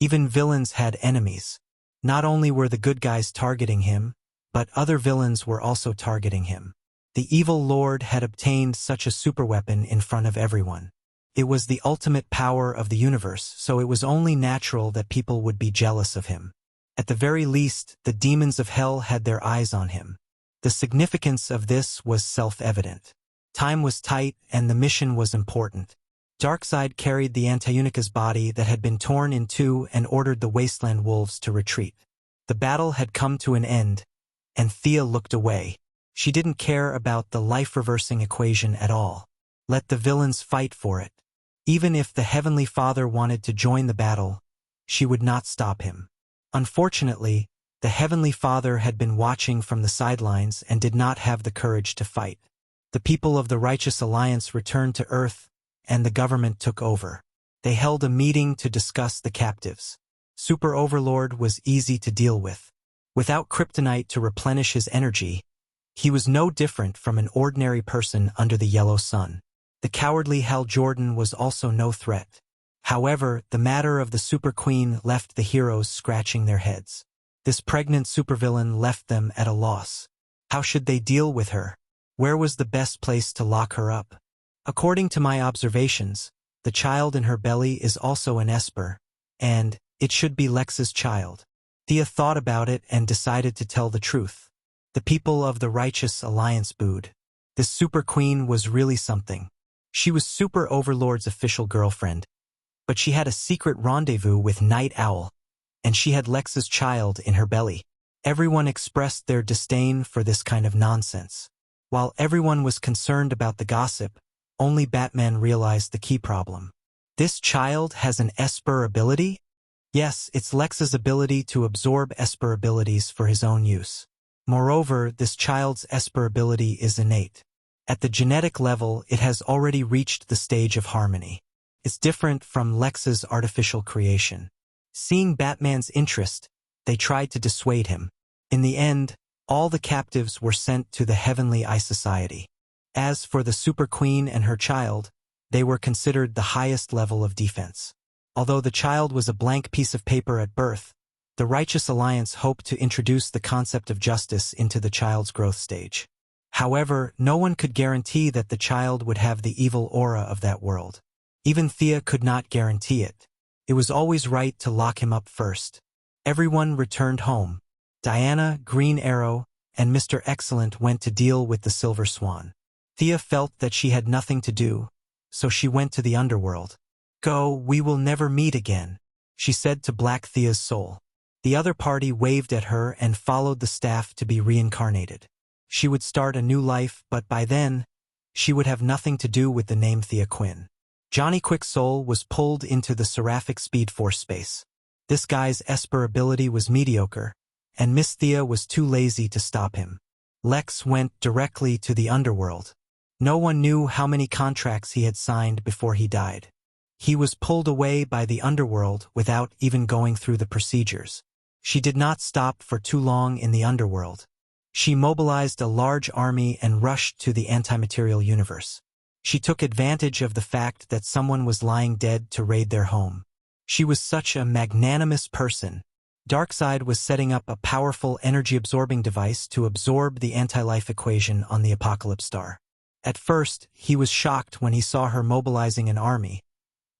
Even villains had enemies. Not only were the good guys targeting him, but other villains were also targeting him. The evil lord had obtained such a superweapon in front of everyone. It was the ultimate power of the universe, so it was only natural that people would be jealous of him. At the very least, the demons of hell had their eyes on him. The significance of this was self-evident. Time was tight, and the mission was important. Darkseid carried the anti-eunuch's body that had been torn in two and ordered the wasteland wolves to retreat. The battle had come to an end, and Thea looked away. She didn't care about the life-reversing equation at all. Let the villains fight for it. Even if the Heavenly Father wanted to join the battle, she would not stop him. Unfortunately, the Heavenly Father had been watching from the sidelines and did not have the courage to fight. The people of the Righteous Alliance returned to Earth, and the government took over. They held a meeting to discuss the captives. Super Overlord was easy to deal with. Without kryptonite to replenish his energy, he was no different from an ordinary person under the yellow sun. The cowardly Hal Jordan was also no threat. However, the matter of the Super Queen left the heroes scratching their heads. This pregnant supervillain left them at a loss. How should they deal with her? Where was the best place to lock her up? According to my observations, the child in her belly is also an Esper, and it should be Lex's child. Thea thought about it and decided to tell the truth. The people of the Righteous Alliance booed. This Super Queen was really something. She was Super Overlord's official girlfriend, but she had a secret rendezvous with Night Owl, and she had Lex's child in her belly. Everyone expressed their disdain for this kind of nonsense. While everyone was concerned about the gossip, only Batman realized the key problem. This child has an Esper ability? Yes, it's Lex's ability to absorb Esper abilities for his own use. Moreover, this child's Esper ability is innate. At the genetic level, it has already reached the stage of harmony. It's different from Lex's artificial creation. Seeing Batman's interest, they tried to dissuade him. In the end, all the captives were sent to the Heavenly Eye Society. As for the Super Queen and her child, they were considered the highest level of defense. Although the child was a blank piece of paper at birth, the Righteous Alliance hoped to introduce the concept of justice into the child's growth stage. However, no one could guarantee that the child would have the evil aura of that world. Even Thea could not guarantee it. It was always right to lock him up first. Everyone returned home. Diana, Green Arrow, and Mr. Excellent went to deal with the Silver Swan. Thea felt that she had nothing to do, so she went to the underworld. "Go, we will never meet again," she said to Black Thea's soul. The other party waved at her and followed the staff to be reincarnated. She would start a new life, but by then, she would have nothing to do with the name Thea Quinn. Johnny Quicksoul was pulled into the Seraphic Speed Force space. This guy's Esper ability was mediocre, and Miss Thea was too lazy to stop him. Lex went directly to the underworld. No one knew how many contracts he had signed before he died. He was pulled away by the underworld without even going through the procedures. She did not stop for too long in the underworld. She mobilized a large army and rushed to the antimaterial universe. She took advantage of the fact that someone was lying dead to raid their home. She was such a magnanimous person. Darkseid was setting up a powerful energy-absorbing device to absorb the anti-life equation on the Apocalypse Star. At first, he was shocked when he saw her mobilizing an army,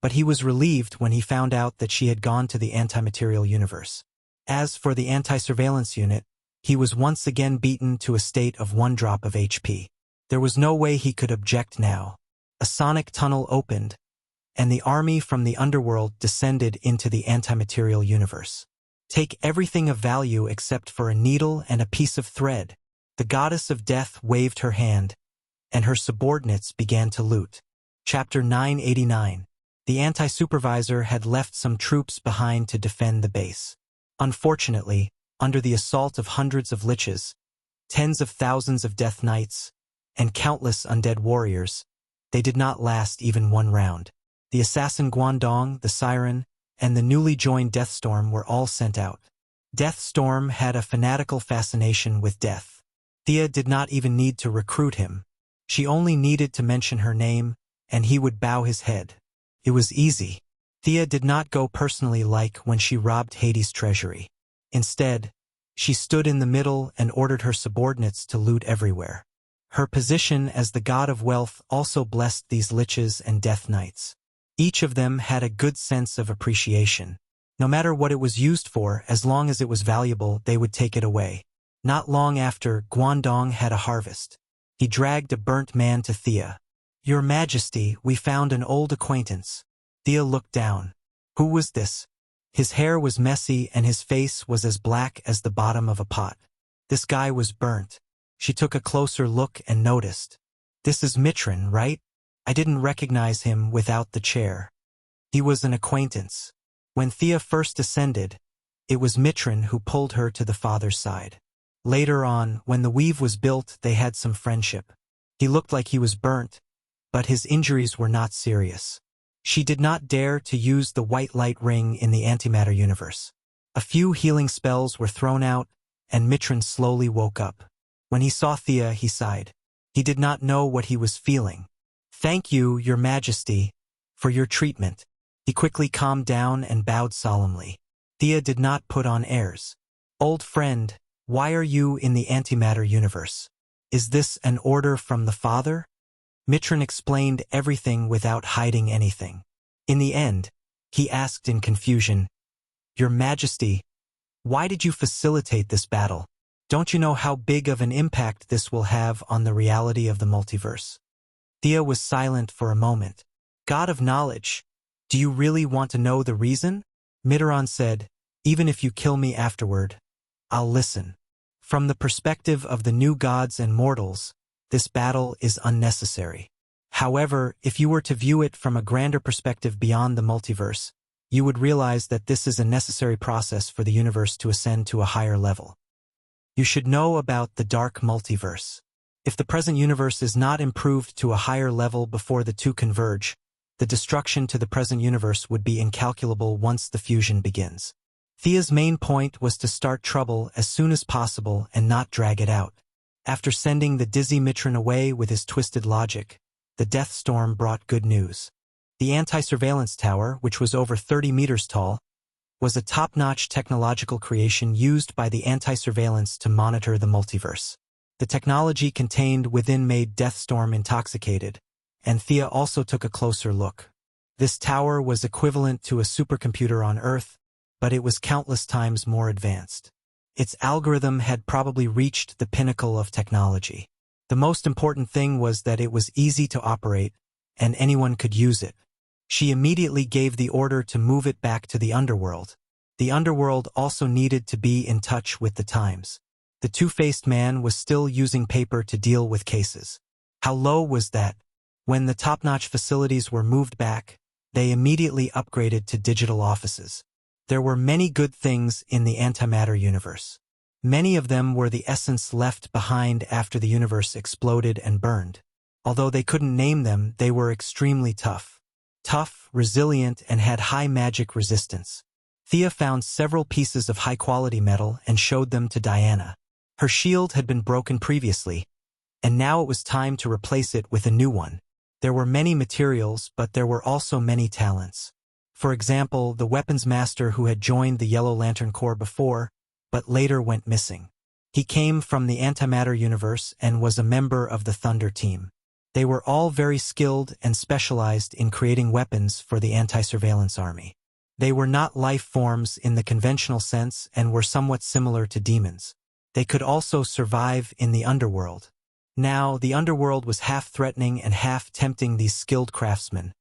but he was relieved when he found out that she had gone to the antimaterial universe. As for the anti-surveillance unit, he was once again beaten to a state of 1 drop of HP. There was no way he could object now. A sonic tunnel opened, and the army from the underworld descended into the antimaterial universe. "Take everything of value except for a needle and a piece of thread." The goddess of death waved her hand, and her subordinates began to loot. Chapter 989. The anti-supervisor had left some troops behind to defend the base. Unfortunately, under the assault of hundreds of liches, tens of thousands of death knights, and countless undead warriors, they did not last even 1 round. The assassin Guangdong, the Siren, and the newly joined Deathstorm were all sent out. Deathstorm had a fanatical fascination with death. Thea did not even need to recruit him. She only needed to mention her name, and he would bow his head. It was easy. Thea did not go personally like when she robbed Hades' treasury. Instead, she stood in the middle and ordered her subordinates to loot everywhere. Her position as the god of wealth also blessed these liches and death knights. Each of them had a good sense of appreciation. No matter what it was used for, as long as it was valuable, they would take it away. Not long after, Guangdong had a harvest. He dragged a burnt man to Thea. "Your Majesty, we found an old acquaintance." Thea looked down. Who was this? His hair was messy and his face was as black as the bottom of a pot. This guy was burnt. She took a closer look and noticed. "This is Mitron, right? I didn't recognize him without the chair." He was an acquaintance. When Thea first ascended, it was Mitron who pulled her to the father's side. Later on, when the weave was built, they had some friendship. He looked like he was burnt, but his injuries were not serious. She did not dare to use the white light ring in the antimatter universe. A few healing spells were thrown out, and Mitron slowly woke up. When he saw Thea, he sighed. He did not know what he was feeling. "Thank you, Your Majesty, for your treatment." He quickly calmed down and bowed solemnly. Thea did not put on airs. "Old friend, why are you in the antimatter universe? Is this an order from the father?" Mitron explained everything without hiding anything. In the end, he asked in confusion, "Your Majesty, why did you facilitate this battle? Don't you know how big of an impact this will have on the reality of the multiverse?" Thea was silent for a moment. "God of knowledge, do you really want to know the reason?" Mitron said, "Even if you kill me afterward, I'll listen. From the perspective of the new gods and mortals, this battle is unnecessary. However, if you were to view it from a grander perspective beyond the multiverse, you would realize that this is a necessary process for the universe to ascend to a higher level. You should know about the dark multiverse. If the present universe is not improved to a higher level before the two converge, the destruction to the present universe would be incalculable once the fusion begins. Thea's main point was to start trouble as soon as possible and not drag it out. After sending the dizzy Mitron away with his twisted logic, the death storm brought good news. The anti-surveillance tower, which was over 30 meters tall, was a top-notch technological creation used by the anti-surveillance to monitor the multiverse. The technology contained within made Deathstorm intoxicated, and Thea also took a closer look. This tower was equivalent to a supercomputer on Earth, but it was countless times more advanced. Its algorithm had probably reached the pinnacle of technology. The most important thing was that it was easy to operate, and anyone could use it. She immediately gave the order to move it back to the underworld. The underworld also needed to be in touch with the times. The two-faced man was still using paper to deal with cases. How low was that? When the top-notch facilities were moved back, they immediately upgraded to digital offices. There were many good things in the antimatter universe. Many of them were the essence left behind after the universe exploded and burned. Although they couldn't name them, they were extremely tough. Tough, resilient, and had high magic resistance. Thea found several pieces of high-quality metal and showed them to Diana. Her shield had been broken previously, and now it was time to replace it with a new one. There were many materials, but there were also many talents. For example, the weapons master who had joined the Yellow Lantern Corps before, but later went missing. He came from the antimatter universe and was a member of the Thunder team. They were all very skilled and specialized in creating weapons for the anti-surveillance army. They were not life forms in the conventional sense and were somewhat similar to demons. They could also survive in the underworld. Now, the underworld was half threatening and half tempting these skilled craftsmen,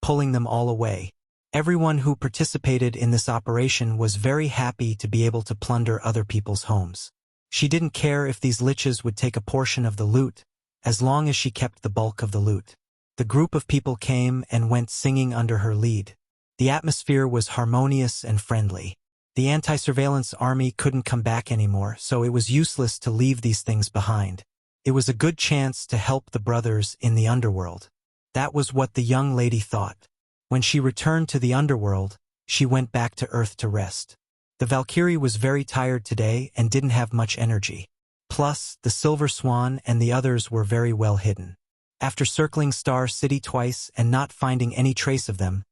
pulling them all away. Everyone who participated in this operation was very happy to be able to plunder other people's homes. She didn't care if these liches would take a portion of the loot, as long as she kept the bulk of the loot. The group of people came and went singing under her lead. The atmosphere was harmonious and friendly. The anti-surveillance army couldn't come back anymore, so it was useless to leave these things behind. It was a good chance to help the brothers in the underworld. That was what the young lady thought. When she returned to the underworld, she went back to Earth to rest. The Valkyrie was very tired today and didn't have much energy. Plus, the Silver Swan and the others were very well hidden. After circling Star City twice and not finding any trace of them,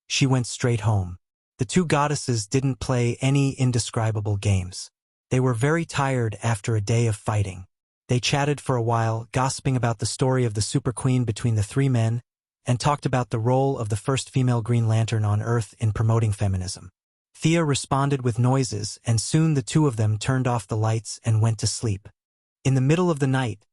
she went straight home. The two goddesses didn't play any indescribable games. They were very tired after a day of fighting. They chatted for a while, gossiping about the story of the Super Queen between the three men, and talked about the role of the first female Green Lantern on Earth in promoting feminism. Thea responded with noises, and soon the two of them turned off the lights and went to sleep. In the middle of the night,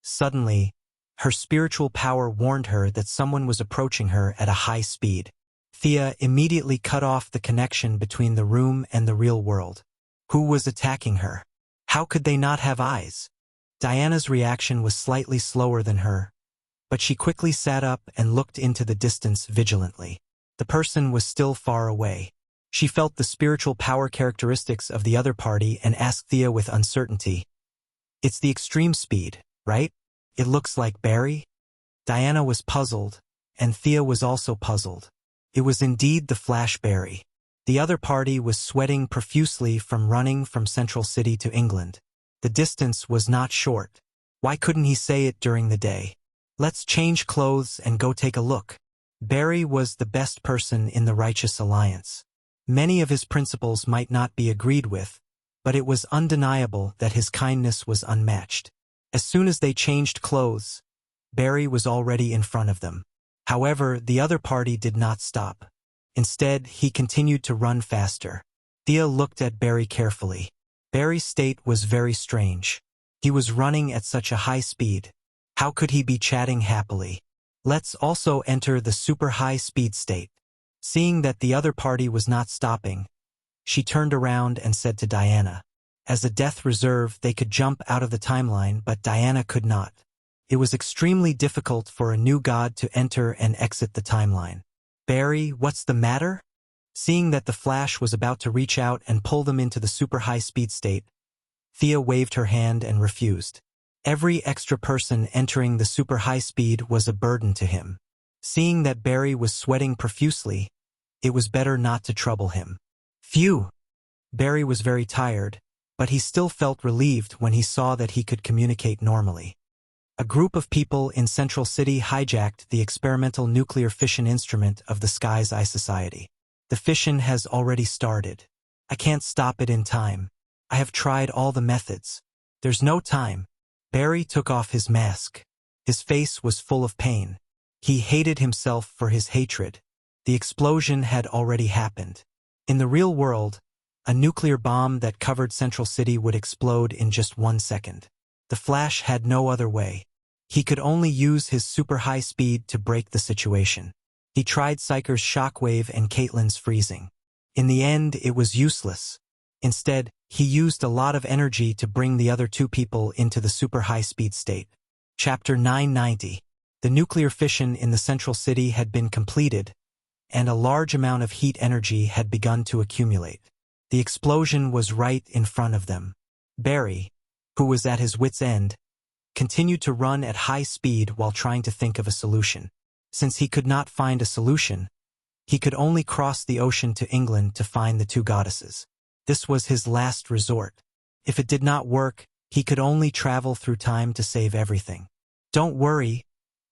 suddenly, her spiritual power warned her that someone was approaching her at a high speed. Thea immediately cut off the connection between the room and the real world. Who was attacking her? How could they not have eyes? Diana's reaction was slightly slower than her, but she quickly sat up and looked into the distance vigilantly. The person was still far away. She felt the spiritual power characteristics of the other party and asked Thea with uncertainty, "It's the extreme speed, right? It looks like Barry?" Diana was puzzled, and Thea was also puzzled. It was indeed the Flash Barry. The other party was sweating profusely from running from Central City to England. The distance was not short. Why couldn't he say it during the day? "Let's change clothes and go take a look." Barry was the best person in the Righteous Alliance. Many of his principles might not be agreed with, but it was undeniable that his kindness was unmatched. As soon as they changed clothes, Barry was already in front of them. However, the other party did not stop. Instead, he continued to run faster. Thea looked at Barry carefully. Barry's state was very strange. He was running at such a high speed. How could he be chatting happily? Let's also enter the super high speed state. Seeing that the other party was not stopping, she turned around and said to Diana. As a death reserve, they could jump out of the timeline, but Diana could not. It was extremely difficult for a new god to enter and exit the timeline. "Barry, what's the matter?" Seeing that the Flash was about to reach out and pull them into the super high speed state, Thea waved her hand and refused. Every extra person entering the super high speed was a burden to him. Seeing that Barry was sweating profusely, it was better not to trouble him. Phew! Barry was very tired, but he still felt relieved when he saw that he could communicate normally. A group of people in Central City hijacked the experimental nuclear fission instrument of the Sky's Eye Society. The fission has already started. I can't stop it in time. I have tried all the methods. There's no time. Barry took off his mask. His face was full of pain. He hated himself for his hatred. The explosion had already happened. In the real world, a nuclear bomb that covered Central City would explode in just 1 second. The Flash had no other way. He could only use his super high speed to break the situation. He tried Psyker's shockwave and Caitlyn's freezing. In the end, it was useless. Instead, he used a lot of energy to bring the other two people into the super high-speed state. Chapter 990. The nuclear fission in the Central City had been completed, and a large amount of heat energy had begun to accumulate. The explosion was right in front of them. Barry, who was at his wit's end, continued to run at high speed while trying to think of a solution. Since he could not find a solution, he could only cross the ocean to England to find the two goddesses. This was his last resort. If it did not work, he could only travel through time to save everything. Don't worry,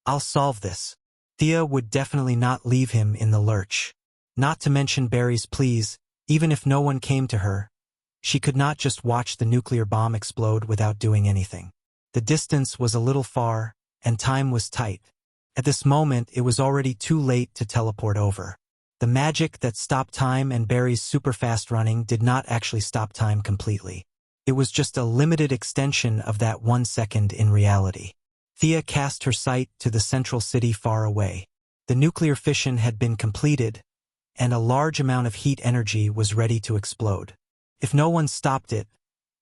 I'll solve this. Thea would definitely not leave him in the lurch. Not to mention Barry's pleas, even if no one came to her, she could not just watch the nuclear bomb explode without doing anything. The distance was a little far, and time was tight. At this moment, it was already too late to teleport over. The magic that stopped time and Barry's super-fast running did not actually stop time completely. It was just a limited extension of that 1 second in reality. Thea cast her sight to the Central City far away. The nuclear fission had been completed, and a large amount of heat energy was ready to explode. If no one stopped it,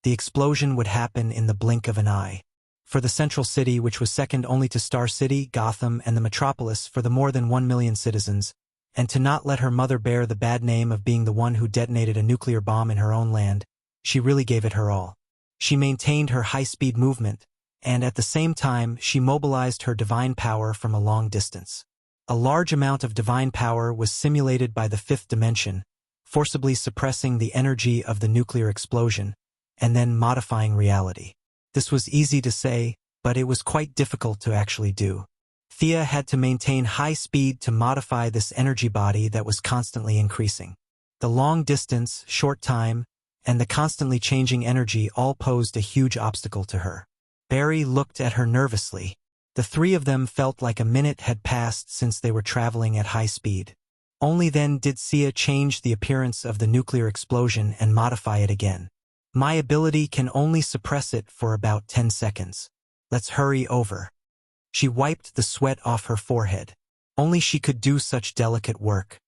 the explosion would happen in the blink of an eye. For the Central City, which was second only to Star City, Gotham, and the Metropolis for the more than 1 million citizens, and to not let her mother bear the bad name of being the one who detonated a nuclear bomb in her own land, she really gave it her all. She maintained her high-speed movement, and at the same time she mobilized her divine power from a long distance. A large amount of divine power was simulated by the fifth dimension, forcibly suppressing the energy of the nuclear explosion, and then modifying reality. This was easy to say, but it was quite difficult to actually do. Thea had to maintain high speed to modify this energy body that was constantly increasing. The long distance, short time, and the constantly changing energy all posed a huge obstacle to her. Barry looked at her nervously. The three of them felt like a minute had passed since they were traveling at high speed. Only then did Sia change the appearance of the nuclear explosion and modify it again. My ability can only suppress it for about 10 seconds. Let's hurry over. She wiped the sweat off her forehead. Only she could do such delicate work.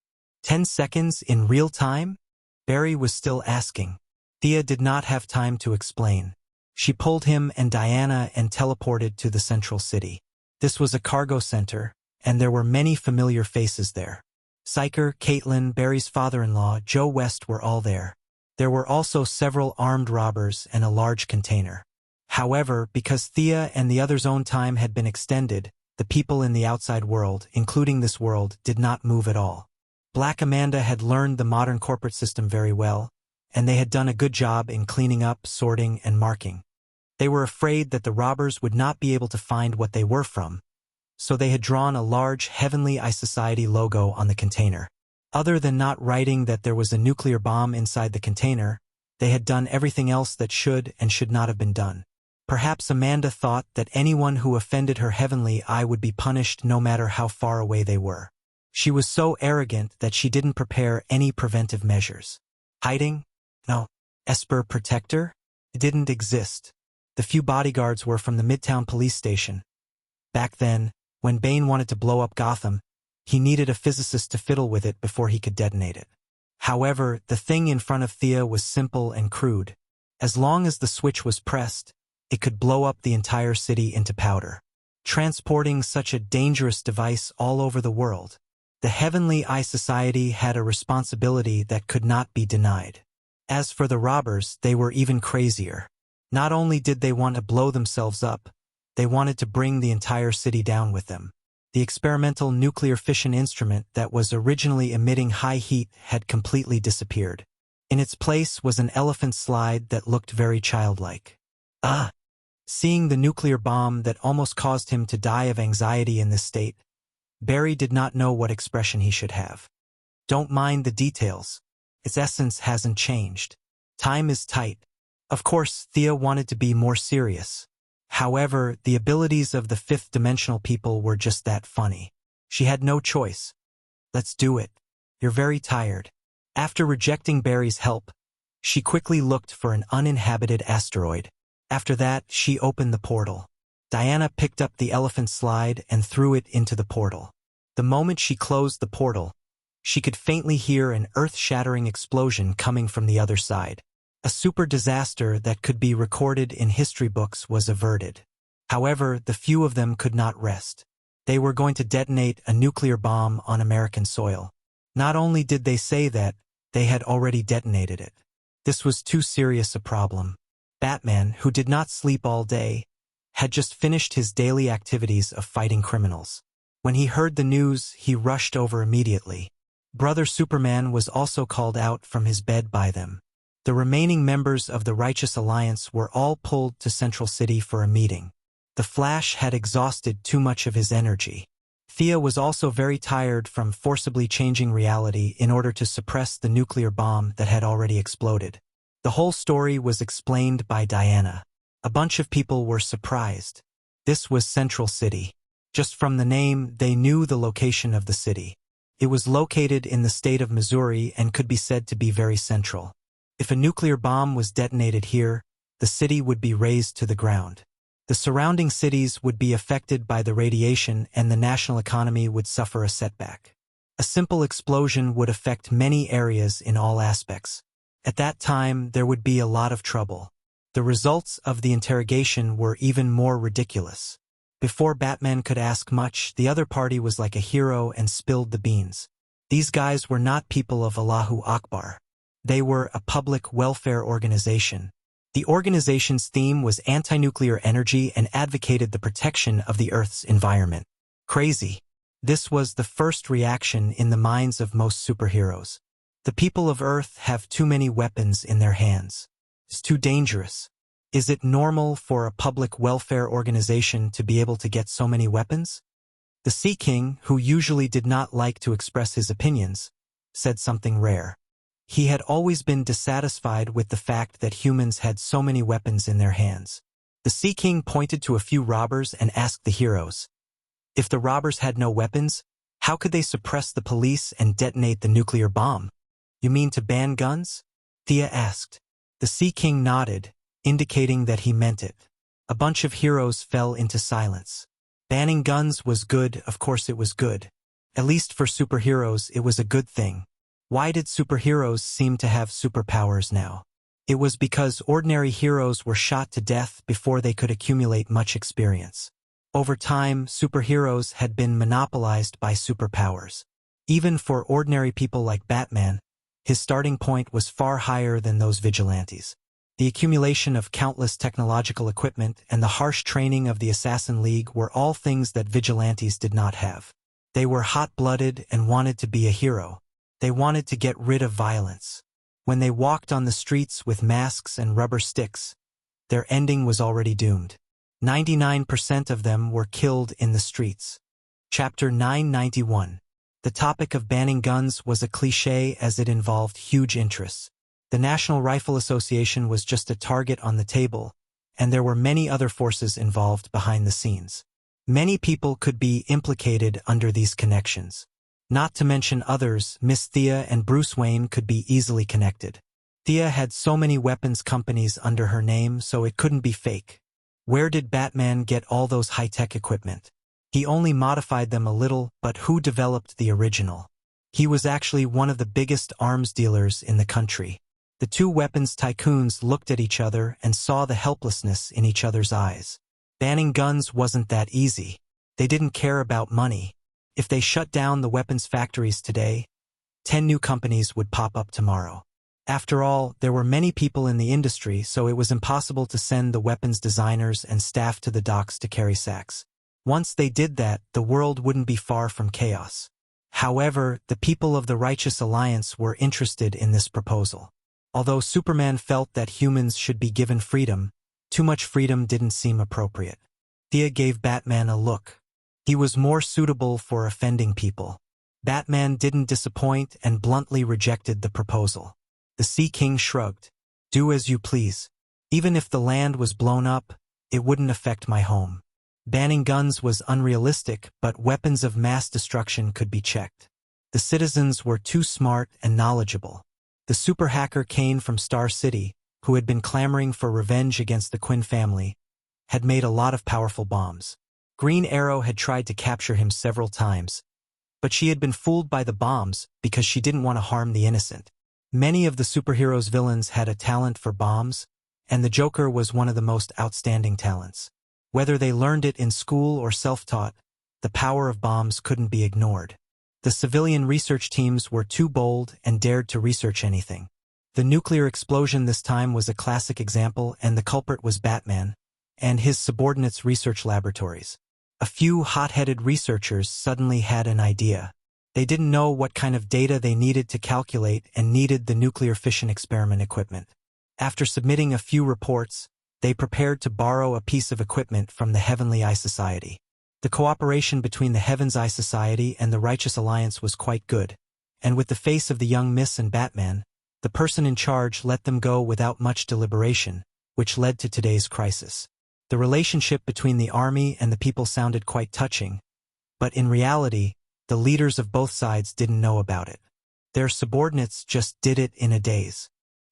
10 seconds in real time? Barry was still asking. Thea did not have time to explain. She pulled him and Diana and teleported to the Central City. This was a cargo center, and there were many familiar faces there. Psyker, Caitlyn, Barry's father-in-law, Joe West were all there. There were also several armed robbers and a large container. However, because Thea and the others' own time had been extended, the people in the outside world, including this world, did not move at all. Black Amanda had learned the modern corporate system very well, and they had done a good job in cleaning up, sorting, and marking. They were afraid that the robbers would not be able to find what they were from, so they had drawn a large Heavenly Eye Society logo on the container. Other than not writing that there was a nuclear bomb inside the container, they had done everything else that should and should not have been done. Perhaps Amanda thought that anyone who offended her Heavenly Eye would be punished no matter how far away they were. She was so arrogant that she didn't prepare any preventive measures. Hiding? No. Esper Protector? It didn't exist. The few bodyguards were from the Midtown police station. Back then, when Bane wanted to blow up Gotham, he needed a physicist to fiddle with it before he could detonate it. However, the thing in front of Thea was simple and crude. As long as the switch was pressed, it could blow up the entire city into powder. Transporting such a dangerous device all over the world, the Heavenly Eye Society had a responsibility that could not be denied. As for the robbers, they were even crazier. Not only did they want to blow themselves up, they wanted to bring the entire city down with them. The experimental nuclear fission instrument that was originally emitting high heat had completely disappeared. In its place was an elephant slide that looked very childlike. Seeing the nuclear bomb that almost caused him to die of anxiety in this state, Barry did not know what expression he should have. Don't mind the details. Its essence hasn't changed. Time is tight. Of course, Thea wanted to be more serious. However, the abilities of the fifth-dimensional people were just that funny. She had no choice. Let's do it. You're very tired. After rejecting Barry's help, she quickly looked for an uninhabited asteroid. After that, she opened the portal. Diana picked up the elephant slide and threw it into the portal. The moment she closed the portal, she could faintly hear an earth-shattering explosion coming from the other side. A super disaster that could be recorded in history books was averted. However, the few of them could not rest. They were going to detonate a nuclear bomb on American soil. Not only did they say that, they had already detonated it. This was too serious a problem. Batman, who did not sleep all day, had just finished his daily activities of fighting criminals. When he heard the news, he rushed over immediately. Brother Superman was also called out from his bed by them. The remaining members of the Righteous Alliance were all pulled to Central City for a meeting. The Flash had exhausted too much of his energy. Thea was also very tired from forcibly changing reality in order to suppress the nuclear bomb that had already exploded. The whole story was explained by Diana. A bunch of people were surprised. This was Central City. Just from the name, they knew the location of the city. It was located in the state of Missouri and could be said to be very central. If a nuclear bomb was detonated here, the city would be razed to the ground. The surrounding cities would be affected by the radiation and the national economy would suffer a setback. A simple explosion would affect many areas in all aspects. At that time, there would be a lot of trouble. The results of the interrogation were even more ridiculous. Before Batman could ask much, the other party was like a hero and spilled the beans. These guys were not people of Allahu Akbar. They were a public welfare organization. The organization's theme was anti-nuclear energy and advocated the protection of the Earth's environment. Crazy. This was the first reaction in the minds of most superheroes. The people of Earth have too many weapons in their hands. It's too dangerous. Is it normal for a public welfare organization to be able to get so many weapons? The Sea King, who usually did not like to express his opinions, said something rare. He had always been dissatisfied with the fact that humans had so many weapons in their hands. The Sea King pointed to a few robbers and asked the heroes, if the robbers had no weapons, how could they suppress the police and detonate the nuclear bomb? You mean to ban guns? Thea asked. The Sea King nodded, indicating that he meant it. A bunch of heroes fell into silence. Banning guns was good, of course it was good. At least for superheroes, it was a good thing. Why did superheroes seem to have superpowers now? It was because ordinary heroes were shot to death before they could accumulate much experience. Over time, superheroes had been monopolized by superpowers. Even for ordinary people like Batman, his starting point was far higher than those vigilantes. The accumulation of countless technological equipment and the harsh training of the Assassin League were all things that vigilantes did not have. They were hot-blooded and wanted to be a hero. They wanted to get rid of violence. When they walked on the streets with masks and rubber sticks, their ending was already doomed. 99% of them were killed in the streets. Chapter 991. The topic of banning guns was a cliché as it involved huge interests. The National Rifle Association was just a target on the table, and there were many other forces involved behind the scenes. Many people could be implicated under these connections. Not to mention others, Miss Thea and Bruce Wayne could be easily connected. Thea had so many weapons companies under her name, so it couldn't be fake. Where did Batman get all those high-tech equipment? He only modified them a little, but who developed the original? He was actually one of the biggest arms dealers in the country. The two weapons tycoons looked at each other and saw the helplessness in each other's eyes. Banning guns wasn't that easy. They didn't care about money. If they shut down the weapons factories today, 10 new companies would pop up tomorrow. After all, there were many people in the industry, so it was impossible to send the weapons designers and staff to the docks to carry sacks. Once they did that, the world wouldn't be far from chaos. However, the people of the Righteous Alliance were interested in this proposal. Although Superman felt that humans should be given freedom, too much freedom didn't seem appropriate. Thea gave Batman a look. He was more suitable for offending people. Batman didn't disappoint and bluntly rejected the proposal. The Sea King shrugged. Do as you please. Even if the land was blown up, it wouldn't affect my home. Banning guns was unrealistic, but weapons of mass destruction could be checked. The citizens were too smart and knowledgeable. The super hacker Kane from Star City, who had been clamoring for revenge against the Quinn family, had made a lot of powerful bombs. Green Arrow had tried to capture him several times, but she had been fooled by the bombs because she didn't want to harm the innocent. Many of the superheroes' villains had a talent for bombs, and the Joker was one of the most outstanding talents. Whether they learned it in school or self-taught, the power of bombs couldn't be ignored. The civilian research teams were too bold and dared to research anything. The nuclear explosion this time was a classic example, and the culprit was Batman and his subordinates' research laboratories. A few hot-headed researchers suddenly had an idea. They didn't know what kind of data they needed to calculate and needed the nuclear fission experiment equipment. After submitting a few reports, they prepared to borrow a piece of equipment from the Heavenly Eye Society. The cooperation between the Heaven's Eye Society and the Righteous Alliance was quite good, and with the face of the young Miss and Batman, the person in charge let them go without much deliberation, which led to today's crisis. The relationship between the army and the people sounded quite touching, but in reality, the leaders of both sides didn't know about it. Their subordinates just did it in a daze.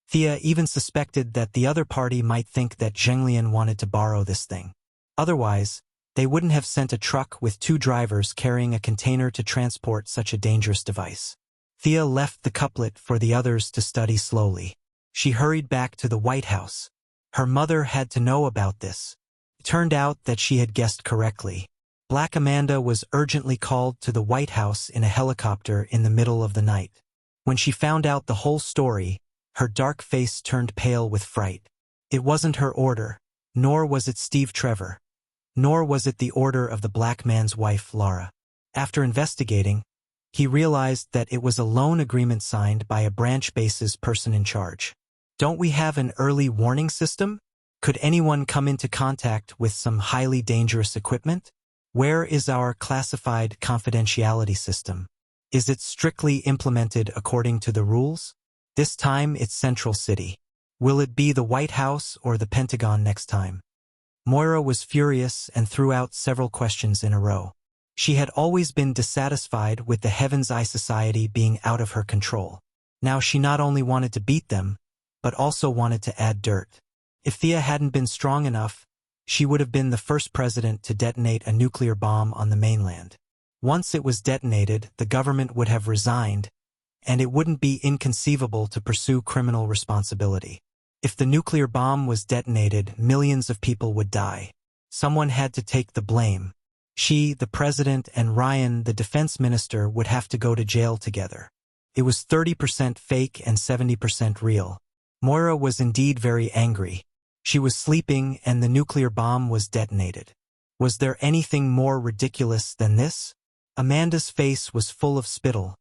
Thea even suspected that the other party might think that Zhenglian wanted to borrow this thing. Otherwise, they wouldn't have sent a truck with 2 drivers carrying a container to transport such a dangerous device. Thea left the couplet for the others to study slowly. She hurried back to the White House. Her mother had to know about this. It turned out that she had guessed correctly. Black Amanda was urgently called to the White House in a helicopter in the middle of the night. When she found out the whole story, her dark face turned pale with fright. It wasn't her order, nor was it Steve Trevor, nor was it the order of the black man's wife, Lara. After investigating, he realized that it was a loan agreement signed by a branch base's person in charge. Don't we have an early warning system? Could anyone come into contact with some highly dangerous equipment? Where is our classified confidentiality system? Is it strictly implemented according to the rules? This time it's Central City. Will it be the White House or the Pentagon next time? Moira was furious and threw out several questions in a row. She had always been dissatisfied with the Heaven's Eye Society being out of her control. Now she not only wanted to beat them, but also wanted to add dirt. If Thea hadn't been strong enough, she would have been the first president to detonate a nuclear bomb on the mainland. Once it was detonated, the government would have resigned, and it wouldn't be inconceivable to pursue criminal responsibility. If the nuclear bomb was detonated, millions of people would die. Someone had to take the blame. She, the president, and Ryan, the defense minister, would have to go to jail together. It was 30% fake and 70% real. Moira was indeed very angry. She was sleeping and the nuclear bomb was detonated. Was there anything more ridiculous than this? Amanda's face was full of spittle,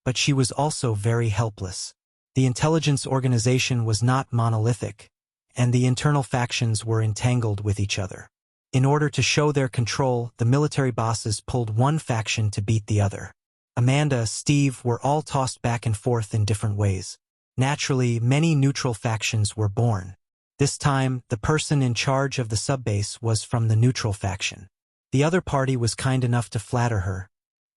but she was also very helpless. The intelligence organization was not monolithic, and the internal factions were entangled with each other. In order to show their control, the military bosses pulled one faction to beat the other. Amanda, Steve were all tossed back and forth in different ways. Naturally, many neutral factions were born. This time, the person in charge of the subbase was from the neutral faction. The other party was kind enough to flatter her.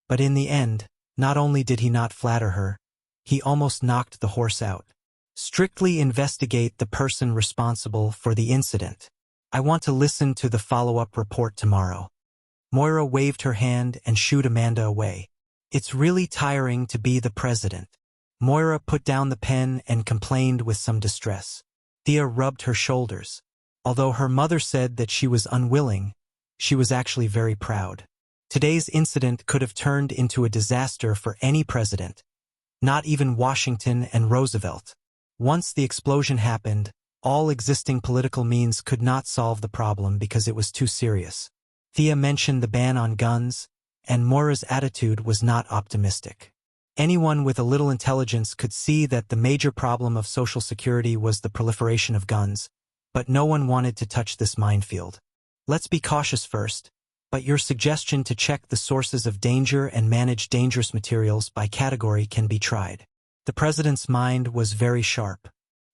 But in the end, not only did he not flatter her, he almost knocked the horse out. Strictly investigate the person responsible for the incident. I want to listen to the follow-up report tomorrow. Moira waved her hand and shooed Amanda away. It's really tiring to be the president. Moira put down the pen and complained with some distress. Thea rubbed her shoulders. Although her mother said that she was unwilling, she was actually very proud. Today's incident could have turned into a disaster for any president, not even Washington and Roosevelt. Once the explosion happened, all existing political means could not solve the problem because it was too serious. Thea mentioned the ban on guns, and Moira's attitude was not optimistic. Anyone with a little intelligence could see that the major problem of Social Security was the proliferation of guns, but no one wanted to touch this minefield. Let's be cautious first, but your suggestion to check the sources of danger and manage dangerous materials by category can be tried. The president's mind was very sharp.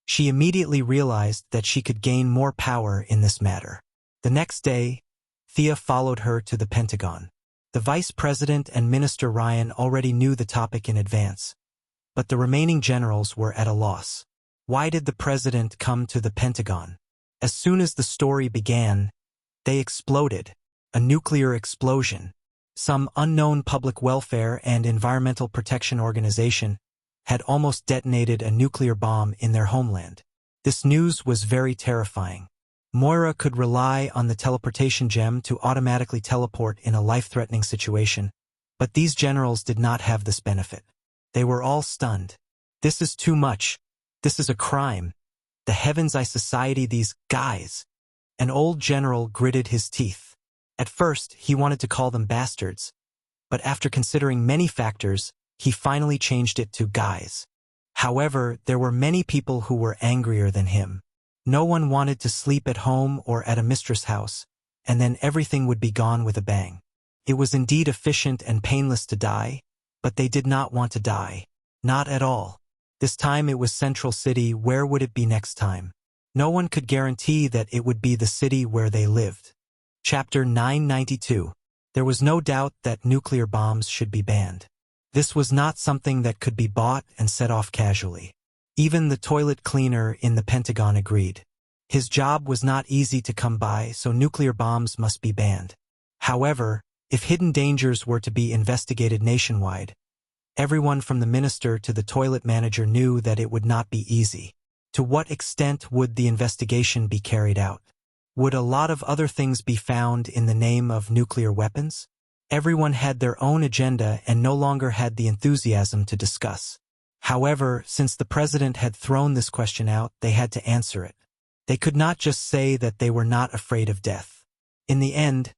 She immediately realized that she could gain more power in this matter. The next day, Thea followed her to the Pentagon. The vice president and Minister Ryan already knew the topic in advance, but the remaining generals were at a loss. Why did the president come to the Pentagon? As soon as the story began, they exploded. A nuclear explosion. Some unknown public welfare and environmental protection organization had almost detonated a nuclear bomb in their homeland. This news was very terrifying. Moira could rely on the teleportation gem to automatically teleport in a life-threatening situation, but these generals did not have this benefit. They were all stunned. This is too much. This is a crime. The heavens, I society, these guys. An old general gritted his teeth. At first, he wanted to call them bastards, but after considering many factors, he finally changed it to guys. However, there were many people who were angrier than him. No one wanted to sleep at home or at a mistress' house, and then everything would be gone with a bang. It was indeed efficient and painless to die, but they did not want to die. Not at all. This time it was Central City. Where would it be next time? No one could guarantee that it would be the city where they lived. Chapter 992. There was no doubt that nuclear bombs should be banned. This was not something that could be bought and set off casually. Even the toilet cleaner in the Pentagon agreed. His job was not easy to come by, so nuclear bombs must be banned. However, if hidden dangers were to be investigated nationwide, everyone from the minister to the toilet manager knew that it would not be easy. To what extent would the investigation be carried out? Would a lot of other things be found in the name of nuclear weapons? Everyone had their own agenda and no longer had the enthusiasm to discuss. However, since the president had thrown this question out, they had to answer it. They could not just say that they were not afraid of death. In the end,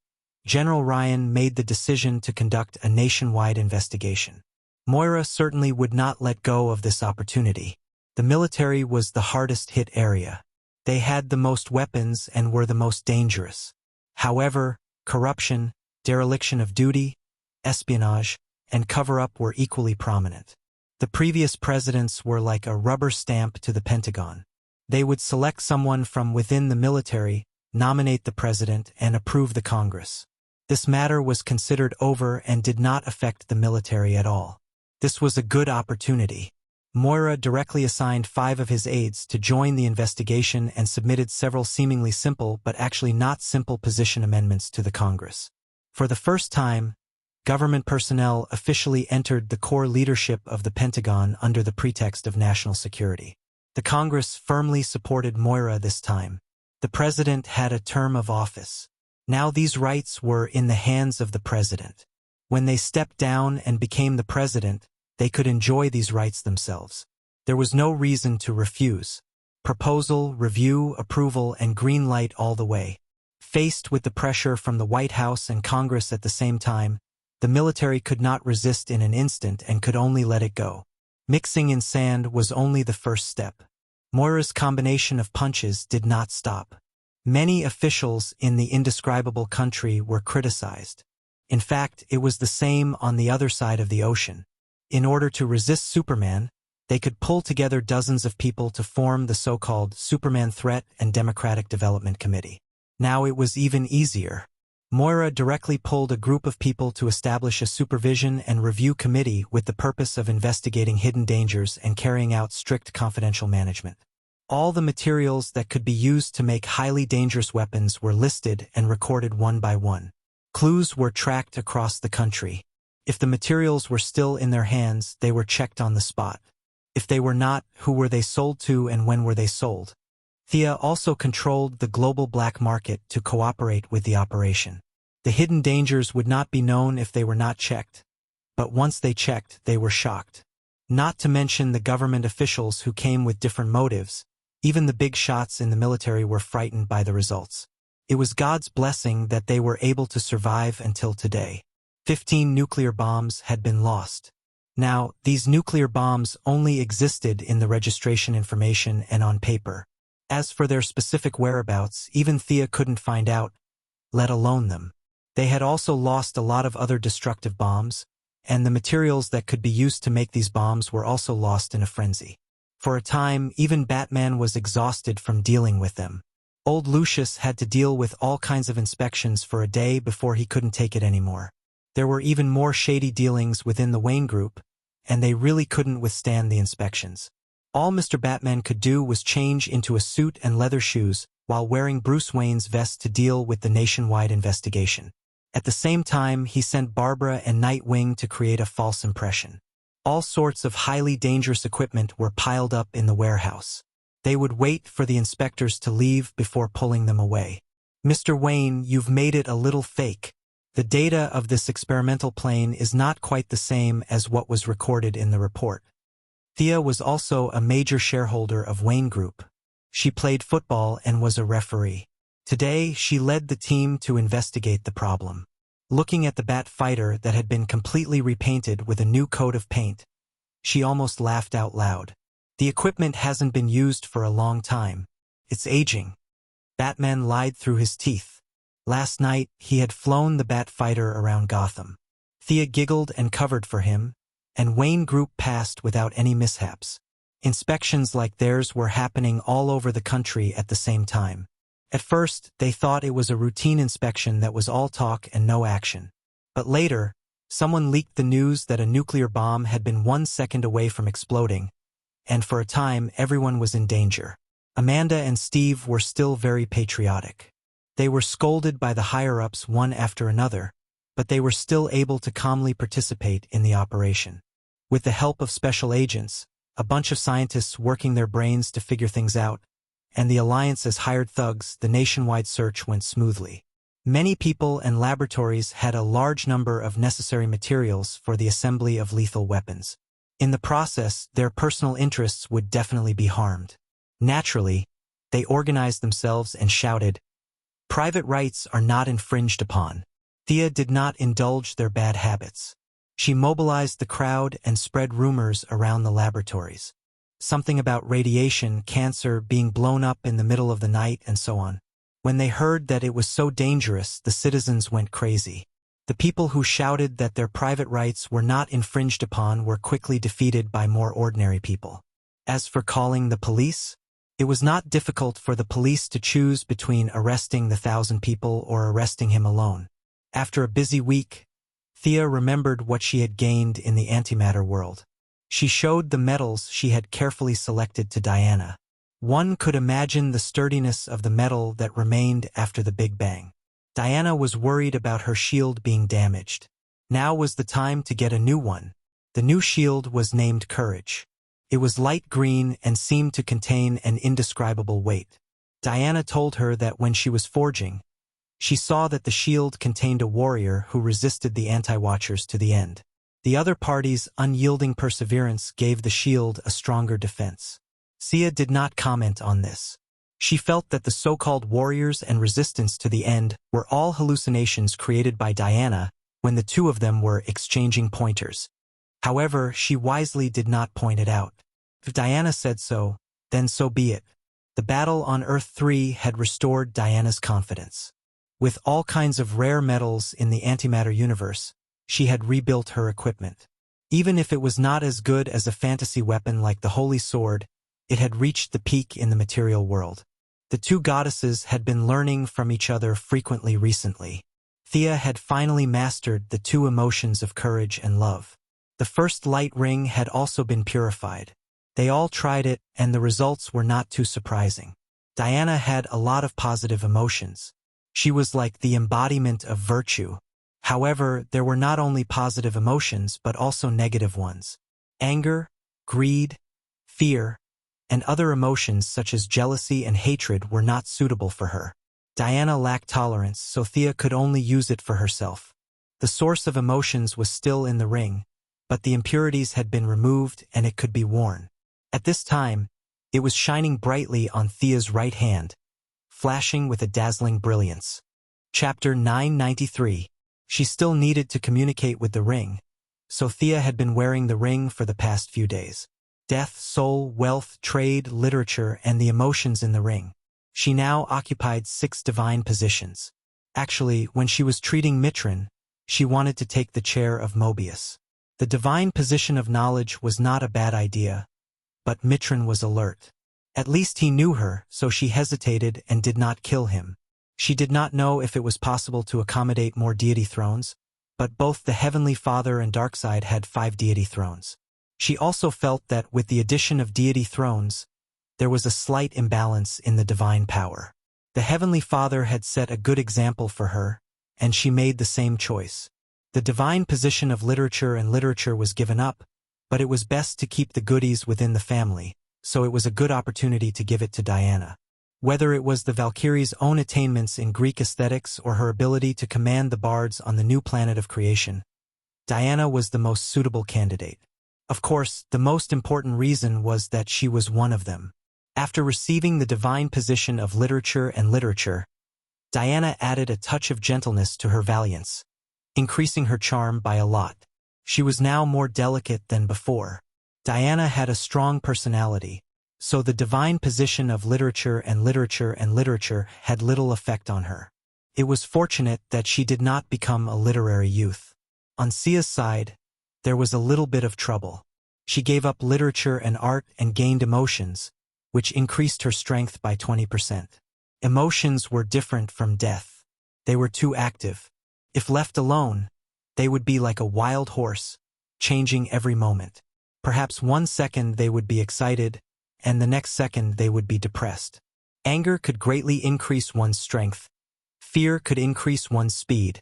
General Ryan made the decision to conduct a nationwide investigation. Moira certainly would not let go of this opportunity. The military was the hardest hit area. They had the most weapons and were the most dangerous. However, corruption, dereliction of duty, espionage, and cover-up were equally prominent. The previous presidents were like a rubber stamp to the Pentagon. They would select someone from within the military, nominate the president, and approve the Congress. This matter was considered over and did not affect the military at all. This was a good opportunity. Moira directly assigned 5 of his aides to join the investigation and submitted several seemingly simple but actually not simple position amendments to the Congress. For the first time, government personnel officially entered the core leadership of the Pentagon under the pretext of national security. The Congress firmly supported Moira this time. The president had a term of office. Now these rights were in the hands of the president. When they stepped down and became the president, they could enjoy these rights themselves. There was no reason to refuse. Proposal, review, approval, and green light all the way. Faced with the pressure from the White House and Congress at the same time, the military could not resist in an instant and could only let it go. Mixing in sand was only the first step. Moira's combination of punches did not stop. Many officials in the indescribable country were criticized. In fact, it was the same on the other side of the ocean. In order to resist Superman, they could pull together dozens of people to form the so-called Superman Threat and Democratic Development Committee. Now it was even easier. Moira directly pulled a group of people to establish a supervision and review committee with the purpose of investigating hidden dangers and carrying out strict confidential management. All the materials that could be used to make highly dangerous weapons were listed and recorded one by one. Clues were tracked across the country. If the materials were still in their hands, they were checked on the spot. If they were not, who were they sold to and when were they sold? Thea also controlled the global black market to cooperate with the operation. The hidden dangers would not be known if they were not checked. But once they checked, they were shocked. Not to mention the government officials who came with different motives. Even the big shots in the military were frightened by the results. It was God's blessing that they were able to survive until today. 15 nuclear bombs had been lost. Now, these nuclear bombs only existed in the registration information and on paper. As for their specific whereabouts, even Thea couldn't find out, let alone them. They had also lost a lot of other destructive bombs, and the materials that could be used to make these bombs were also lost in a frenzy. For a time, even Batman was exhausted from dealing with them. Old Lucius had to deal with all kinds of inspections for a day before he couldn't take it anymore. There were even more shady dealings within the Wayne Group, and they really couldn't withstand the inspections. All Mr. Batman could do was change into a suit and leather shoes while wearing Bruce Wayne's vest to deal with the nationwide investigation. At the same time, he sent Barbara and Nightwing to create a false impression. All sorts of highly dangerous equipment were piled up in the warehouse. They would wait for the inspectors to leave before pulling them away. "Mr. Wayne, you've made it a little fake. The data of this experimental plane is not quite the same as what was recorded in the report." Thea was also a major shareholder of Wayne Group. She played football and was a referee. Today, she led the team to investigate the problem. Looking at the Bat Fighter that had been completely repainted with a new coat of paint, she almost laughed out loud. "The equipment hasn't been used for a long time. It's aging." Batman lied through his teeth. Last night, he had flown the Bat Fighter around Gotham. Thea giggled and covered for him, and Wayne Group passed without any mishaps. Inspections like theirs were happening all over the country at the same time. At first, they thought it was a routine inspection that was all talk and no action. But later, someone leaked the news that a nuclear bomb had been 1 second away from exploding, and for a time everyone was in danger. Amanda and Steve were still very patriotic. They were scolded by the higher-ups one after another, but they were still able to calmly participate in the operation. With the help of special agents, a bunch of scientists working their brains to figure things out, and the Alliance as hired thugs, the nationwide search went smoothly. Many people and laboratories had a large number of necessary materials for the assembly of lethal weapons. In the process, their personal interests would definitely be harmed. Naturally, they organized themselves and shouted, "Private rights are not infringed upon." Thea did not indulge their bad habits. She mobilized the crowd and spread rumors around the laboratories. Something about radiation, cancer, being blown up in the middle of the night, and so on. When they heard that it was so dangerous, the citizens went crazy. The people who shouted that their private rights were not infringed upon were quickly defeated by more ordinary people. As for calling the police, it was not difficult for the police to choose between arresting the 1,000 people or arresting him alone. After a busy week, Thea remembered what she had gained in the antimatter world. She showed the metals she had carefully selected to Diana. One could imagine the sturdiness of the metal that remained after the Big Bang. Diana was worried about her shield being damaged. Now was the time to get a new one. The new shield was named Courage. It was light green and seemed to contain an indescribable weight. Diana told her that when she was forging, she saw that the shield contained a warrior who resisted the anti-watchers to the end. The other party's unyielding perseverance gave the shield a stronger defense. Sia did not comment on this. She felt that the so-called warriors and resistance to the end were all hallucinations created by Diana when the two of them were exchanging pointers. However, she wisely did not point it out. If Diana said so, then so be it. The battle on Earth 3 had restored Diana's confidence. With all kinds of rare metals in the antimatter universe, she had rebuilt her equipment. Even if it was not as good as a fantasy weapon like the Holy Sword, it had reached the peak in the material world. The two goddesses had been learning from each other frequently recently. Thea had finally mastered the two emotions of courage and love. The first light ring had also been purified. They all tried it, and the results were not too surprising. Diana had a lot of positive emotions. She was like the embodiment of virtue. However, there were not only positive emotions but also negative ones. Anger, greed, fear, and other emotions such as jealousy and hatred were not suitable for her. Diana lacked tolerance, so Thea could only use it for herself. The source of emotions was still in the ring, but the impurities had been removed and it could be worn. At this time, it was shining brightly on Thea's right hand, flashing with a dazzling brilliance. Chapter 993. She still needed to communicate with the ring, so Thea had been wearing the ring for the past few days. Death, soul, wealth, trade, literature, and the emotions in the ring. She now occupied 6 divine positions. Actually, when she was treating Mitrin, she wanted to take the chair of Mobius. The divine position of knowledge was not a bad idea, but Mitrin was alert. At least he knew her, so she hesitated and did not kill him. She did not know if it was possible to accommodate more deity thrones, but both the Heavenly Father and Darkseid had 5 deity thrones. She also felt that with the addition of deity thrones, there was a slight imbalance in the divine power. The Heavenly Father had set a good example for her, and she made the same choice. The divine position of literature was given up, but it was best to keep the goodies within the family, so it was a good opportunity to give it to Diana. Whether it was the Valkyrie's own attainments in Greek aesthetics or her ability to command the bards on the new planet of creation, Diana was the most suitable candidate. Of course, the most important reason was that she was one of them. After receiving the divine position of literature, Diana added a touch of gentleness to her valiance, increasing her charm by a lot. She was now more delicate than before. Diana had a strong personality, so the divine position of literature had little effect on her. It was fortunate that she did not become a literary youth. On Sia's side, there was a little bit of trouble. She gave up literature and art and gained emotions, which increased her strength by 20%. Emotions were different from death. They were too active. If left alone, they would be like a wild horse, changing every moment. Perhaps 1 second they would be excited, and the next second they would be depressed. Anger could greatly increase one's strength, fear could increase one's speed,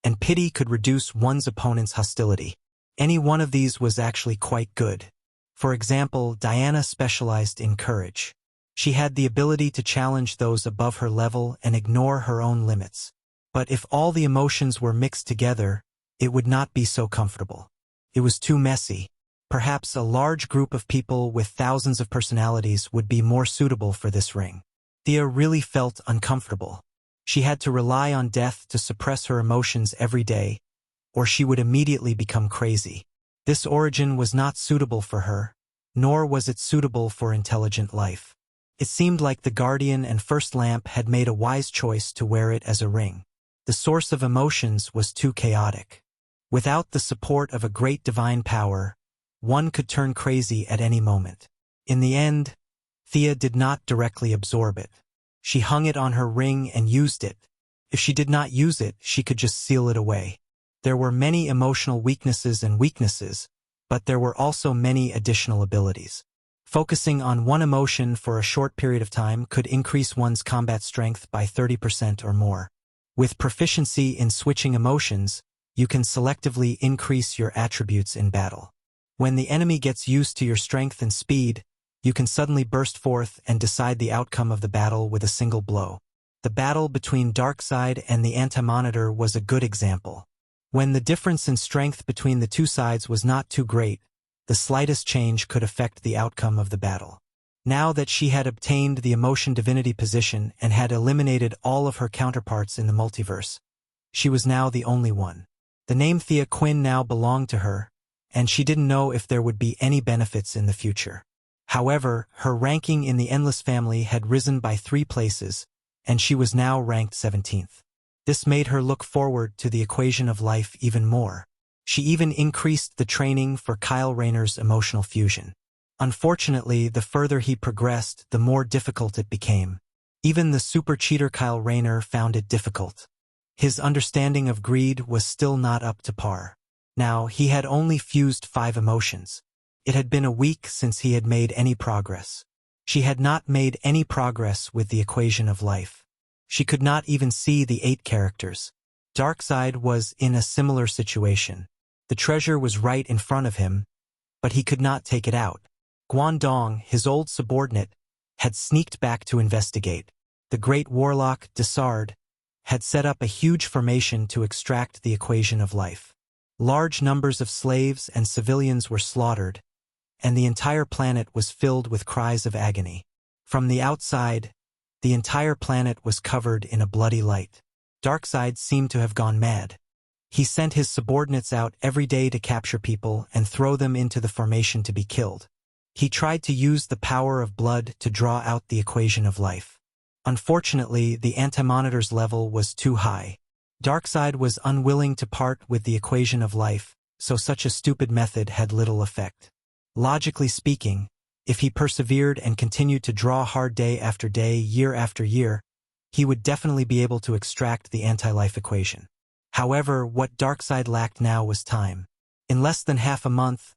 and pity could reduce one's opponent's hostility. Any one of these was actually quite good. For example, Diana specialized in courage. She had the ability to challenge those above her level and ignore her own limits. But if all the emotions were mixed together, it would not be so comfortable. It was too messy. Perhaps a large group of people with thousands of personalities would be more suitable for this ring. Thea really felt uncomfortable. She had to rely on death to suppress her emotions every day, or she would immediately become crazy. This origin was not suitable for her, nor was it suitable for intelligent life. It seemed like the Guardian and First Lamp had made a wise choice to wear it as a ring. The source of emotions was too chaotic. Without the support of a great divine power, one could turn crazy at any moment. In the end, Thea did not directly absorb it. She hung it on her ring and used it. If she did not use it, she could just seal it away. There were many emotional weaknesses, but there were also many additional abilities. Focusing on one emotion for a short period of time could increase one's combat strength by 30% or more. With proficiency in switching emotions, you can selectively increase your attributes in battle. When the enemy gets used to your strength and speed, you can suddenly burst forth and decide the outcome of the battle with a single blow. The battle between Darkseid and the Anti-Monitor was a good example. When the difference in strength between the two sides was not too great, the slightest change could affect the outcome of the battle. Now that she had obtained the emotion divinity position and had eliminated all of her counterparts in the multiverse, she was now the only one. The name Thea Quinn now belonged to her, and she didn't know if there would be any benefits in the future. However, her ranking in the Endless family had risen by 3 places, and she was now ranked 17th. This made her look forward to the equation of life even more. She even increased the training for Kyle Rayner's emotional fusion. Unfortunately, the further he progressed, the more difficult it became. Even the super cheater Kyle Rayner found it difficult. His understanding of greed was still not up to par. Now, he had only fused 5 emotions. It had been a week since he had made any progress. She had not made any progress with the equation of life. She could not even see the 8 characters. Darkseid was in a similar situation. The treasure was right in front of him, but he could not take it out. Guangdong, his old subordinate, had sneaked back to investigate. The great warlock, Desard, had set up a huge formation to extract the equation of life. Large numbers of slaves and civilians were slaughtered, and the entire planet was filled with cries of agony. From the outside, the entire planet was covered in a bloody light. Darkseid seemed to have gone mad. He sent his subordinates out every day to capture people and throw them into the formation to be killed. He tried to use the power of blood to draw out the equation of life. Unfortunately, the Anti-Monitor's level was too high. Darkseid was unwilling to part with the equation of life, so such a stupid method had little effect. Logically speaking, if he persevered and continued to draw hard day after day, year after year, he would definitely be able to extract the anti-life equation. However, what Darkseid lacked now was time. In less than half a month,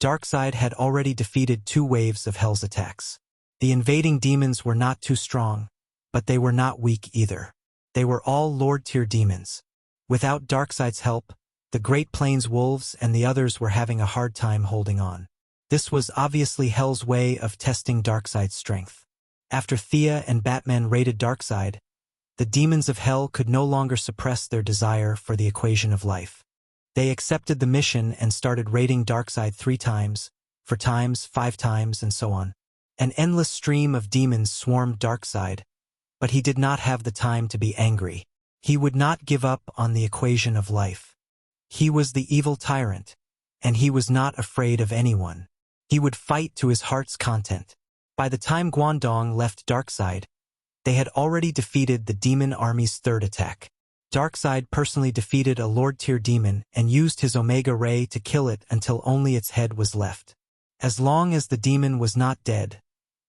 Darkseid had already defeated 2 waves of Hell's attacks. The invading demons were not too strong, but they were not weak either. They were all Lord-tier demons. Without Darkseid's help, the Great Plains wolves and the others were having a hard time holding on. This was obviously Hell's way of testing Darkseid's strength. After Thea and Batman raided Darkseid, the demons of Hell could no longer suppress their desire for the equation of life. They accepted the mission and started raiding Darkseid 3 times, 4 times, 5 times, and so on. An endless stream of demons swarmed Darkseid, but he did not have the time to be angry. He would not give up on the equation of life. He was the evil tyrant, and he was not afraid of anyone. He would fight to his heart's content. By the time Guangdong left Darkseid, they had already defeated the demon army's 3rd attack. Darkseid personally defeated a Lord-tier demon and used his Omega Ray to kill it until only its head was left. As long as the demon was not dead,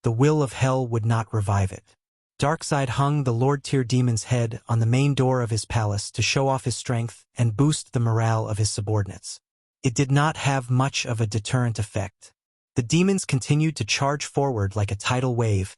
the will of Hell would not revive it. Darkseid hung the Lord-tier demon's head on the main door of his palace to show off his strength and boost the morale of his subordinates. It did not have much of a deterrent effect. The demons continued to charge forward like a tidal wave,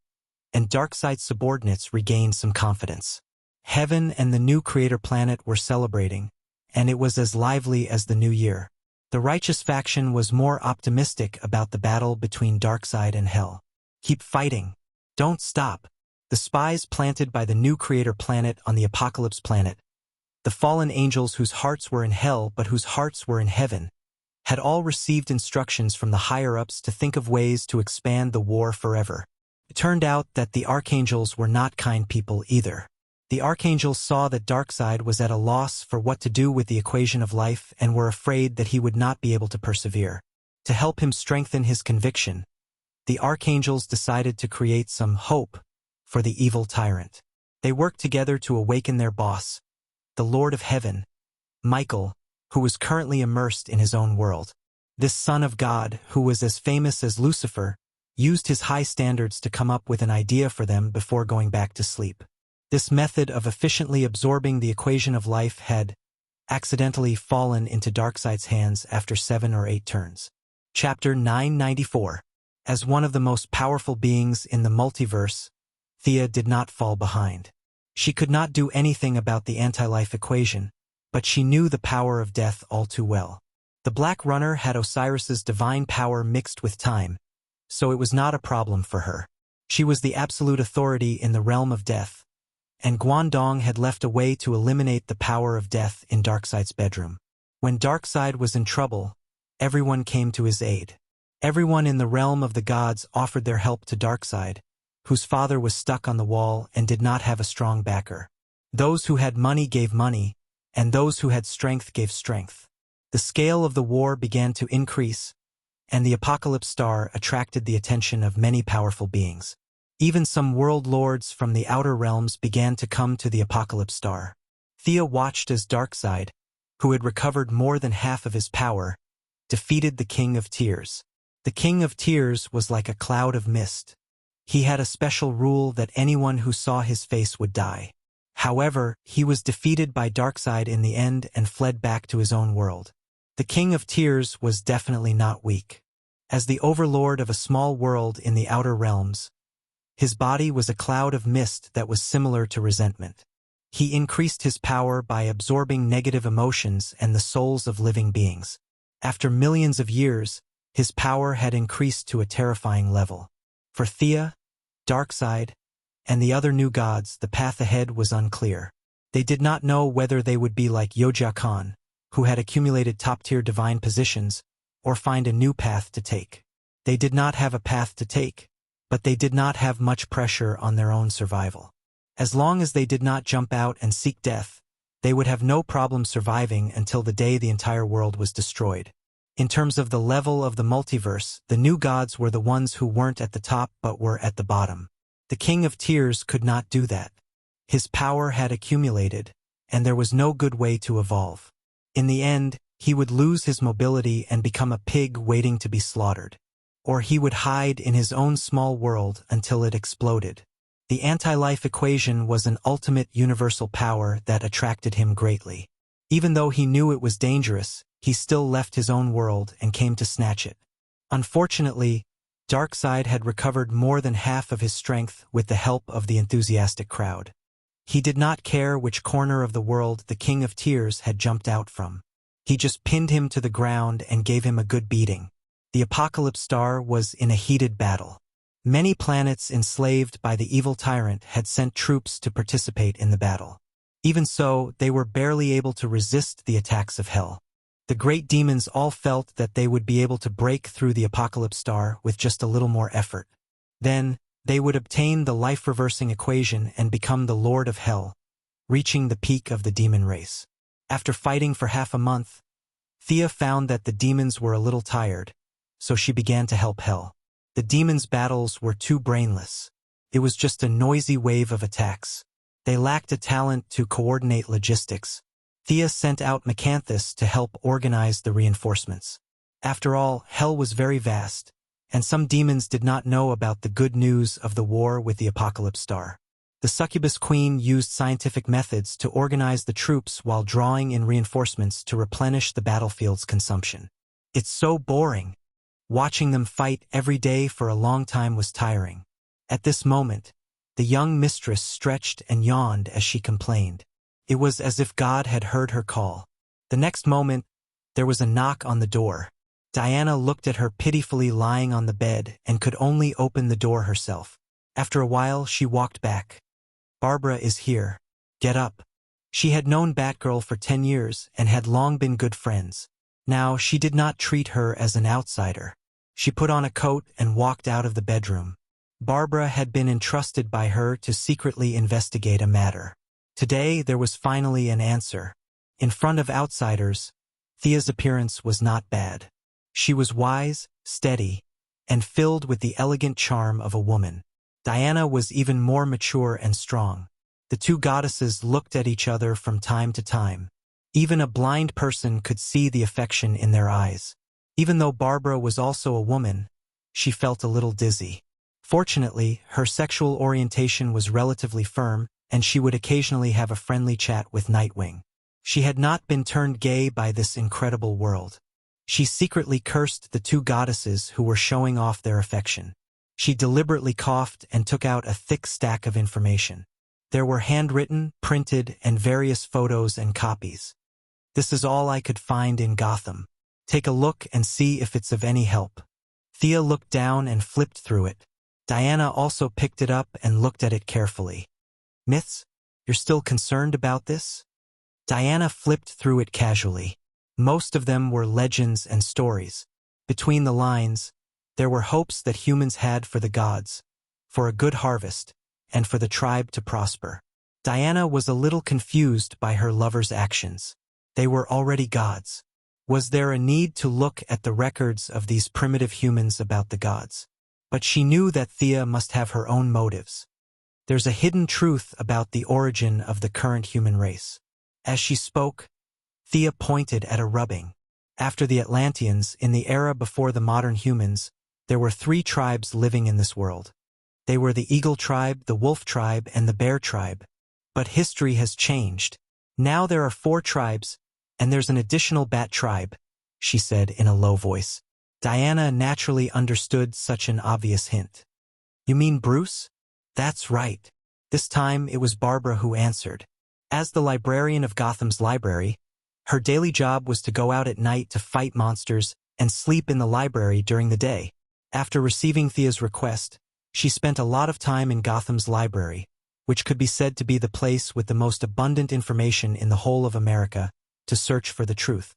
and Darkseid's subordinates regained some confidence. Heaven and the new creator planet were celebrating, and it was as lively as the new year. The righteous faction was more optimistic about the battle between Darkseid and Hell. Keep fighting. Don't stop. The spies planted by the new creator planet on the Apocalypse planet, the fallen angels whose hearts were in Hell but whose hearts were in heaven, had all received instructions from the higher-ups to think of ways to expand the war forever. It turned out that the archangels were not kind people either. The archangels saw that Darkseid was at a loss for what to do with the equation of life and were afraid that he would not be able to persevere. To help him strengthen his conviction, the archangels decided to create some hope for the evil tyrant. They worked together to awaken their boss, the Lord of Heaven, Michael, who was currently immersed in his own world. This son of God, who was as famous as Lucifer, used his high standards to come up with an idea for them before going back to sleep. This method of efficiently absorbing the equation of life had accidentally fallen into Darkseid's hands after 7 or 8 turns. Chapter 994. As one of the most powerful beings in the multiverse, Thea did not fall behind. She could not do anything about the anti-life equation, but she knew the power of death all too well. The Black Runner had Osiris's divine power mixed with time, so it was not a problem for her. She was the absolute authority in the realm of death, and Guangdong had left a way to eliminate the power of death in Darkseid's bedroom. When Darkseid was in trouble, everyone came to his aid. Everyone in the realm of the gods offered their help to Darkseid, whose father was stuck on the wall and did not have a strong backer. Those who had money gave money, and those who had strength gave strength. The scale of the war began to increase, and the Apocalypse Star attracted the attention of many powerful beings. Even some world lords from the outer realms began to come to the Apocalypse Star. Thea watched as Darkseid, who had recovered more than half of his power, defeated the King of Tears. The King of Tears was like a cloud of mist. He had a special rule that anyone who saw his face would die. However, he was defeated by Darkseid in the end and fled back to his own world. The King of Tears was definitely not weak. As the overlord of a small world in the outer realms, his body was a cloud of mist that was similar to resentment. He increased his power by absorbing negative emotions and the souls of living beings. After millions of years, his power had increased to a terrifying level. For Thea, Darkseid, and the other new gods, the path ahead was unclear. They did not know whether they would be like Yoja Khan, who had accumulated top-tier divine positions, or find a new path to take. They did not have a path to take, but they did not have much pressure on their own survival. As long as they did not jump out and seek death, they would have no problem surviving until the day the entire world was destroyed. In terms of the level of the multiverse, the new gods were the ones who weren't at the top but were at the bottom. The King of Tears could not do that. His power had accumulated, and there was no good way to evolve. In the end, he would lose his mobility and become a pig waiting to be slaughtered. Or he would hide in his own small world until it exploded. The anti-life equation was an ultimate universal power that attracted him greatly. Even though he knew it was dangerous, he still left his own world and came to snatch it. Unfortunately, Darkseid had recovered more than half of his strength with the help of the enthusiastic crowd. He did not care which corner of the world the King of Tears had jumped out from. He just pinned him to the ground and gave him a good beating. The Apocalypse Star was in a heated battle. Many planets enslaved by the evil tyrant had sent troops to participate in the battle. Even so, they were barely able to resist the attacks of Hell. The great demons all felt that they would be able to break through the Apocalypse Star with just a little more effort. Then, they would obtain the life-reversing equation and become the Lord of Hell, reaching the peak of the demon race. After fighting for half a month, Thea found that the demons were a little tired, so she began to help Hell. The demons' battles were too brainless. It was just a noisy wave of attacks. They lacked a talent to coordinate logistics. Thea sent out Macanthus to help organize the reinforcements. After all, Hell was very vast, and some demons did not know about the good news of the war with the Apocalypse Star. The Succubus Queen used scientific methods to organize the troops while drawing in reinforcements to replenish the battlefield's consumption. It's so boring. Watching them fight every day for a long time was tiring. At this moment, the young mistress stretched and yawned as she complained. It was as if God had heard her call. The next moment, there was a knock on the door. Diana looked at her pitifully lying on the bed and could only open the door herself. After a while, she walked back. Barbara is here. Get up. She had known Batgirl for 10 years and had long been good friends. Now, she did not treat her as an outsider. She put on a coat and walked out of the bedroom. Barbara had been entrusted by her to secretly investigate a matter. Today, there was finally an answer. In front of outsiders, Thea's appearance was not bad. She was wise, steady, and filled with the elegant charm of a woman. Diana was even more mature and strong. The two goddesses looked at each other from time to time. Even a blind person could see the affection in their eyes. Even though Barbara was also a woman, she felt a little dizzy. Fortunately, her sexual orientation was relatively firm, and she would occasionally have a friendly chat with Nightwing. She had not been turned gay by this incredible world. She secretly cursed the two goddesses who were showing off their affection. She deliberately coughed and took out a thick stack of information. There were handwritten, printed, and various photos and copies. This is all I could find in Gotham. Take a look and see if it's of any help. Thea looked down and flipped through it. Diana also picked it up and looked at it carefully. Myths? You're still concerned about this? Diana flipped through it casually. Most of them were legends and stories. Between the lines, there were hopes that humans had for the gods, for a good harvest, and for the tribe to prosper. Diana was a little confused by her lover's actions. They were already gods. Was there a need to look at the records of these primitive humans about the gods? But she knew that Thea must have her own motives. There's a hidden truth about the origin of the current human race. As she spoke, Thea pointed at a rubbing. After the Atlanteans, in the era before the modern humans, there were 3 tribes living in this world. They were the Eagle tribe, the Wolf tribe, and the Bear tribe. But history has changed. Now there are 4 tribes, and there's an additional Bat tribe, she said in a low voice. Diana naturally understood such an obvious hint. You mean Bruce? That's right. This time it was Barbara who answered. As the librarian of Gotham's library, her daily job was to go out at night to fight monsters and sleep in the library during the day. After receiving Thea's request, she spent a lot of time in Gotham's library, which could be said to be the place with the most abundant information in the whole of America, to search for the truth.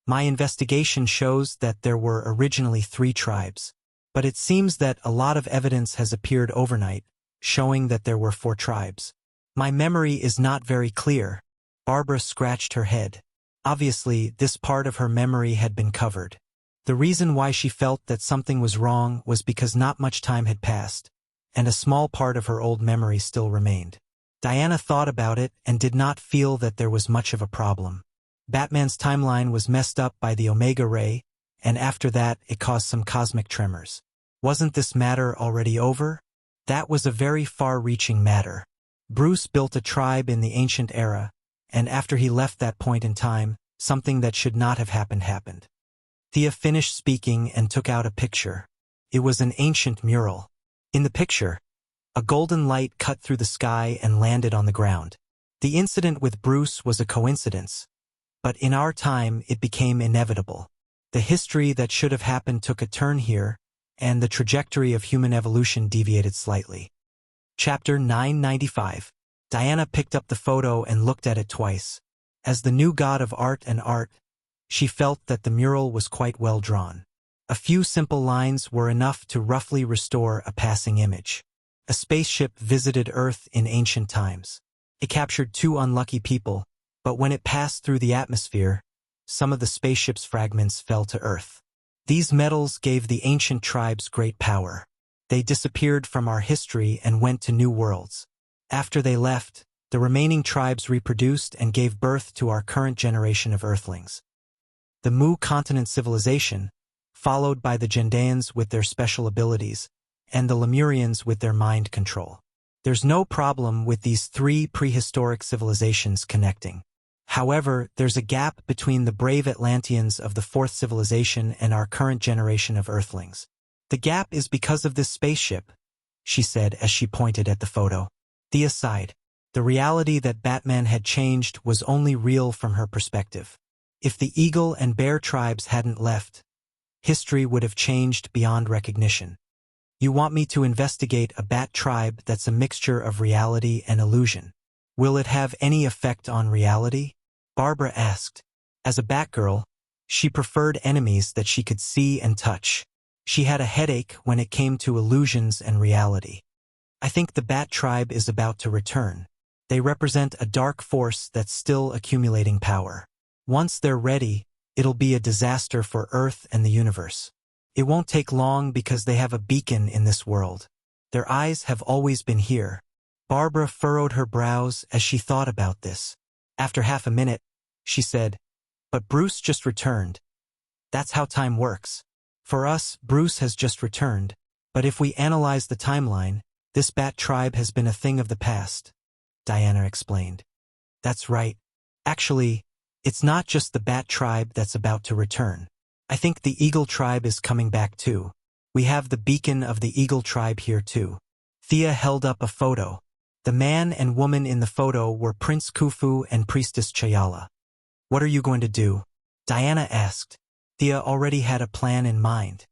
My investigation shows that there were originally 3 tribes, but it seems that a lot of evidence has appeared overnight, showing that there were 4 tribes. My memory is not very clear. Barbara scratched her head. Obviously, this part of her memory had been covered. The reason why she felt that something was wrong was because not much time had passed, and a small part of her old memory still remained. Diana thought about it and did not feel that there was much of a problem. Batman's timeline was messed up by the Omega Ray, and after that it caused some cosmic tremors. Wasn't this matter already over? That was a very far-reaching matter. Bruce built a tribe in the ancient era, and after he left that point in time, something that should not have happened happened. Thea finished speaking and took out a picture. It was an ancient mural. In the picture, a golden light cut through the sky and landed on the ground. The incident with Bruce was a coincidence, but in our time it became inevitable. The history that should have happened took a turn here, and the trajectory of human evolution deviated slightly. Chapter 995. Diana picked up the photo and looked at it twice. As the new god of art, she felt that the mural was quite well drawn. A few simple lines were enough to roughly restore a passing image. A spaceship visited Earth in ancient times. It captured 2 unlucky people, but when it passed through the atmosphere, some of the spaceship's fragments fell to Earth. These metals gave the ancient tribes great power. They disappeared from our history and went to new worlds. After they left, the remaining tribes reproduced and gave birth to our current generation of Earthlings. The Mu continent civilization, followed by the Gendaeans with their special abilities, and the Lemurians with their mind control. There's no problem with these 3 prehistoric civilizations connecting. However, there's a gap between the brave Atlanteans of the 4th civilization and our current generation of Earthlings. The gap is because of this spaceship, she said as she pointed at the photo. Thea sighed. The reality that Batman had changed was only real from her perspective. If the Eagle and Bear tribes hadn't left, history would have changed beyond recognition. You want me to investigate a bat tribe that's a mixture of reality and illusion. Will it have any effect on reality? Barbara asked. As a Batgirl, she preferred enemies that she could see and touch. She had a headache when it came to illusions and reality. I think the Bat tribe is about to return. They represent a dark force that's still accumulating power. Once they're ready, it'll be a disaster for Earth and the universe. It won't take long because they have a beacon in this world. Their eyes have always been here. Barbara furrowed her brows as she thought about this. After half a minute, she said, "But Bruce just returned. That's how time works. For us, Bruce has just returned. But if we analyze the timeline, this Bat tribe has been a thing of the past," Diana explained. That's right. Actually, it's not just the Bat tribe that's about to return. I think the Eagle tribe is coming back too. We have the beacon of the Eagle tribe here too. Thea held up a photo. The man and woman in the photo were Prince Khufu and Priestess Chayala. What are you going to do? Diana asked. Thea already had a plan in mind.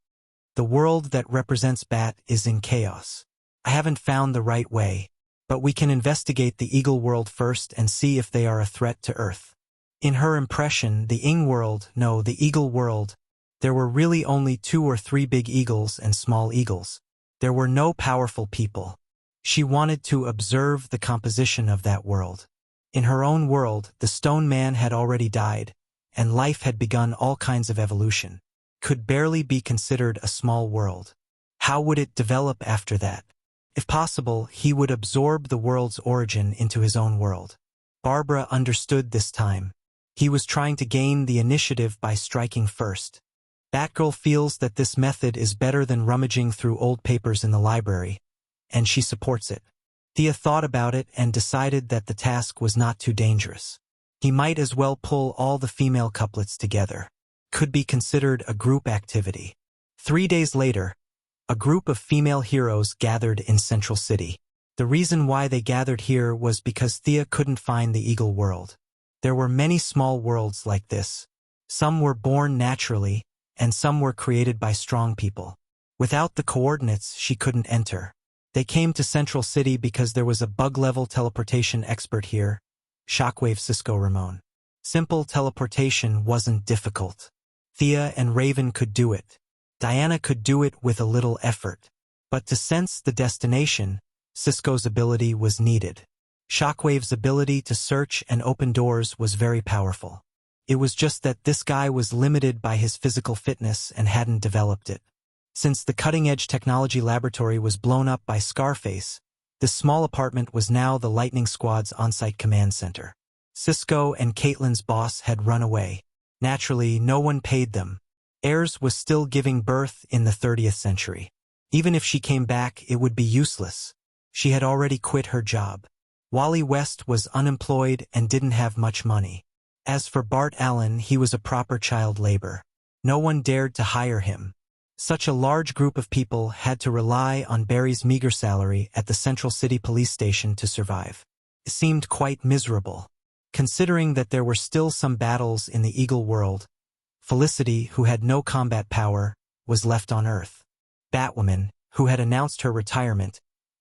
The world that represents Bat is in chaos. I haven't found the right way, but we can investigate the Eagle world first and see if they are a threat to Earth. In her impression, the the Eagle world, there were really only 2 or 3 big eagles and small eagles. There were no powerful people. She wanted to observe the composition of that world. In her own world, the stone man had already died, and life had begun all kinds of evolution. Could barely be considered a small world. How would it develop after that? If possible, he would absorb the world's origin into his own world. Barbara understood this time. He was trying to gain the initiative by striking first. Batgirl feels that this method is better than rummaging through old papers in the library, and she supports it. Thea thought about it and decided that the task was not too dangerous. He might as well pull all the female couplets together. Could be considered a group activity. 3 days later, a group of female heroes gathered in Central City. The reason why they gathered here was because Thea couldn't find the Eagle world. There were many small worlds like this. Some were born naturally, and some were created by strong people. Without the coordinates, she couldn't enter. They came to Central City because there was a bug-level teleportation expert here, Shockwave Cisco Ramon. Simple teleportation wasn't difficult. Thea and Raven could do it. Diana could do it with a little effort. But to sense the destination, Cisco's ability was needed. Shockwave's ability to search and open doors was very powerful. It was just that this guy was limited by his physical fitness and hadn't developed it. Since the cutting-edge technology laboratory was blown up by Scarface, this small apartment was now the Lightning Squad's on-site command center. Cisco and Caitlin's boss had run away. Naturally, no one paid them. Ayers was still giving birth in the 30th century. Even if she came back, it would be useless. She had already quit her job. Wally West was unemployed and didn't have much money. As for Bart Allen, he was a proper child labor. No one dared to hire him. Such a large group of people had to rely on Barry's meager salary at the Central City Police Station to survive. It seemed quite miserable. Considering that there were still some battles in the Eagle world, Felicity, who had no combat power, was left on Earth. Batwoman, who had announced her retirement,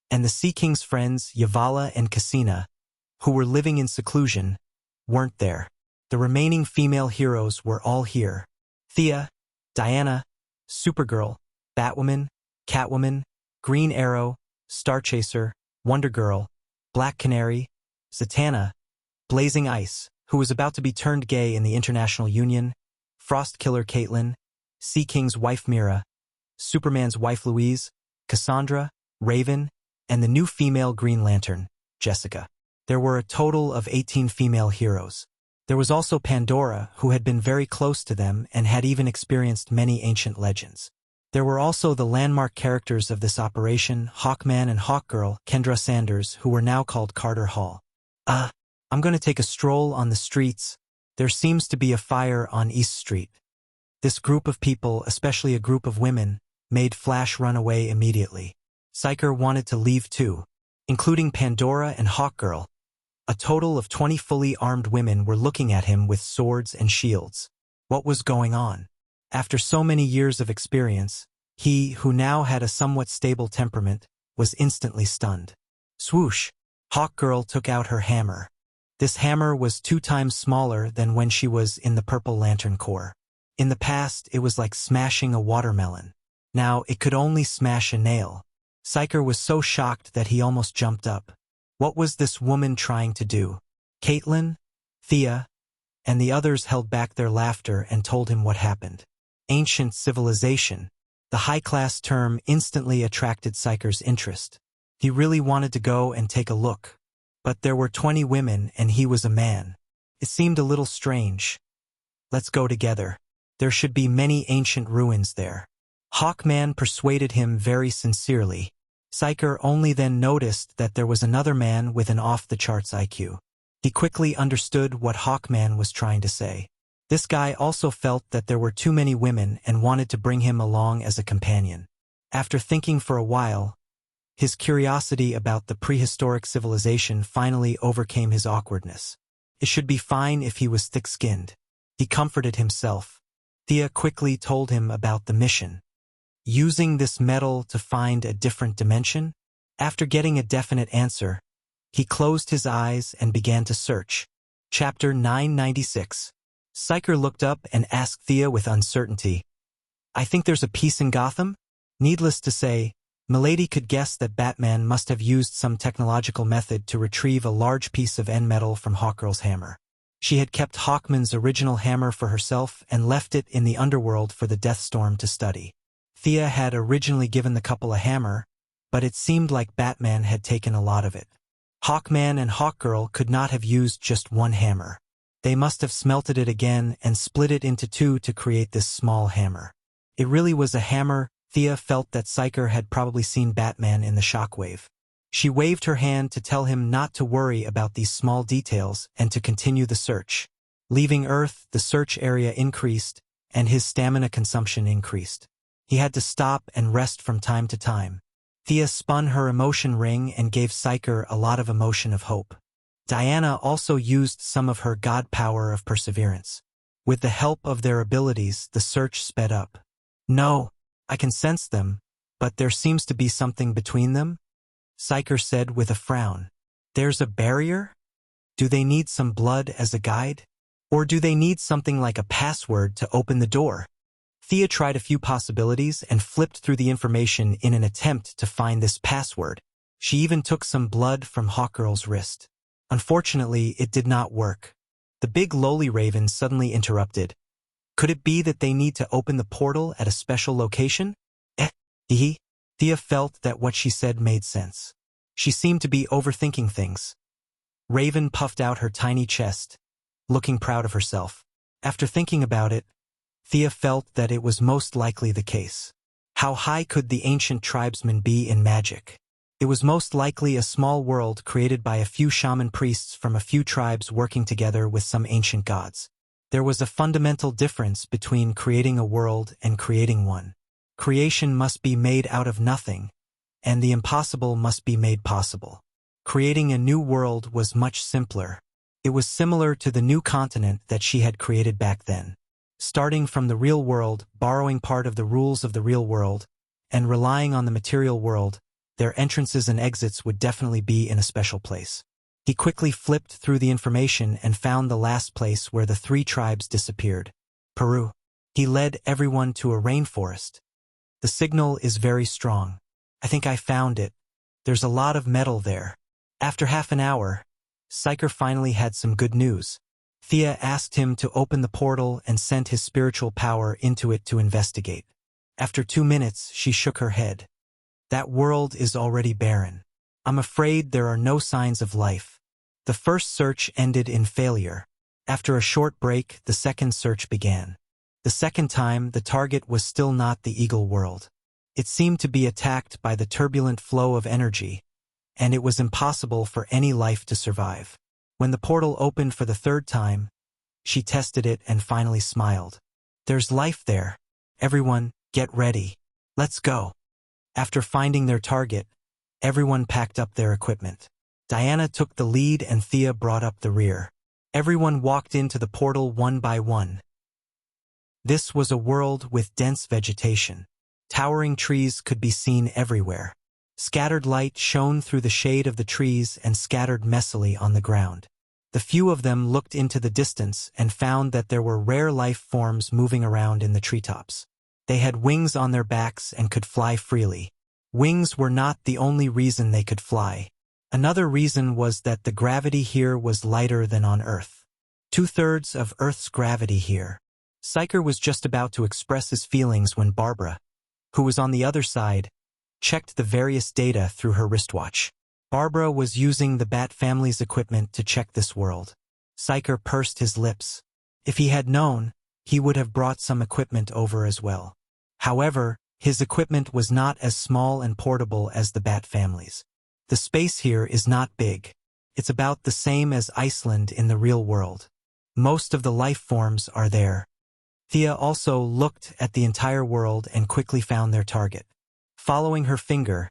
and the Sea King's friends Yavala and Cassina, who were living in seclusion, weren't there. The remaining female heroes were all here. Thea, Diana, Supergirl, Batwoman, Catwoman, Green Arrow, Starchaser, Wonder Girl, Black Canary, Zatanna, Blazing Ice, who was about to be turned gay in the International Union, Frost Killer Caitlin, Sea King's wife Mira, Superman's wife Louise, Cassandra, Raven, and the new female Green Lantern, Jessica. There were a total of 18 female heroes. There was also Pandora, who had been very close to them and had even experienced many ancient legends. There were also the landmark characters of this operation, Hawkman and Hawkgirl, Kendra Sanders, who were now called Carter Hall. I'm going to take a stroll on the streets. There seems to be a fire on East Street. This group of people, especially a group of women, made Flash run away immediately. Psyker wanted to leave too, including Pandora and Hawkgirl. A total of 20 fully armed women were looking at him with swords and shields. What was going on? After so many years of experience, he, who now had a somewhat stable temperament, was instantly stunned. Swoosh! Hawkgirl took out her hammer. This hammer was 2 times smaller than when she was in the Purple Lantern Corps. In the past, it was like smashing a watermelon. Now, it could only smash a nail. Psyker was so shocked that he almost jumped up. What was this woman trying to do? Caitlin, Thea, and the others held back their laughter and told him what happened. Ancient civilization. The high-class term instantly attracted Psyker's interest. He really wanted to go and take a look. But there were 20 women and he was a man. It seemed a little strange. Let's go together. There should be many ancient ruins there. Hawkman persuaded him very sincerely. Psyker only then noticed that there was another man with an off-the-charts IQ. He quickly understood what Hawkman was trying to say. This guy also felt that there were too many women and wanted to bring him along as a companion. After thinking for a while, his curiosity about the prehistoric civilization finally overcame his awkwardness. It should be fine if he was thick-skinned. He comforted himself. Thea quickly told him about the mission. Using this metal to find a different dimension? After getting a definite answer, he closed his eyes and began to search. Chapter 996. Psyker looked up and asked Thea with uncertainty, "I think there's a piece in Gotham?" Needless to say, Milady could guess that Batman must have used some technological method to retrieve a large piece of end metal from Hawkgirl's hammer. She had kept Hawkman's original hammer for herself and left it in the underworld for the Deathstorm to study. Thea had originally given the couple a hammer, but it seemed like Batman had taken a lot of it. Hawkman and Hawkgirl could not have used just one hammer. They must have smelted it again and split it into 2 to create this small hammer. It really was a hammer. Thea felt that Psyker had probably seen Batman in the shockwave. She waved her hand to tell him not to worry about these small details and to continue the search. Leaving Earth, the search area increased, and his stamina consumption increased. He had to stop and rest from time to time. Thea spun her emotion ring and gave Psyker a lot of emotion of hope. Diana also used some of her god power of perseverance. With the help of their abilities, the search sped up. "No, I can sense them, but there seems to be something between them," Psyker said with a frown. "There's a barrier? Do they need some blood as a guide? Or do they need something like a password to open the door?" Thea tried a few possibilities and flipped through the information in an attempt to find this password. She even took some blood from Hawkgirl's wrist. Unfortunately, it did not work. The big lowly raven suddenly interrupted. "Could it be that they need to open the portal at a special location?" Thea felt that what she said made sense. She seemed to be overthinking things. Raven puffed out her tiny chest, looking proud of herself. After thinking about it, Thea felt that it was most likely the case. How high could the ancient tribesmen be in magic? It was most likely a small world created by a few shaman priests from a few tribes working together with some ancient gods. There was a fundamental difference between creating a world and creating one. Creation must be made out of nothing, and the impossible must be made possible. Creating a new world was much simpler. It was similar to the new continent that she had created back then. Starting from the real world, borrowing part of the rules of the real world, and relying on the material world, their entrances and exits would definitely be in a special place. He quickly flipped through the information and found the last place where the 3 tribes disappeared. Peru. He led everyone to a rainforest. The signal is very strong. I think I found it. There's a lot of metal there. After half an hour, Psyker finally had some good news. Thea asked him to open the portal and sent his spiritual power into it to investigate. After 2 minutes, she shook her head. That world is already barren. I'm afraid there are no signs of life. The first search ended in failure. After a short break, the second search began. The second time, the target was still not the Eagle world. It seemed to be attacked by the turbulent flow of energy, and it was impossible for any life to survive. When the portal opened for the third time, she tested it and finally smiled. There's life there. Everyone, get ready. Let's go. After finding their target, everyone packed up their equipment. Diana took the lead and Thea brought up the rear. Everyone walked into the portal one by one. This was a world with dense vegetation. Towering trees could be seen everywhere. Scattered light shone through the shade of the trees and scattered messily on the ground. The few of them looked into the distance and found that there were rare life forms moving around in the treetops. They had wings on their backs and could fly freely. Wings were not the only reason they could fly. Another reason was that the gravity here was lighter than on Earth. 2/3 of Earth's gravity here. Psyker was just about to express his feelings when Barbara, who was on the other side, checked the various data through her wristwatch. Barbara was using the Bat family's equipment to check this world. Psyker pursed his lips. If he had known, he would have brought some equipment over as well. However, his equipment was not as small and portable as the Bat family's. The space here is not big. It's about the same as Iceland in the real world. Most of the life forms are there. Thea also looked at the entire world and quickly found their target. Following her finger,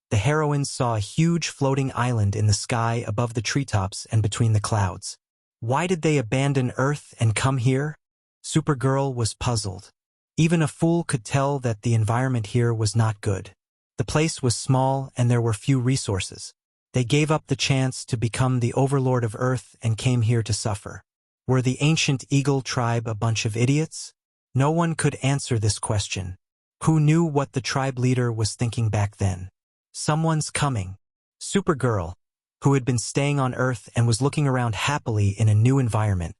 the heroines saw a huge floating island in the sky above the treetops and between the clouds. Why did they abandon Earth and come here? Supergirl was puzzled. Even a fool could tell that the environment here was not good. The place was small and there were few resources. They gave up the chance to become the overlord of Earth and came here to suffer. Were the ancient Eagle tribe a bunch of idiots? No one could answer this question. Who knew what the tribe leader was thinking back then? Someone's coming. Supergirl, who had been staying on Earth and was looking around happily in a new environment,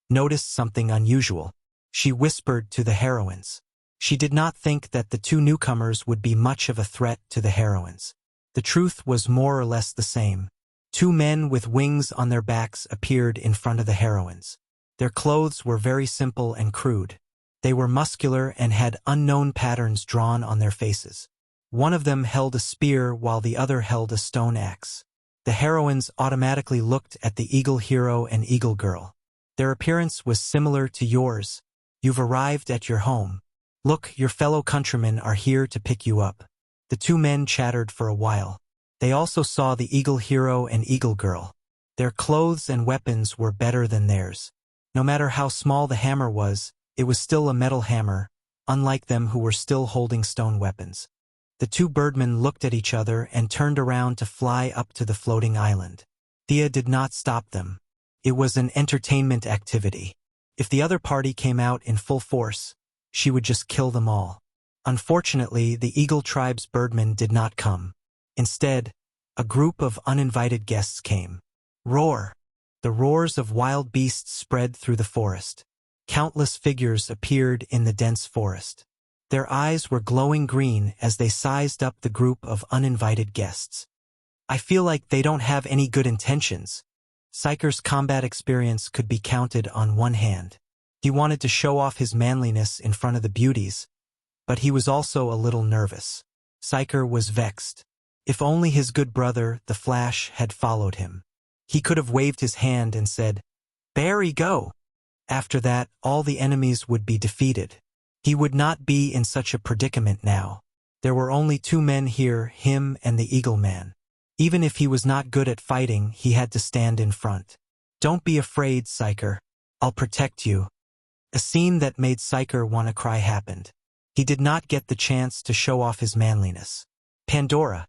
noticed something unusual. She whispered to the heroines. She did not think that the 2 newcomers would be much of a threat to the heroines. The truth was more or less the same. 2 men with wings on their backs appeared in front of the heroines. Their clothes were very simple and crude. They were muscular and had unknown patterns drawn on their faces. One of them held a spear while the other held a stone axe. The heroines automatically looked at the Eagle Hero and Eagle Girl. Their appearance was similar to yours. You've arrived at your home. Look, your fellow countrymen are here to pick you up. The 2 men chattered for a while. They also saw the Eagle Hero and Eagle Girl. Their clothes and weapons were better than theirs. No matter how small the hammer was, it was still a metal hammer, unlike them who were still holding stone weapons. The 2 birdmen looked at each other and turned around to fly up to the floating island. Thea did not stop them. It was an entertainment activity. If the other party came out in full force, she would just kill them all. Unfortunately, the Eagle tribe's birdmen did not come. Instead, a group of uninvited guests came. Roar! The roars of wild beasts spread through the forest. Countless figures appeared in the dense forest. Their eyes were glowing green as they sized up the group of uninvited guests. I feel like they don't have any good intentions. Psyker's combat experience could be counted on one hand. He wanted to show off his manliness in front of the beauties, but he was also a little nervous. Psyker was vexed. If only his good brother, the Flash, had followed him. He could have waved his hand and said, "Barry, go!" After that, all the enemies would be defeated. He would not be in such a predicament now. There were only two men here, him and the Eagle Man. Even if he was not good at fighting, he had to stand in front. "Don't be afraid, Psyker. I'll protect you." A scene that made Psyker want to cry happened. He did not get the chance to show off his manliness. Pandora,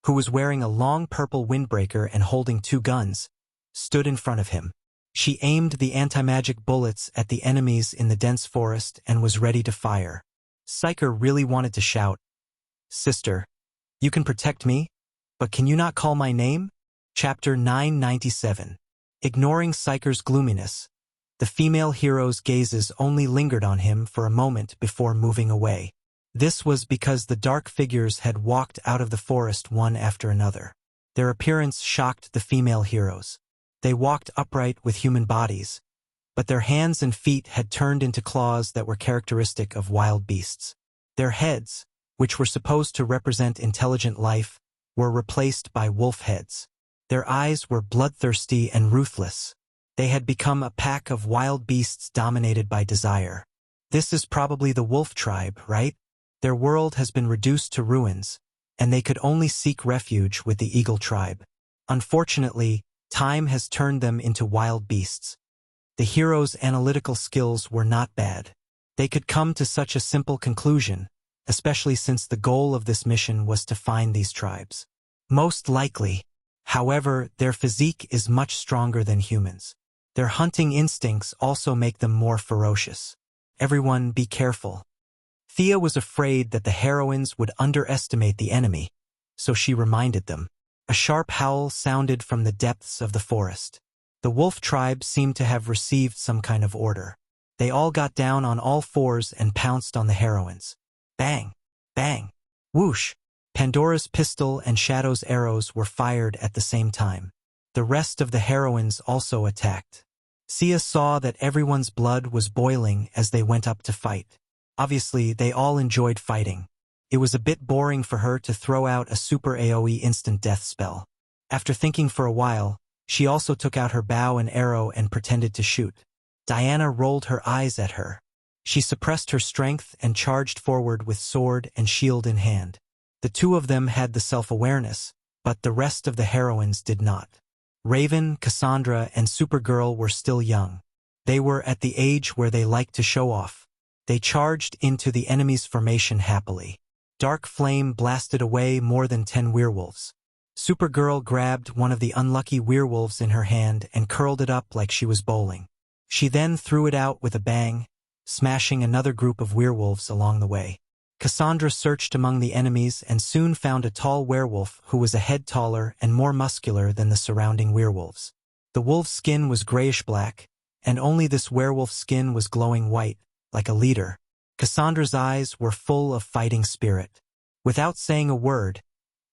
who was wearing a long purple windbreaker and holding two guns, stood in front of him. She aimed the anti-magic bullets at the enemies in the dense forest and was ready to fire. Psyker really wanted to shout, "Sister, you can protect me, but can you not call my name?" Chapter 997. Ignoring Psyker's gloominess, the female hero's gazes only lingered on him for a moment before moving away. This was because the dark figures had walked out of the forest one after another. Their appearance shocked the female heroes. They walked upright with human bodies, but their hands and feet had turned into claws that were characteristic of wild beasts. Their heads, which were supposed to represent intelligent life, were replaced by wolf heads. Their eyes were bloodthirsty and ruthless. They had become a pack of wild beasts dominated by desire. This is probably the wolf tribe, right? Their world has been reduced to ruins, and they could only seek refuge with the Eagle tribe. Unfortunately, time has turned them into wild beasts. The heroes' analytical skills were not bad. They could come to such a simple conclusion, especially since the goal of this mission was to find these tribes. Most likely, however, their physique is much stronger than humans. Their hunting instincts also make them more ferocious. Everyone be careful. Thea was afraid that the heroines would underestimate the enemy, so she reminded them. A sharp howl sounded from the depths of the forest. The wolf tribe seemed to have received some kind of order. They all got down on all fours and pounced on the heroines. Bang! Bang! Whoosh! Pandora's pistol and Shadow's arrows were fired at the same time. The rest of the heroines also attacked. Sia saw that everyone's blood was boiling as they went up to fight. Obviously, they all enjoyed fighting. It was a bit boring for her to throw out a super AoE instant death spell. After thinking for a while, she also took out her bow and arrow and pretended to shoot. Diana rolled her eyes at her. She suppressed her strength and charged forward with sword and shield in hand. The two of them had the self-awareness, but the rest of the heroines did not. Raven, Cassandra, and Supergirl were still young. They were at the age where they liked to show off. They charged into the enemy's formation happily. Dark flame blasted away more than 10 werewolves. Supergirl grabbed one of the unlucky werewolves in her hand and curled it up like she was bowling. She then threw it out with a bang, smashing another group of werewolves along the way. Cassandra searched among the enemies and soon found a tall werewolf who was a head taller and more muscular than the surrounding werewolves. The wolf's skin was grayish-black, and only this werewolf's skin was glowing white, like a leader. Cassandra's eyes were full of fighting spirit. Without saying a word,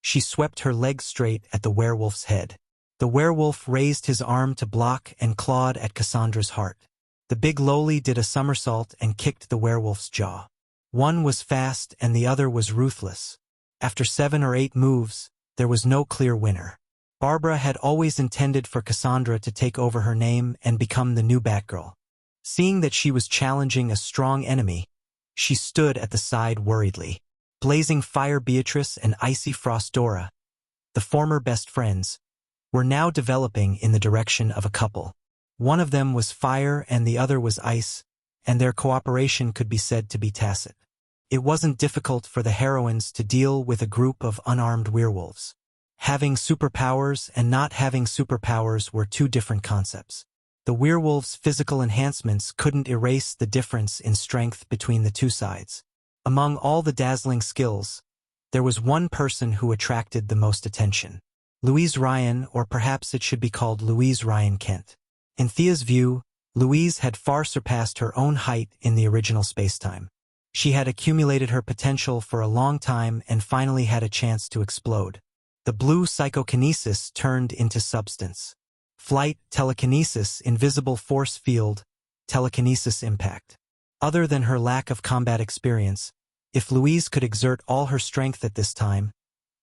she swept her leg straight at the werewolf's head. The werewolf raised his arm to block and clawed at Cassandra's heart. The big lowly did a somersault and kicked the werewolf's jaw. One was fast and the other was ruthless. After 7 or 8 moves, there was no clear winner. Barbara had always intended for Cassandra to take over her name and become the new Batgirl. Seeing that she was challenging a strong enemy, she stood at the side worriedly. Blazing Fire Beatrice and Icy Frost Dora, the former best friends, were now developing in the direction of a couple. One of them was fire and the other was ice, and their cooperation could be said to be tacit. It wasn't difficult for the heroines to deal with a group of unarmed werewolves. Having superpowers and not having superpowers were two different concepts. The werewolves' physical enhancements couldn't erase the difference in strength between the two sides. Among all the dazzling skills, there was one person who attracted the most attention. Louise Ryan, or perhaps it should be called Louise Ryan Kent. In Thea's view, Louise had far surpassed her own height in the original spacetime. She had accumulated her potential for a long time and finally had a chance to explode. The blue psychokinesis turned into substance. Flight, telekinesis, invisible force field, telekinesis impact. Other than her lack of combat experience, if Louise could exert all her strength at this time,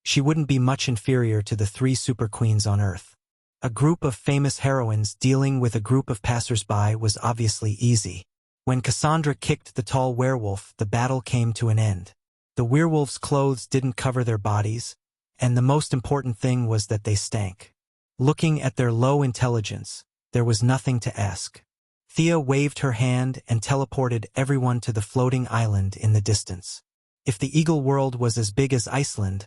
she wouldn't be much inferior to the 3 super queens on Earth. A group of famous heroines dealing with a group of passers-by was obviously easy. When Cassandra kicked the tall werewolf, the battle came to an end. The werewolf's clothes didn't cover their bodies, and the most important thing was that they stank. Looking at their low intelligence, there was nothing to ask. Thea waved her hand and teleported everyone to the floating island in the distance. If the Eagle world was as big as Iceland,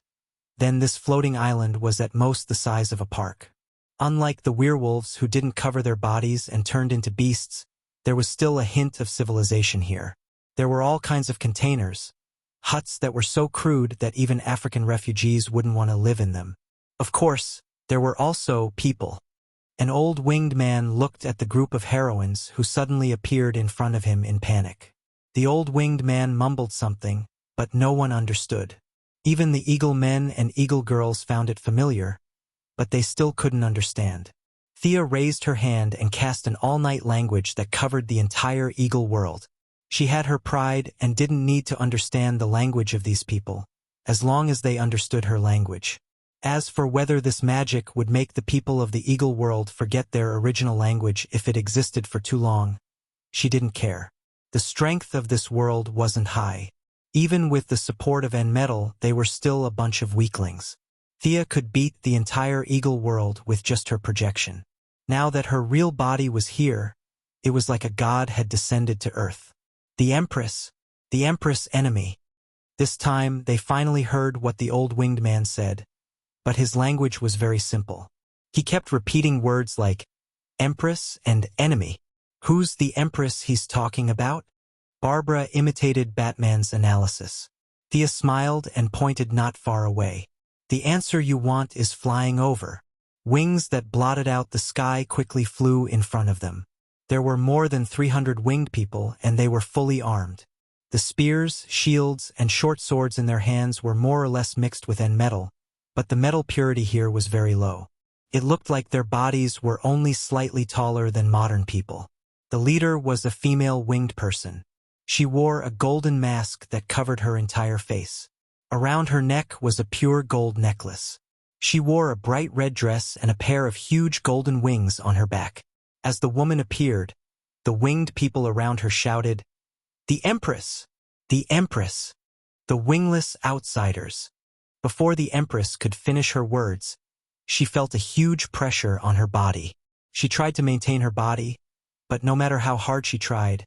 then this floating island was at most the size of a park. Unlike the werewolves who didn't cover their bodies and turned into beasts, there was still a hint of civilization here. There were all kinds of containers, huts that were so crude that even African refugees wouldn't want to live in them. Of course, there were also people. An old winged man looked at the group of heroines who suddenly appeared in front of him in panic. The old winged man mumbled something, but no one understood. Even the eagle men and eagle girls found it familiar, but they still couldn't understand. Thea raised her hand and cast an all-night language that covered the entire eagle world. She had her pride and didn't need to understand the language of these people, as long as they understood her language. As for whether this magic would make the people of the eagle world forget their original language if it existed for too long, she didn't care. The strength of this world wasn't high. Even with the support of N-Metal, they were still a bunch of weaklings. Thea could beat the entire eagle world with just her projection. Now that her real body was here, it was like a god had descended to Earth. The Empress enemy. This time, they finally heard what the old winged man said, but his language was very simple. He kept repeating words like, Empress and enemy. Who's the Empress he's talking about? Barbara imitated Batman's analysis. Thea smiled and pointed not far away. The answer you want is flying over. Wings that blotted out the sky quickly flew in front of them. There were more than 300 winged people, and they were fully armed. The spears, shields, and short swords in their hands were more or less mixed with N-Metal, but the metal purity here was very low. It looked like their bodies were only slightly taller than modern people. The leader was a female winged person. She wore a golden mask that covered her entire face. Around her neck was a pure gold necklace. She wore a bright red dress and a pair of huge golden wings on her back. As the woman appeared, the winged people around her shouted, "The Empress! The Empress! The wingless outsiders!" Before the Empress could finish her words, she felt a huge pressure on her body. She tried to maintain her body, but no matter how hard she tried,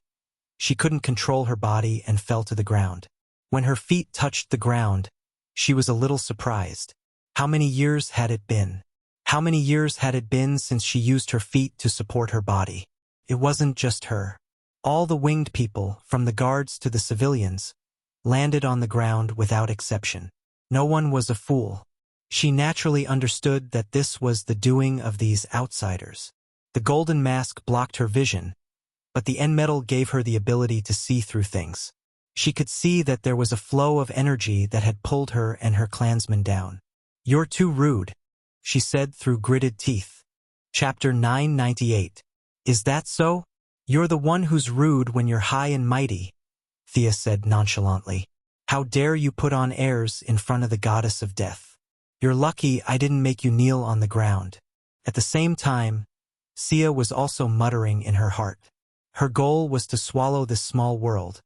she couldn't control her body and fell to the ground. When her feet touched the ground, she was a little surprised. How many years had it been? How many years had it been since she used her feet to support her body? It wasn't just her. All the winged people, from the guards to the civilians, landed on the ground without exception. No one was a fool. She naturally understood that this was the doing of these outsiders. The golden mask blocked her vision, but the N-Metal gave her the ability to see through things. She could see that there was a flow of energy that had pulled her and her clansmen down. "You're too rude," she said through gritted teeth. Chapter 998. Is that so? You're the one who's rude when you're high and mighty, Thea said nonchalantly. How dare you put on airs in front of the goddess of death? You're lucky I didn't make you kneel on the ground. At the same time, Thea was also muttering in her heart. Her goal was to swallow this small world,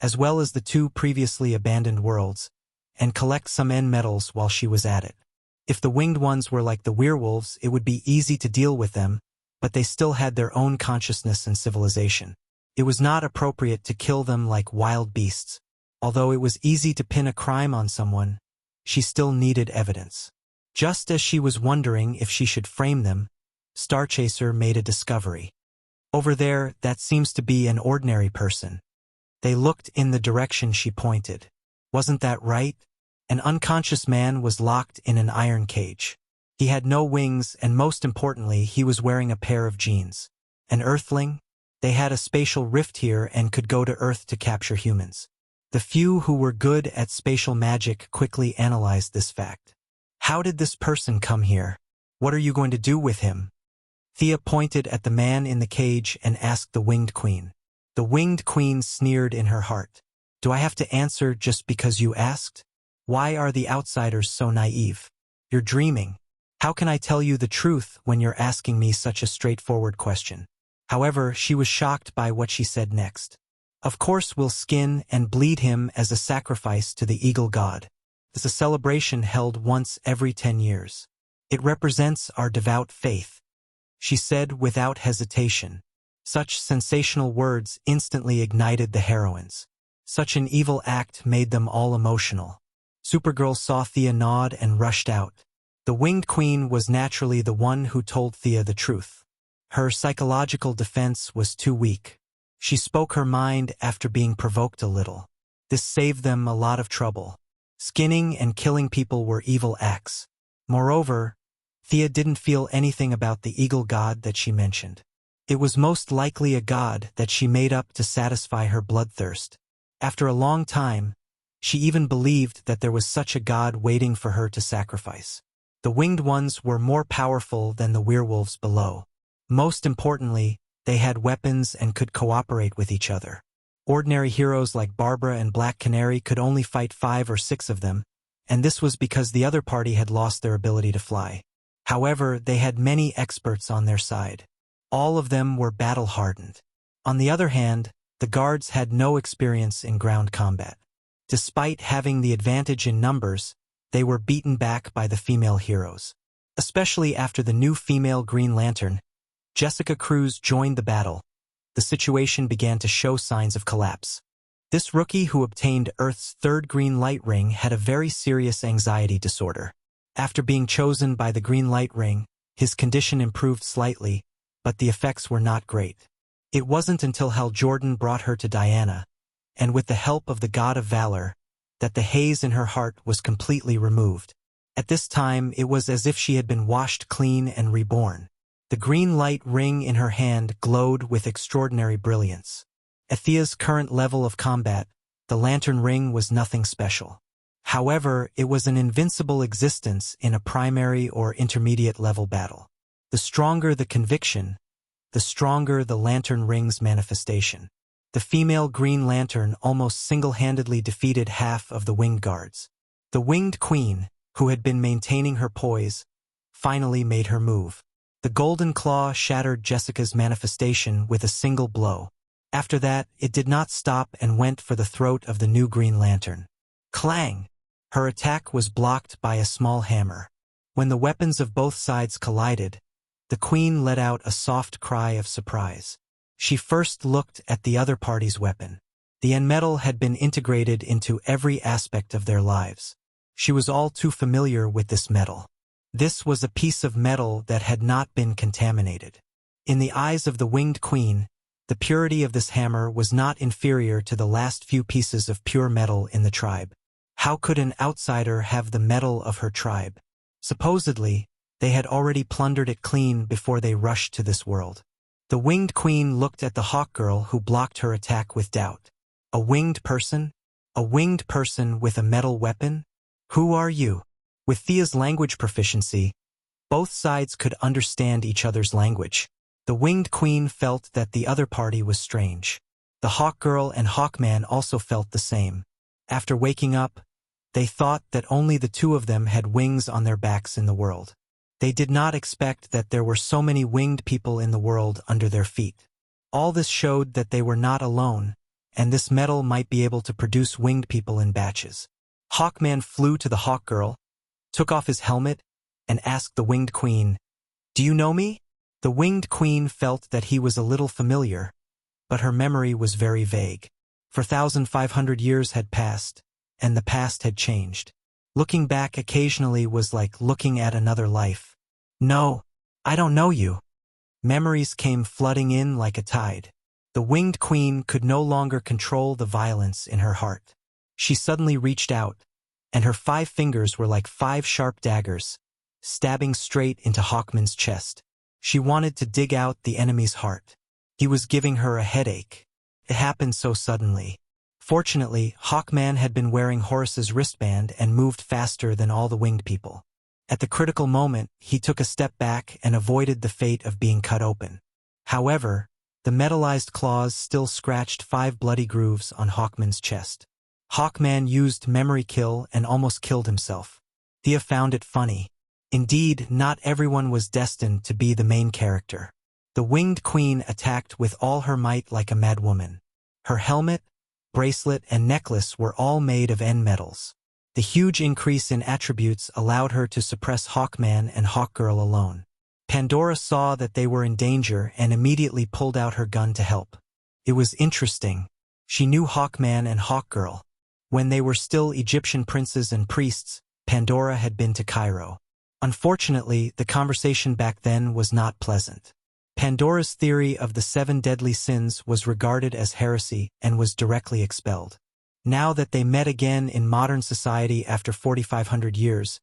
as well as the 2 previously abandoned worlds, and collect some N-metals while she was at it. If the winged ones were like the werewolves, it would be easy to deal with them, but they still had their own consciousness and civilization. It was not appropriate to kill them like wild beasts. Although it was easy to pin a crime on someone, she still needed evidence. Just as she was wondering if she should frame them, Starchaser made a discovery. Over there, that seems to be an ordinary person. They looked in the direction she pointed. Wasn't that right? An unconscious man was locked in an iron cage. He had no wings, and most importantly, he was wearing a pair of jeans. An Earthling? They had a spatial rift here and could go to Earth to capture humans. The few who were good at spatial magic quickly analyzed this fact. How did this person come here? What are you going to do with him? Thea pointed at the man in the cage and asked the Winged Queen. The Winged Queen sneered in her heart. Do I have to answer just because you asked? Why are the outsiders so naive? You're dreaming. How can I tell you the truth when you're asking me such a straightforward question? However, she was shocked by what she said next. Of course we'll skin and bleed him as a sacrifice to the eagle god. It's a celebration held once every 10 years. It represents our devout faith, she said without hesitation. Such sensational words instantly ignited the heroines. Such an evil act made them all emotional. Supergirl saw Thea nod and rushed out. The Winged Queen was naturally the one who told Thea the truth. Her psychological defense was too weak. She spoke her mind after being provoked a little. This saved them a lot of trouble. Skinning and killing people were evil acts. Moreover, Thea didn't feel anything about the eagle god that she mentioned. It was most likely a god that she made up to satisfy her bloodthirst. After a long time, she even believed that there was such a god waiting for her to sacrifice. The winged ones were more powerful than the werewolves below. Most importantly, they had weapons and could cooperate with each other. Ordinary heroes like Barbara and Black Canary could only fight 5 or 6 of them, and this was because the other party had lost their ability to fly. However, they had many experts on their side. All of them were battle-hardened. On the other hand, the guards had no experience in ground combat. Despite having the advantage in numbers, they were beaten back by the female heroes. Especially after the new female Green Lantern, Jessica Cruz, joined the battle, the situation began to show signs of collapse. This rookie who obtained Earth's 3rd green light ring had a very serious anxiety disorder. After being chosen by the green light ring, his condition improved slightly, but the effects were not great. It wasn't until Hal Jordan brought her to Diana, and with the help of the god of valor, that the haze in her heart was completely removed. At this time, it was as if she had been washed clean and reborn. The green light ring in her hand glowed with extraordinary brilliance. At Thea's current level of combat, the lantern ring was nothing special. However, it was an invincible existence in a primary or intermediate level battle. The stronger the conviction, the stronger the lantern ring's manifestation. The female Green Lantern almost single-handedly defeated half of the winged guards. The Winged Queen, who had been maintaining her poise, finally made her move. The Golden Claw shattered Jessica's manifestation with a single blow. After that, it did not stop and went for the throat of the new Green Lantern. Clang! Her attack was blocked by a small hammer. When the weapons of both sides collided, the Queen let out a soft cry of surprise. She first looked at the other party's weapon. The metal had been integrated into every aspect of their lives. She was all too familiar with this metal. This was a piece of metal that had not been contaminated. In the eyes of the Winged Queen, the purity of this hammer was not inferior to the last few pieces of pure metal in the tribe. How could an outsider have the metal of her tribe? Supposedly, they had already plundered it clean before they rushed to this world. The Winged Queen looked at the Hawk Girl who blocked her attack with doubt. A winged person? A winged person with a metal weapon? Who are you? With Thea's language proficiency, both sides could understand each other's language. The Winged Queen felt that the other party was strange. The Hawk Girl and Hawkman also felt the same. After waking up, they thought that only the two of them had wings on their backs in the world. They did not expect that there were so many winged people in the world under their feet. All this showed that they were not alone, and this metal might be able to produce winged people in batches. Hawkman flew to the Hawk Girl, took off his helmet, and asked the Winged Queen, "Do you know me?" The Winged Queen felt that he was a little familiar, but her memory was very vague. For 1,500 years had passed, and the past had changed. Looking back occasionally was like looking at another life. "No, I don't know you." Memories came flooding in like a tide. The Winged Queen could no longer control the violence in her heart. She suddenly reached out, and her 5 fingers were like 5 sharp daggers, stabbing straight into Hawkman's chest. She wanted to dig out the enemy's heart. He was giving her a headache. It happened so suddenly. Fortunately, Hawkman had been wearing Horus's wristband and moved faster than all the winged people. At the critical moment, he took a step back and avoided the fate of being cut open. However, the metallized claws still scratched 5 bloody grooves on Hawkman's chest. Hawkman used memory kill and almost killed himself. Thea found it funny. Indeed, not everyone was destined to be the main character. The Winged Queen attacked with all her might like a madwoman. Her helmet, bracelet, and necklace were all made of N metals. The huge increase in attributes allowed her to suppress Hawkman and Hawkgirl alone. Pandora saw that they were in danger and immediately pulled out her gun to help. It was interesting. She knew Hawkman and Hawkgirl. When they were still Egyptian princes and priests, Pandora had been to Cairo. Unfortunately, the conversation back then was not pleasant. Pandora's theory of the 7 deadly sins was regarded as heresy and was directly expelled. Now that they met again in modern society after 4,500 years,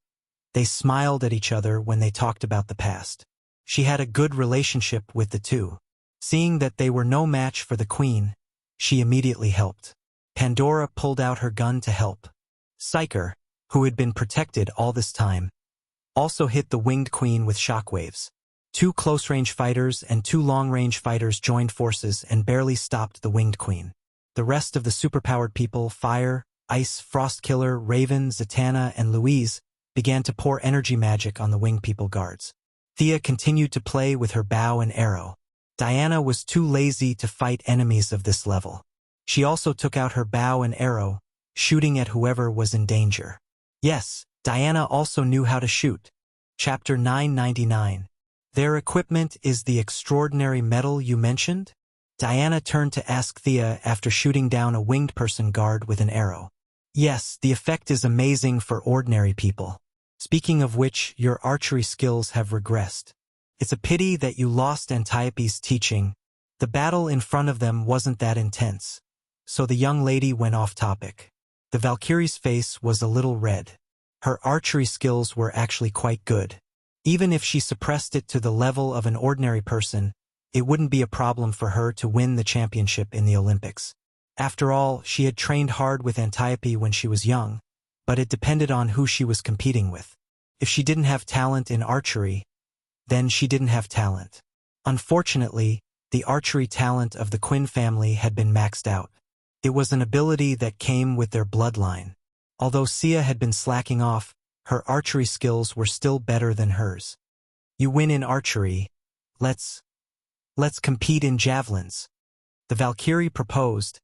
they smiled at each other when they talked about the past. She had a good relationship with the two. Seeing that they were no match for the queen, she immediately helped. Pandora pulled out her gun to help. Psyker, who had been protected all this time, also hit the Winged Queen with shockwaves. 2 close-range fighters and 2 long-range fighters joined forces and barely stopped the Winged Queen. The rest of the superpowered people, Fire, Ice, Frostkiller, Raven, Zatanna, and Louise, began to pour energy magic on the Winged People guards. Thea continued to play with her bow and arrow. Diana was too lazy to fight enemies of this level. She also took out her bow and arrow, shooting at whoever was in danger. Yes, Diana also knew how to shoot. Chapter 999. Their equipment is the extraordinary metal you mentioned? Diana turned to ask Thea after shooting down a winged person guard with an arrow. Yes, the effect is amazing for ordinary people. Speaking of which, your archery skills have regressed. It's a pity that you lost Antiope's teaching. The battle in front of them wasn't that intense. So the young lady went off topic. The Valkyrie's face was a little red. Her archery skills were actually quite good. Even if she suppressed it to the level of an ordinary person, it wouldn't be a problem for her to win the championship in the Olympics. After all, she had trained hard with Antiope when she was young, but it depended on who she was competing with. If she didn't have talent in archery, then she didn't have talent. Unfortunately, the archery talent of the Quinn family had been maxed out. It was an ability that came with their bloodline. Although Sia had been slacking off, her archery skills were still better than hers. You win in archery. Let's compete in javelins. The Valkyrie proposed,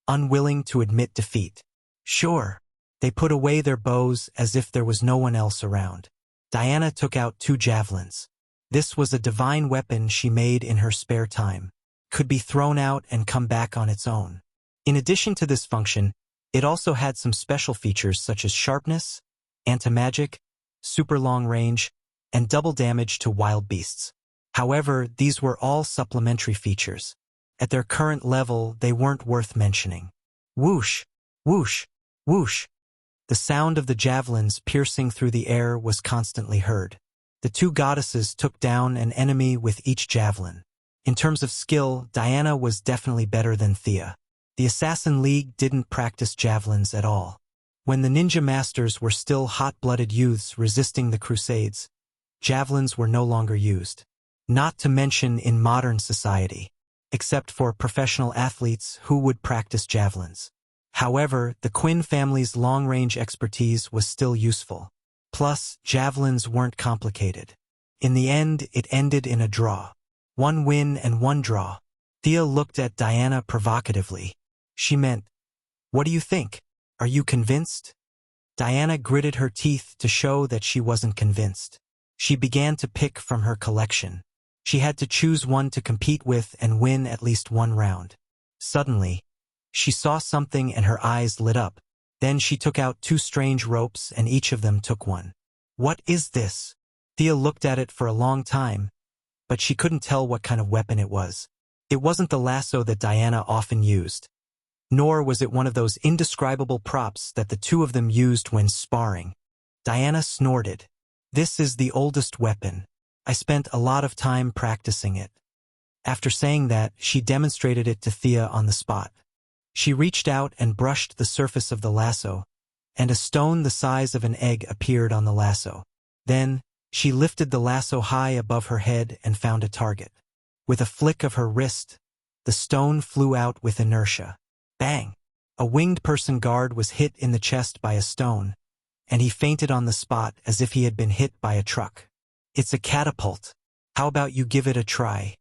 unwilling to admit defeat. Sure. They put away their bows as if there was no one else around. Diana took out 2 javelins. This was a divine weapon she made in her spare time. Could be thrown out and come back on its own. In addition to this function, it also had some special features such as sharpness, anti-magic, super long range, and double damage to wild beasts. However, these were all supplementary features. At their current level, they weren't worth mentioning. Whoosh, whoosh, whoosh. The sound of the javelins piercing through the air was constantly heard. The 2 goddesses took down an enemy with each javelin. In terms of skill, Diana was definitely better than Thea. The Assassin League didn't practice javelins at all. When the ninja masters were still hot-blooded youths resisting the Crusades, javelins were no longer used. Not to mention in modern society, except for professional athletes who would practice javelins. However, the Quinn family's long-range expertise was still useful. Plus, javelins weren't complicated. In the end, it ended in a draw. 1 win and 1 draw. Thea looked at Diana provocatively. She meant, "What do you think? Are you convinced?" Diana gritted her teeth to show that she wasn't convinced. She began to pick from her collection. She had to choose one to compete with and win at least 1 round. Suddenly, she saw something and her eyes lit up. Then she took out 2 strange ropes and each of them took one. What is this? Thea looked at it for a long time, but she couldn't tell what kind of weapon it was. It wasn't the lasso that Diana often used. Nor was it one of those indescribable props that the 2 of them used when sparring. Diana snorted. This is the oldest weapon. I spent a lot of time practicing it. After saying that, she demonstrated it to Thea on the spot. She reached out and brushed the surface of the lasso, and a stone the size of an egg appeared on the lasso. Then, she lifted the lasso high above her head and found a target. With a flick of her wrist, the stone flew out with inertia. Bang! A winged person guard was hit in the chest by a stone, and he fainted on the spot as if he had been hit by a truck. It's a catapult. How about you give it a try?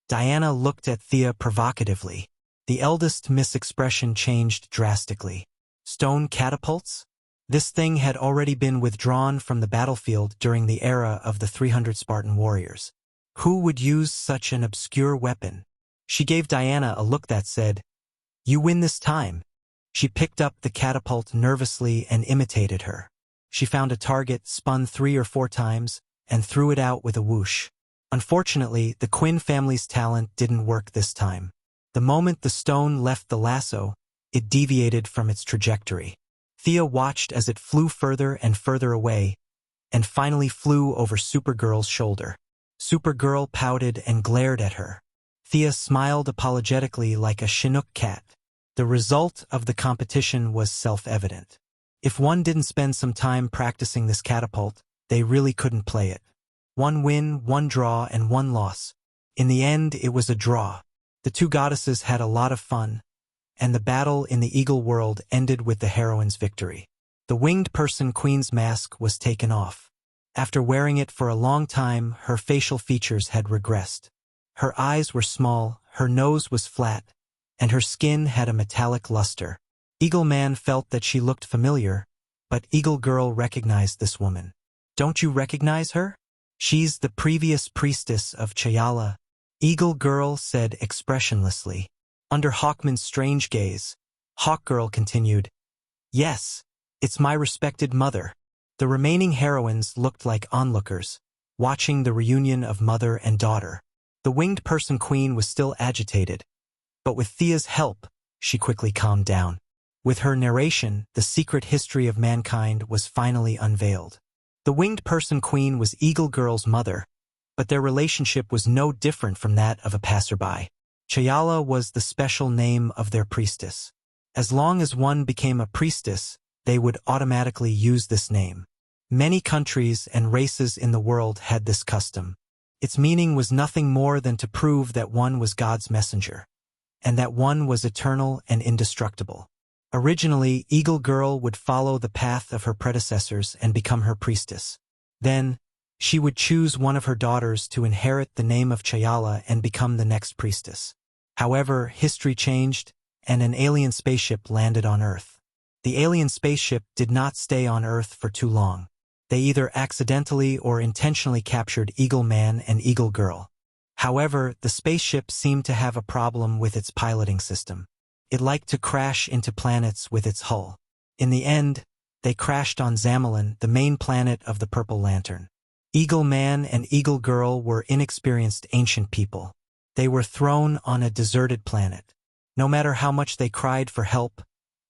Diana looked at Thea provocatively. The eldest Miss' expression changed drastically. Stone catapults? This thing had already been withdrawn from the battlefield during the era of the 300 Spartan warriors. Who would use such an obscure weapon? She gave Diana a look that said, "You win this time." She picked up the catapult nervously and imitated her. She found a target, spun 3 or 4 times, and threw it out with a whoosh. Unfortunately, the Quinn family's talent didn't work this time. The moment the stone left the lasso, it deviated from its trajectory. Thea watched as it flew further and further away, and finally flew over Supergirl's shoulder. Supergirl pouted and glared at her. Thea smiled apologetically like a Chinook cat. The result of the competition was self-evident. If one didn't spend some time practicing this catapult, they really couldn't play it. 1 win, 1 draw, and 1 loss. In the end, it was a draw. The 2 goddesses had a lot of fun, and the battle in the Eagle world ended with the heroine's victory. The winged person queen's mask was taken off. After wearing it for a long time, her facial features had regressed. Her eyes were small, her nose was flat, and her skin had a metallic luster. Eagle Man felt that she looked familiar, but Eagle Girl recognized this woman. "Don't you recognize her? She's the previous priestess of Chayala," Eagle Girl said expressionlessly. Under Hawkman's strange gaze, Hawkgirl continued, "Yes, it's my respected mother." The remaining heroines looked like onlookers, watching the reunion of mother and daughter. The winged person queen was still agitated, but with Thea's help, she quickly calmed down. With her narration, the secret history of mankind was finally unveiled. The winged person queen was Eagle Girl's mother, but their relationship was no different from that of a passerby. Chayala was the special name of their priestess. As long as one became a priestess, they would automatically use this name. Many countries and races in the world had this custom. Its meaning was nothing more than to prove that one was God's messenger, and that one was eternal and indestructible. Originally, Eagle Girl would follow the path of her predecessors and become her priestess. Then, she would choose one of her daughters to inherit the name of Chayala and become the next priestess. However, history changed, and an alien spaceship landed on Earth. The alien spaceship did not stay on Earth for too long. They either accidentally or intentionally captured Eagle Man and Eagle Girl. However, the spaceship seemed to have a problem with its piloting system. It liked to crash into planets with its hull. In the end, they crashed on Zamalin, the main planet of the Purple Lantern. Eagle Man and Eagle Girl were inexperienced ancient people. They were thrown on a deserted planet. No matter how much they cried for help,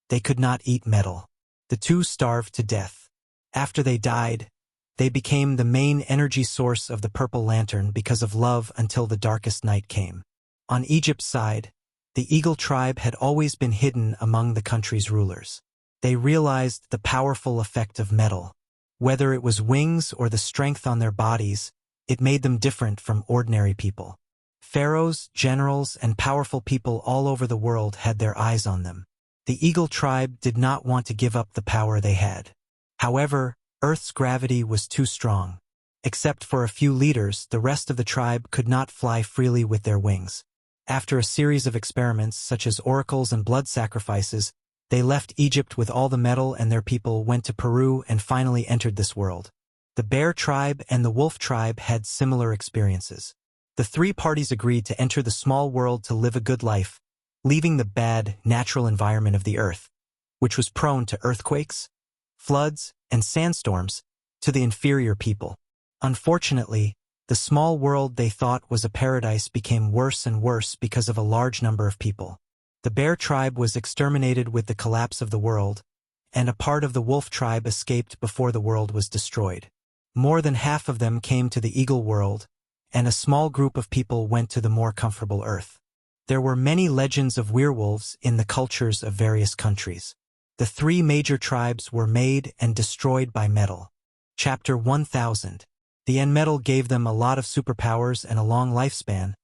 they could not eat metal. The 2 starved to death. After they died, they became the main energy source of the Purple Lantern because of love until the darkest night came. On Egypt's side, the Eagle tribe had always been hidden among the country's rulers. They realized the powerful effect of metal. Whether it was wings or the strength on their bodies, it made them different from ordinary people. Pharaohs, generals, and powerful people all over the world had their eyes on them. The Eagle tribe did not want to give up the power they had. However, Earth's gravity was too strong. Except for a few leaders, the rest of the tribe could not fly freely with their wings. After a series of experiments, such as oracles and blood sacrifices, they left Egypt with all the metal, and their people went to Peru and finally entered this world. The Bear tribe and the Wolf tribe had similar experiences. The 3 parties agreed to enter the small world to live a good life, leaving the bad, natural environment of the Earth, which was prone to earthquakes, floods, and sandstorms, to the inferior people. Unfortunately, the small world they thought was a paradise became worse and worse because of a large number of people. The Bear tribe was exterminated with the collapse of the world, and a part of the Wolf tribe escaped before the world was destroyed. More than half of them came to the Eagle world, and a small group of people went to the more comfortable Earth. There were many legends of werewolves in the cultures of various countries. The 3 major tribes were made and destroyed by metal. Chapter 1000. The end metal gave them a lot of superpowers and a long lifespan,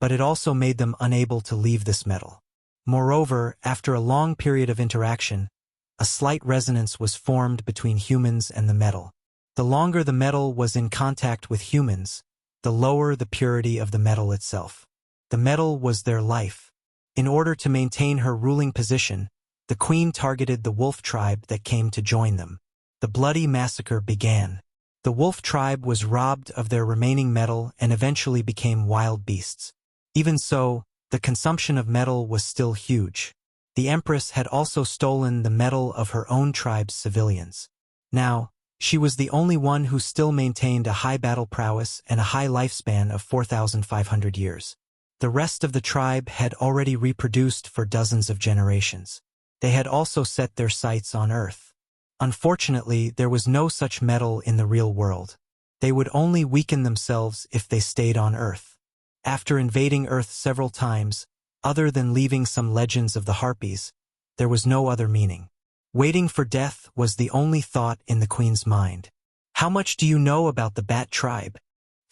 but it also made them unable to leave this metal. Moreover, after a long period of interaction, a slight resonance was formed between humans and the metal. The longer the metal was in contact with humans, the lower the purity of the metal itself. The metal was their life. In order to maintain her ruling position, the queen targeted the wolf tribe that came to join them. The bloody massacre began. The wolf tribe was robbed of their remaining metal and eventually became wild beasts. Even so, the consumption of metal was still huge. The Empress had also stolen the metal of her own tribe's civilians. Now, she was the only one who still maintained a high battle prowess and a high lifespan of 4,500 years. The rest of the tribe had already reproduced for dozens of generations. They had also set their sights on Earth. Unfortunately, there was no such metal in the real world. They would only weaken themselves if they stayed on Earth. After invading Earth several times, other than leaving some legends of the Harpies, there was no other meaning. Waiting for death was the only thought in the queen's mind. How much do you know about the Bat tribe?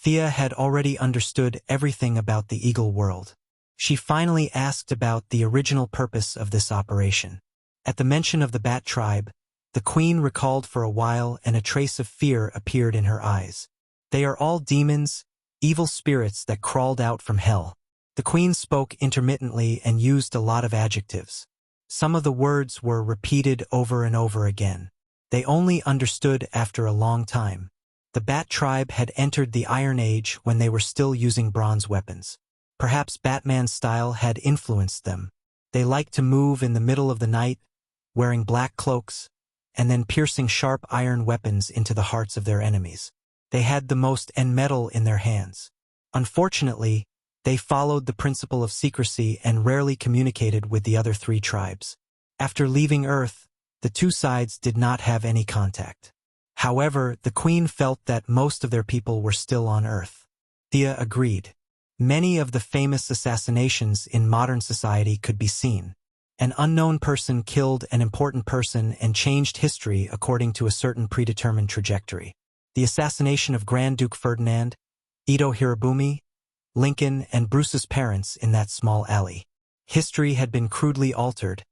Thea had already understood everything about the Eagle world. She finally asked about the original purpose of this operation. At the mention of the Bat tribe, the queen recalled for a while and a trace of fear appeared in her eyes. They are all demons, evil spirits that crawled out from hell. The queen spoke intermittently and used a lot of adjectives. Some of the words were repeated over and over again. They only understood after a long time. The Bat tribe had entered the Iron Age when they were still using bronze weapons. Perhaps Batman's style had influenced them. They liked to move in the middle of the night, wearing black cloaks, and then piercing sharp iron weapons into the hearts of their enemies. They had the most metal in their hands. Unfortunately, they followed the principle of secrecy and rarely communicated with the other three tribes. After leaving Earth, the two sides did not have any contact. However, the queen felt that most of their people were still on Earth. Thea agreed. Many of the famous assassinations in modern society could be seen. An unknown person killed an important person and changed history according to a certain predetermined trajectory. The assassination of Grand Duke Ferdinand, Ito Hirobumi, Lincoln, and Bruce's parents in that small alley. History had been crudely altered,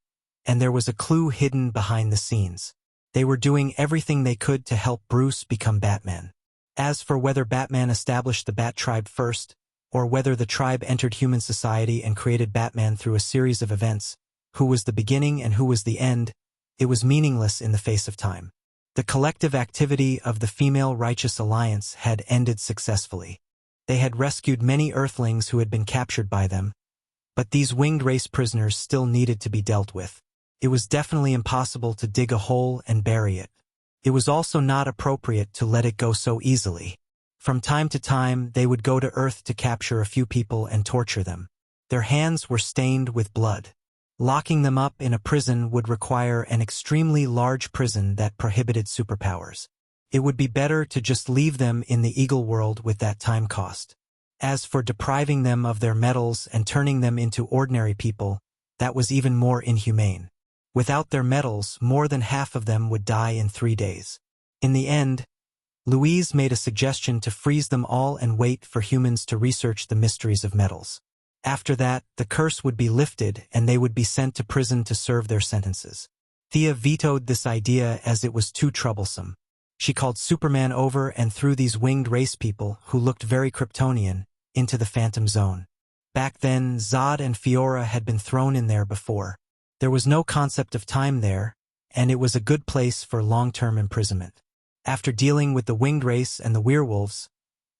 and there was a clue hidden behind the scenes. They were doing everything they could to help Bruce become Batman. As for whether Batman established the Bat tribe first, or whether the tribe entered human society and created Batman through a series of events, who was the beginning and who was the end, it was meaningless in the face of time. The collective activity of the Female Righteous Alliance had ended successfully. They had rescued many Earthlings who had been captured by them, but these winged race prisoners still needed to be dealt with. It was definitely impossible to dig a hole and bury it. It was also not appropriate to let it go so easily. From time to time, they would go to Earth to capture a few people and torture them. Their hands were stained with blood. Locking them up in a prison would require an extremely large prison that prohibited superpowers. It would be better to just leave them in the Eagle world with that time cost. As for depriving them of their metals and turning them into ordinary people, that was even more inhumane. Without their metals, more than half of them would die in 3 days. In the end, Louise made a suggestion to freeze them all and wait for humans to research the mysteries of metals. After that, the curse would be lifted and they would be sent to prison to serve their sentences. Thea vetoed this idea as it was too troublesome. She called Superman over and threw these winged race people, who looked very Kryptonian, into the Phantom Zone. Back then, Zod and Fiora had been thrown in there before. There was no concept of time there, and it was a good place for long-term imprisonment. After dealing with the winged race and the werewolves,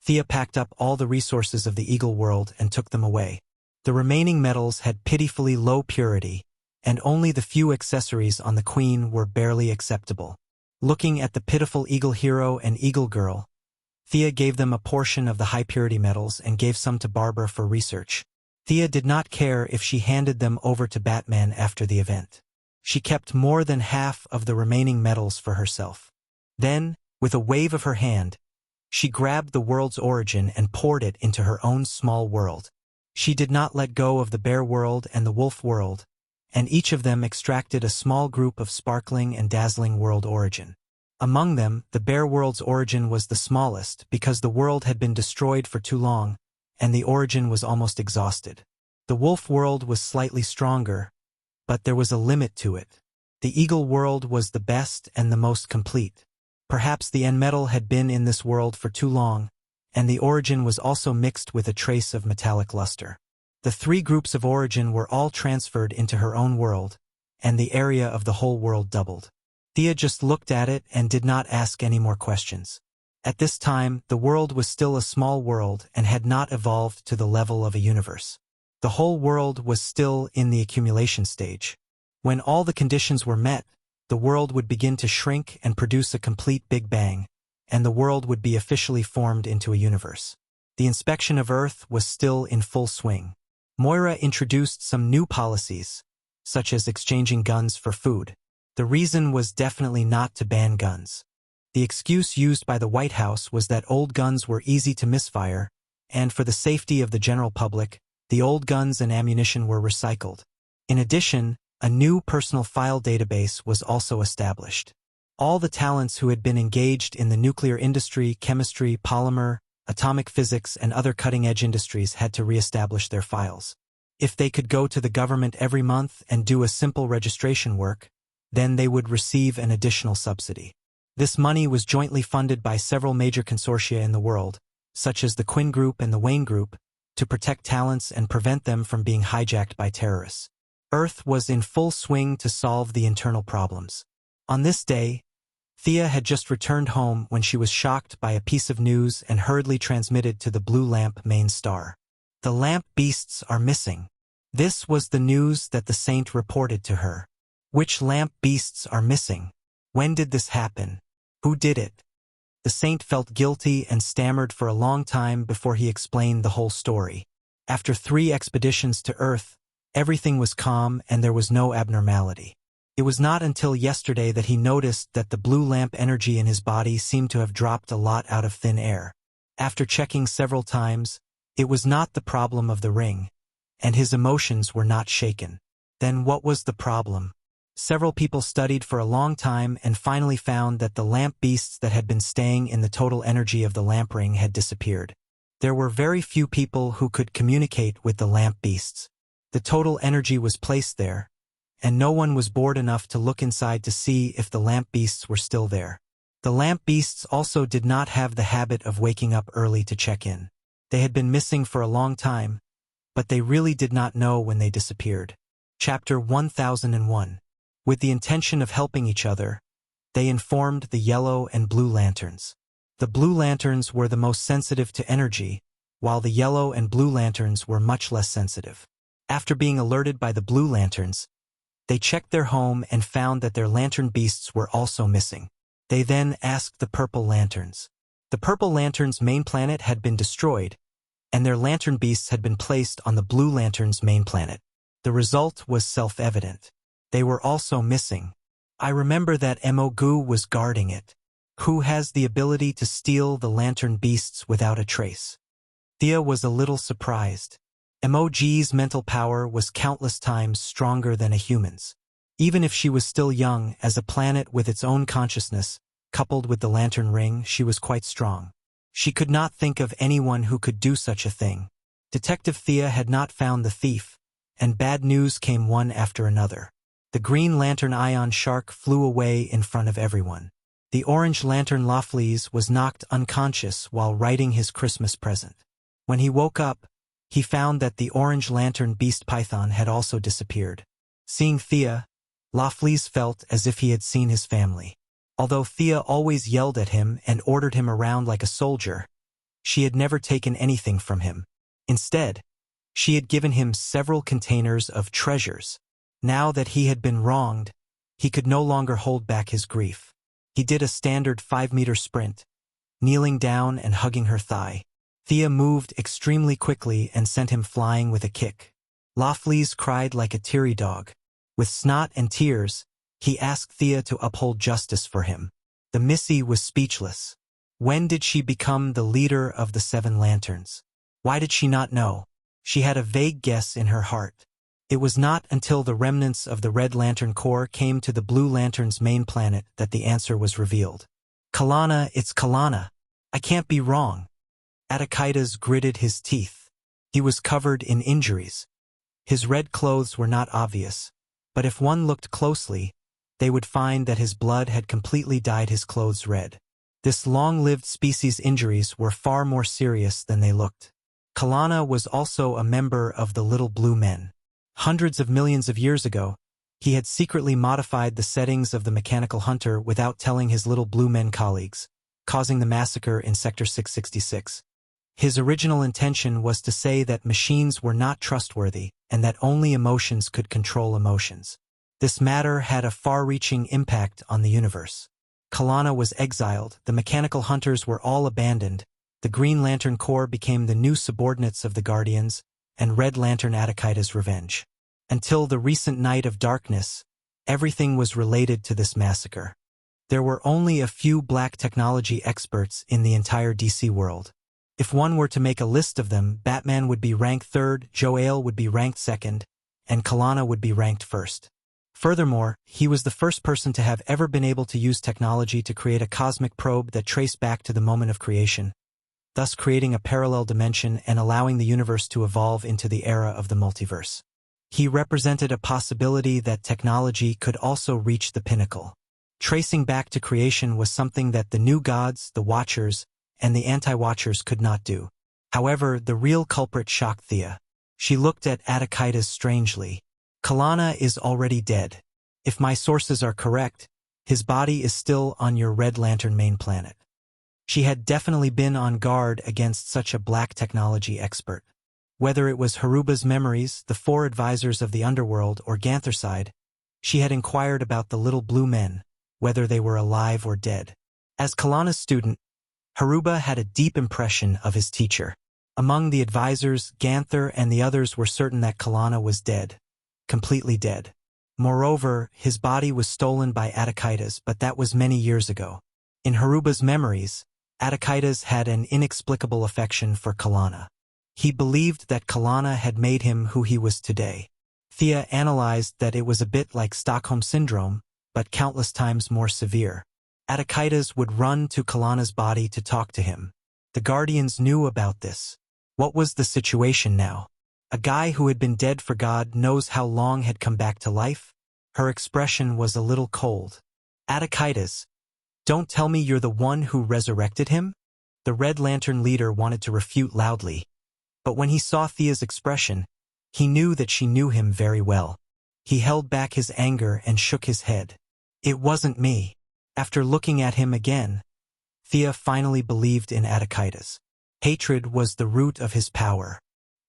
Thea packed up all the resources of the Eagle world and took them away. The remaining metals had pitifully low purity, and only the few accessories on the Queen were barely acceptable. Looking at the pitiful Eagle Hero and Eagle Girl, Thea gave them a portion of the high-purity metals and gave some to Barbara for research. Thea did not care if she handed them over to Batman after the event. She kept more than half of the remaining metals for herself. Then, with a wave of her hand, she grabbed the world's origin and poured it into her own small world. She did not let go of the bear world and the wolf world, and each of them extracted a small group of sparkling and dazzling world origin. Among them, the bear world's origin was the smallest because the world had been destroyed for too long, and the origin was almost exhausted. The wolf world was slightly stronger, but there was a limit to it. The eagle world was the best and the most complete. Perhaps the end metal had been in this world for too long, and the origin was also mixed with a trace of metallic luster. The three groups of origin were all transferred into her own world, and the area of the whole world doubled. Thea just looked at it and did not ask any more questions. At this time, the world was still a small world and had not evolved to the level of a universe. The whole world was still in the accumulation stage. When all the conditions were met, the world would begin to shrink and produce a complete Big Bang, and the world would be officially formed into a universe. The inspection of Earth was still in full swing. Moira introduced some new policies, such as exchanging guns for food. The reason was definitely not to ban guns. The excuse used by the White House was that old guns were easy to misfire, and for the safety of the general public, the old guns and ammunition were recycled. In addition, a new personal file database was also established. All the talents who had been engaged in the nuclear industry, chemistry, polymer, atomic physics, and other cutting-edge industries had to reestablish their files. If they could go to the government every month and do a simple registration work, then they would receive an additional subsidy. This money was jointly funded by several major consortia in the world, such as the Quinn Group and the Wayne Group, to protect talents and prevent them from being hijacked by terrorists. Earth was in full swing to solve the internal problems. On this day, Thea had just returned home when she was shocked by a piece of news and hurriedly transmitted to the Blue Lamp main star. The lamp beasts are missing. This was the news that the saint reported to her. Which lamp beasts are missing? When did this happen? Who did it? The saint felt guilty and stammered for a long time before he explained the whole story. After 3 expeditions to Earth, everything was calm and there was no abnormality. It was not until yesterday that he noticed that the blue lamp energy in his body seemed to have dropped a lot out of thin air. After checking several times, it was not the problem of the ring, and his emotions were not shaken. Then what was the problem? Several people studied for a long time and finally found that the lamp beasts that had been staying in the total energy of the lamp ring had disappeared. There were very few people who could communicate with the lamp beasts. The total energy was placed there, and no one was bored enough to look inside to see if the lamp beasts were still there. The lamp beasts also did not have the habit of waking up early to check in. They had been missing for a long time, but they really did not know when they disappeared. Chapter 1001. With the intention of helping each other, they informed the yellow and blue lanterns. The blue lanterns were the most sensitive to energy, while the yellow and blue lanterns were much less sensitive. After being alerted by the blue lanterns, they checked their home and found that their lantern beasts were also missing. They then asked the purple lanterns. The purple lanterns' main planet had been destroyed, and their lantern beasts had been placed on the blue lantern's main planet. The result was self-evident. They were also missing. I remember that Mogu was guarding it. Who has the ability to steal the lantern beasts without a trace? Thea was a little surprised. Mogu's mental power was countless times stronger than a human's. Even if she was still young, as a planet with its own consciousness, coupled with the lantern ring, she was quite strong. She could not think of anyone who could do such a thing. Detective Thea had not found the thief, and bad news came one after another. The green lantern ion shark flew away in front of everyone. The orange lantern Loflees was knocked unconscious while writing his Christmas present. When he woke up, he found that the orange lantern beast python had also disappeared. Seeing Thea, Loflees felt as if he had seen his family. Although Thea always yelled at him and ordered him around like a soldier, she had never taken anything from him. Instead, she had given him several containers of treasures. Now that he had been wronged, he could no longer hold back his grief. He did a standard 5-meter sprint, kneeling down and hugging her thigh. Thea moved extremely quickly and sent him flying with a kick. Loflees cried like a teary dog. With snot and tears, he asked Thea to uphold justice for him. The Missy was speechless. When did she become the leader of the 7 lanterns? Why did she not know? She had a vague guess in her heart. It was not until the remnants of the Red Lantern Corps came to the Blue Lantern's main planet that the answer was revealed. Kalana, it's Kalana. I can't be wrong. Atakaitas gritted his teeth. He was covered in injuries. His red clothes were not obvious, but if one looked closely, they would find that his blood had completely dyed his clothes red. This long-lived species' injuries were far more serious than they looked. Kalana was also a member of the Little Blue Men. Hundreds of millions of years ago, he had secretly modified the settings of the mechanical hunter without telling his Little Blue Men colleagues, causing the massacre in Sector 666. His original intention was to say that machines were not trustworthy and that only emotions could control emotions. This matter had a far-reaching impact on the universe. Kalana was exiled, the mechanical hunters were all abandoned, the Green Lantern Corps became the new subordinates of the Guardians, and Red Lantern Atakita's revenge. Until the recent Night of Darkness, everything was related to this massacre. There were only a few black technology experts in the entire DC world. If one were to make a list of them, Batman would be ranked 3rd, Jor-El would be ranked 2nd, and Kalana would be ranked 1st. Furthermore, he was the first person to have ever been able to use technology to create a cosmic probe that traced back to the moment of creation, thus creating a parallel dimension and allowing the universe to evolve into the era of the multiverse. He represented a possibility that technology could also reach the pinnacle. Tracing back to creation was something that the New Gods, the Watchers, and the Anti-Watchers could not do. However, the real culprit shocked Thea. She looked at Atakita strangely. Kalana is already dead. If my sources are correct, his body is still on your Red Lantern main planet. She had definitely been on guard against such a black technology expert. Whether it was Haruba's memories, the 4 advisors of the underworld, or Ganthercide, she had inquired about the Little Blue Men, whether they were alive or dead. As Kalana's student, Haruba had a deep impression of his teacher. Among the advisors, Ganther and the others were certain that Kalana was dead. Completely dead. Moreover, his body was stolen by Atakita's, but that was many years ago. In Haruba's memories, Atakita's had an inexplicable affection for Kalana. He believed that Kalana had made him who he was today. Thea analyzed that it was a bit like Stockholm Syndrome, but countless times more severe. Atakita's would run to Kalana's body to talk to him. The Guardians knew about this. What was the situation now? A guy who had been dead for God knows how long had come back to life? Her expression was a little cold. Atakita's, don't tell me you're the one who resurrected him? The Red Lantern leader wanted to refute loudly, but when he saw Thea's expression, he knew that she knew him very well. He held back his anger and shook his head. It wasn't me. After looking at him again, Thea finally believed in Atakita's. Hatred was the root of his power.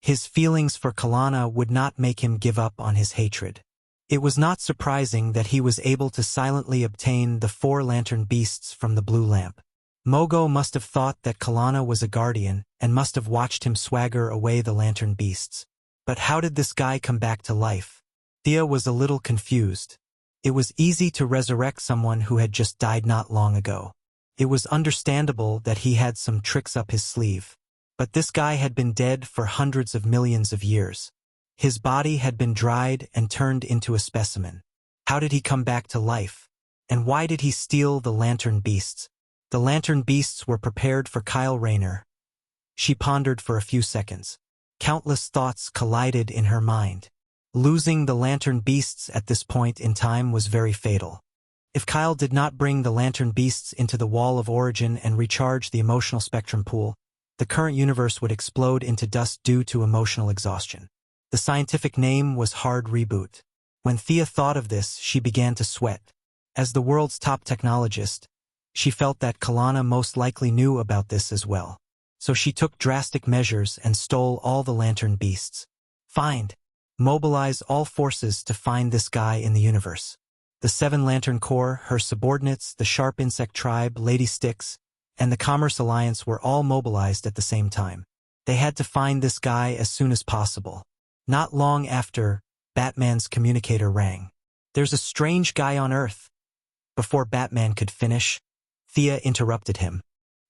His feelings for Kalana would not make him give up on his hatred. It was not surprising that he was able to silently obtain the 4 lantern beasts from the blue lamp. Mogo must have thought that Kalana was a guardian and must have watched him swagger away the lantern beasts. But how did this guy come back to life? Thea was a little confused. It was easy to resurrect someone who had just died not long ago. It was understandable that he had some tricks up his sleeve. But this guy had been dead for hundreds of millions of years. His body had been dried and turned into a specimen. How did he come back to life? And why did he steal the lantern beasts? The lantern beasts were prepared for Kyle Rayner. She pondered for a few seconds. Countless thoughts collided in her mind. Losing the lantern beasts at this point in time was very fatal. If Kyle did not bring the lantern beasts into the wall of origin and recharge the emotional spectrum pool, the current universe would explode into dust due to emotional exhaustion. The scientific name was Hard Reboot. When Thea thought of this, she began to sweat. As the world's top technologist, she felt that Kalana most likely knew about this as well. So she took drastic measures and stole all the lantern beasts. Find. Mobilize all forces to find this guy in the universe. The 7 Lantern Corps, her subordinates, the Sharp Insect Tribe, Lady Styx, and the Commerce Alliance were all mobilized at the same time. They had to find this guy as soon as possible. Not long after, Batman's communicator rang. There's a strange guy on Earth. Before Batman could finish, Thea interrupted him.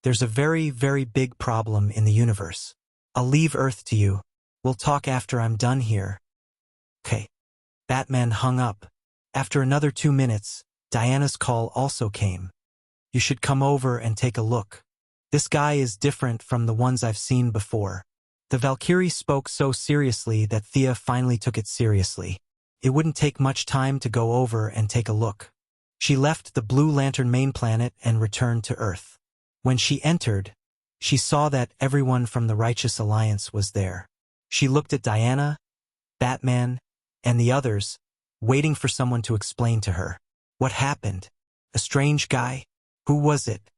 There's a very, very big problem in the universe. I'll leave Earth to you. We'll talk after I'm done here. Okay. Batman hung up. After another 2 minutes, Diana's call also came. You should come over and take a look. This guy is different from the ones I've seen before. The Valkyrie spoke so seriously that Thea finally took it seriously. It wouldn't take much time to go over and take a look. She left the Blue Lantern main planet and returned to Earth. When she entered, she saw that everyone from the Righteous Alliance was there. She looked at Diana, Batman, and the others, waiting for someone to explain to her. What happened? A strange guy? Who was it?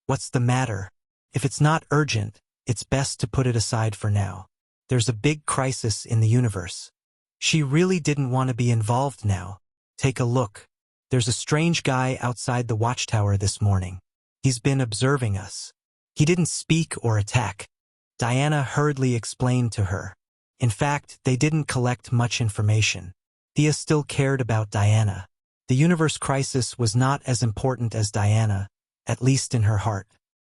What's the matter? If it's not urgent, it's best to put it aside for now. There's a big crisis in the universe. She really didn't want to be involved now. Take a look. There's a strange guy outside the watchtower this morning. He's been observing us. He didn't speak or attack. Diana hurriedly explained to her. In fact, they didn't collect much information. Thea still cared about Diana. The universe crisis was not as important as Diana, at least in her heart.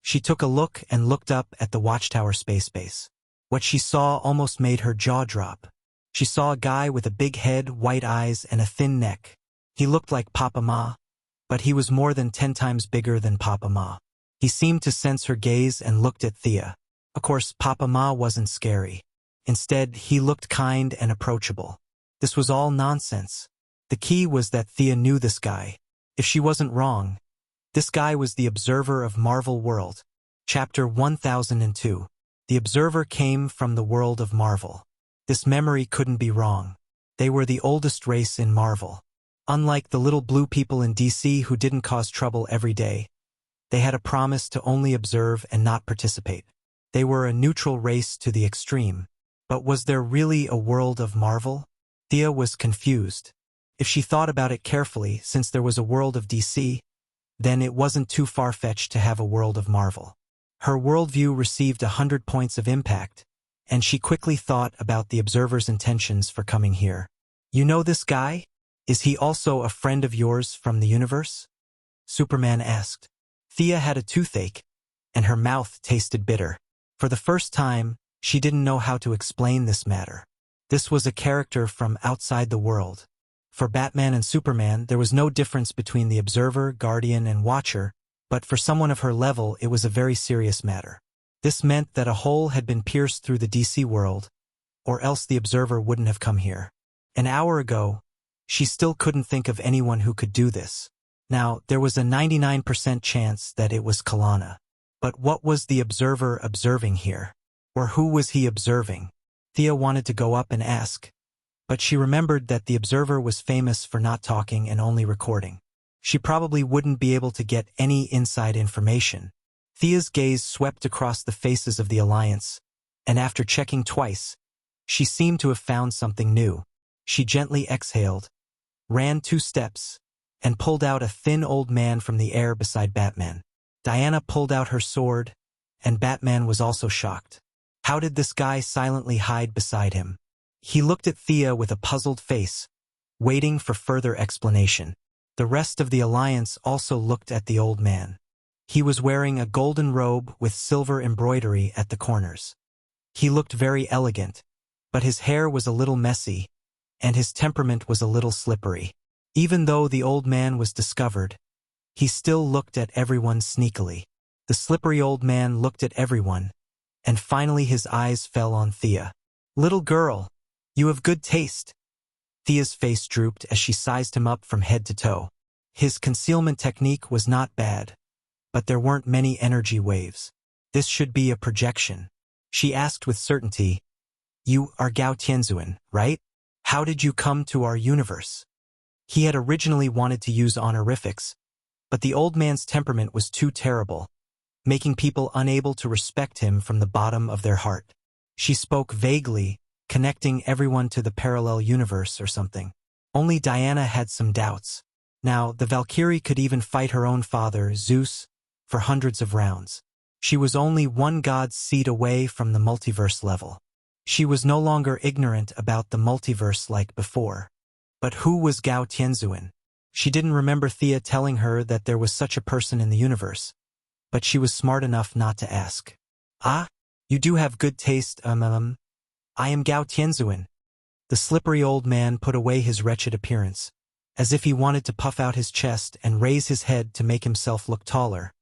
She took a look and looked up at the watchtower space base. What she saw almost made her jaw drop. She saw a guy with a big head, white eyes, and a thin neck. He looked like Papa Ma, but he was more than 10 times bigger than Papa Ma. He seemed to sense her gaze and looked at Thea. Of course, Papa Ma wasn't scary. Instead, he looked kind and approachable. This was all nonsense. The key was that Thea knew this guy. If she wasn't wrong, this guy was the Observer of Marvel World. Chapter 1002. The Observer came from the world of Marvel. This memory couldn't be wrong. They were the oldest race in Marvel. Unlike the little blue people in DC who didn't cause trouble every day, they had a promise to only observe and not participate. They were a neutral race to the extreme. But was there really a world of Marvel? Thea was confused. If she thought about it carefully, since there was a world of DC, then it wasn't too far-fetched to have a world of Marvel. Her worldview received 100 points of impact, and she quickly thought about the Observer's intentions for coming here. You know this guy? Is he also a friend of yours from the universe? Superman asked. Thea had a toothache, and her mouth tasted bitter. For the first time, she didn't know how to explain this matter. This was a character from outside the world. For Batman and Superman, there was no difference between the Observer, Guardian, and Watcher, but for someone of her level, it was a very serious matter. This meant that a hole had been pierced through the DC world, or else the Observer wouldn't have come here. An hour ago, she still couldn't think of anyone who could do this. Now, there was a 99% chance that it was Kalana. But what was the Observer observing here? Or who was he observing? Thea wanted to go up and ask, but she remembered that the Observer was famous for not talking and only recording. She probably wouldn't be able to get any inside information. Thea's gaze swept across the faces of the Alliance, and after checking twice, she seemed to have found something new. She gently exhaled, ran 2 steps, and pulled out a thin old man from the air beside Batman. Diana pulled out her sword, and Batman was also shocked. How did this guy silently hide beside him? He looked at Thea with a puzzled face, waiting for further explanation. The rest of the Alliance also looked at the old man. He was wearing a golden robe with silver embroidery at the corners. He looked very elegant, but his hair was a little messy, and his temperament was a little slippery. Even though the old man was discovered, he still looked at everyone sneakily. The slippery old man looked at everyone, and finally his eyes fell on Thea. "Little girl, you have good taste." Thea's face drooped as she sized him up from head to toe. His concealment technique was not bad, but there weren't many energy waves. This should be a projection. She asked with certainty, "You are Gao Tianzuan, right? How did you come to our universe?" He had originally wanted to use honorifics, but the old man's temperament was too terrible, making people unable to respect him from the bottom of their heart. She spoke vaguely, connecting everyone to the parallel universe or something. Only Diana had some doubts. Now, the Valkyrie could even fight her own father, Zeus, for hundreds of rounds. She was only one god's seed away from the multiverse level. She was no longer ignorant about the multiverse like before. But who was Gao Tianzuan? She didn't remember Thea telling her that there was such a person in the universe, but she was smart enough not to ask. "Ah, you do have good taste, I am Gao Tianzuan." The slippery old man put away his wretched appearance, as if he wanted to puff out his chest and raise his head to make himself look taller,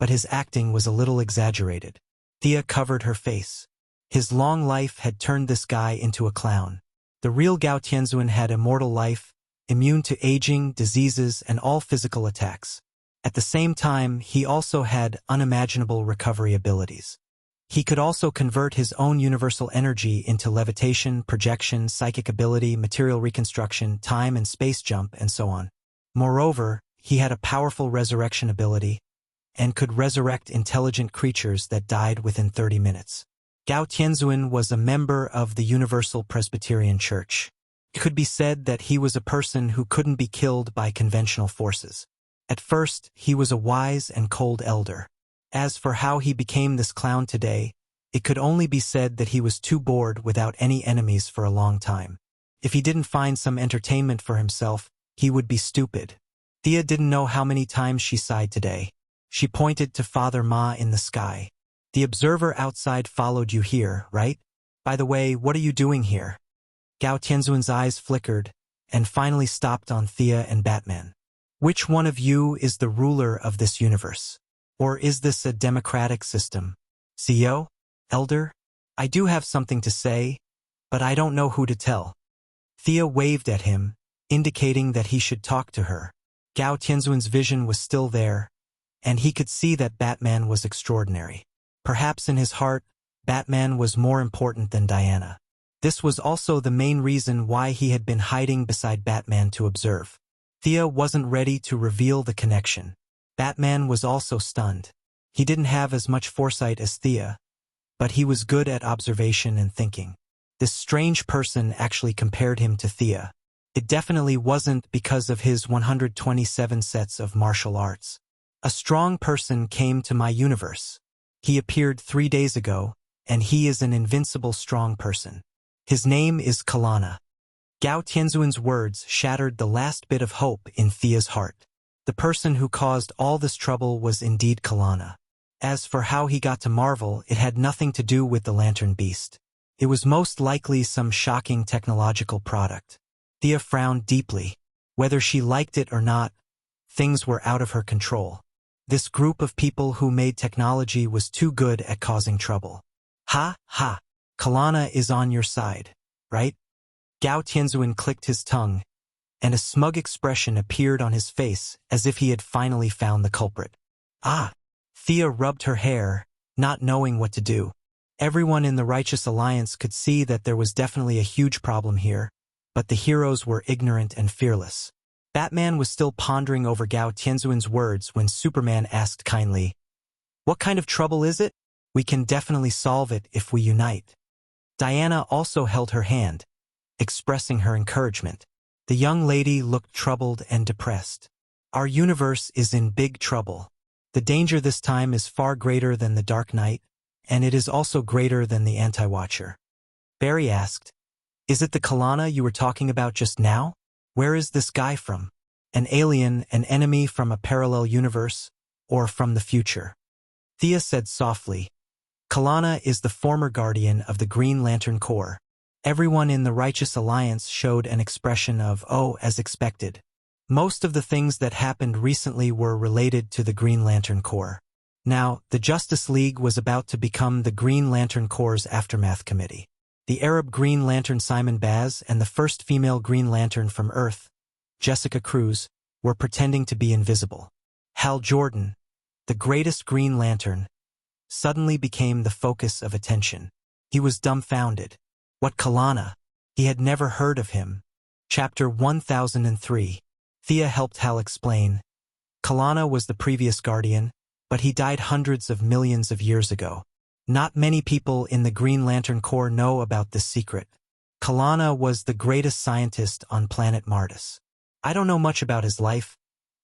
but his acting was a little exaggerated. Thea covered her face. His long life had turned this guy into a clown. The real Gao Tianzuan had immortal life, immune to aging, diseases, and all physical attacks. At the same time, he also had unimaginable recovery abilities. He could also convert his own universal energy into levitation, projection, psychic ability, material reconstruction, time and space jump, and so on. Moreover, he had a powerful resurrection ability and could resurrect intelligent creatures that died within 30 minutes. Gao Tianzuan was a member of the Universal Presbyterian Church. It could be said that he was a person who couldn't be killed by conventional forces. At first, he was a wise and cold elder. As for how he became this clown today, it could only be said that he was too bored without any enemies for a long time. If he didn't find some entertainment for himself, he would be stupid. Thea didn't know how many times she sighed today. She pointed to Father Ma in the sky. The observer outside followed you here, right? By the way, what are you doing here? Gao Tianzuan's eyes flickered and finally stopped on Thea and Batman. Which one of you is the ruler of this universe? Or is this a democratic system? CEO? Elder? I do have something to say, but I don't know who to tell. Thea waved at him, indicating that he should talk to her. Gao Tianzuan's vision was still there, and he could see that Batman was extraordinary. Perhaps in his heart, Batman was more important than Diana. This was also the main reason why he had been hiding beside Batman to observe. Thea wasn't ready to reveal the connection. Batman was also stunned. He didn't have as much foresight as Thea, but he was good at observation and thinking. This strange person actually compared him to Thea. It definitely wasn't because of his 127 sets of martial arts. A strong person came to my universe. He appeared 3 days ago, and he is an invincible strong person. His name is Kalana. Gao Tianzuan's words shattered the last bit of hope in Thea's heart. The person who caused all this trouble was indeed Kalana. As for how he got to Marvel, it had nothing to do with the Lantern Beast. It was most likely some shocking technological product. Thea frowned deeply. Whether she liked it or not, things were out of her control. This group of people who made technology was too good at causing trouble. Ha, ha, Kalana is on your side, right? Gao Tianzuan clicked his tongue, and a smug expression appeared on his face as if he had finally found the culprit. Ah! Thea rubbed her hair, not knowing what to do. Everyone in the Righteous Alliance could see that there was definitely a huge problem here, but the heroes were ignorant and fearless. Batman was still pondering over Gao Tianzuan's words when Superman asked kindly, "What kind of trouble is it? We can definitely solve it if we unite." Diana also held her hand, expressing her encouragement. The young lady looked troubled and depressed. Our universe is in big trouble. The danger this time is far greater than the Dark Knight, and it is also greater than the Anti-Watcher. Barry asked, "Is it the Kalana you were talking about just now? Where is this guy from? An alien, an enemy from a parallel universe, or from the future?" Thea said softly, "Kalana is the former guardian of the Green Lantern Corps." Everyone in the Righteous Alliance showed an expression of, "Oh, as expected." Most of the things that happened recently were related to the Green Lantern Corps. Now, the Justice League was about to become the Green Lantern Corps' Aftermath Committee. The Arab Green Lantern Simon Baz and the first female Green Lantern from Earth, Jessica Cruz, were pretending to be invisible. Hal Jordan, the greatest Green Lantern, suddenly became the focus of attention. He was dumbfounded. What Kalana? He had never heard of him. Chapter 1003. Thea helped Hal explain. Kalana was the previous Guardian, but he died hundreds of millions of years ago. Not many people in the Green Lantern Corps know about this secret. Kalana was the greatest scientist on planet Mardis. I don't know much about his life,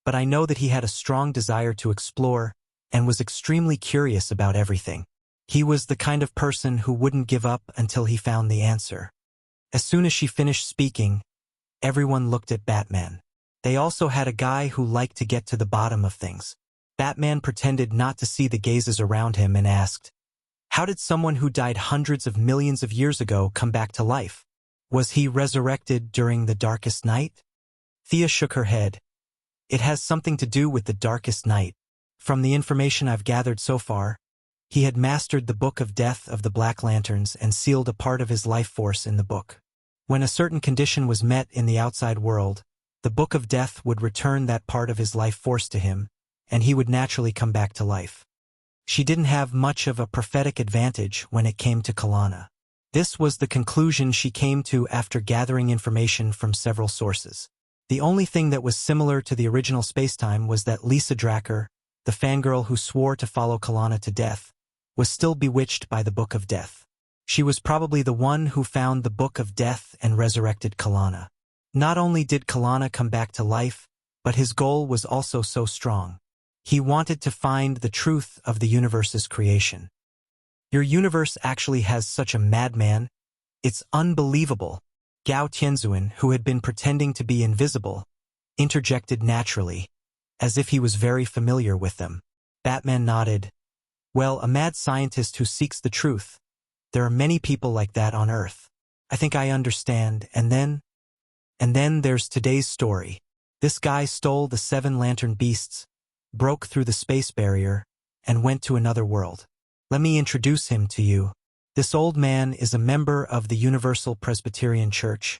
but I know that he had a strong desire to explore and was extremely curious about everything. He was the kind of person who wouldn't give up until he found the answer. As soon as she finished speaking, everyone looked at Batman. They also had a guy who liked to get to the bottom of things. Batman pretended not to see the gazes around him and asked, "How did someone who died hundreds of millions of years ago come back to life? Was he resurrected during the darkest night?" Thea shook her head. "It has something to do with the darkest night. From the information I've gathered so far, He had mastered the Book of Death of the Black Lanterns and sealed a part of his life force in the book. When a certain condition was met in the outside world, the Book of Death would return that part of his life force to him, and he would naturally come back to life. She didn't have much of a prophetic advantage when it came to Kalana. This was the conclusion she came to after gathering information from several sources. The only thing that was similar to the original spacetime was that Lisa Dracker, the fangirl who swore to follow Kalana to death, was still bewitched by the Book of Death. She was probably the one who found the Book of Death and resurrected Kalana. Not only did Kalana come back to life, but his goal was also so strong. He wanted to find the truth of the universe's creation. Your universe actually has such a madman. It's unbelievable. Gao Tianzuan, who had been pretending to be invisible, interjected naturally, as if he was very familiar with them. Batman nodded. Well, a mad scientist who seeks the truth. There are many people like that on Earth. I think I understand. And then there's today's story. This guy stole the 7 lantern beasts, broke through the space barrier, and went to another world. Let me introduce him to you. This old man is a member of the Universal Presbyterian Church,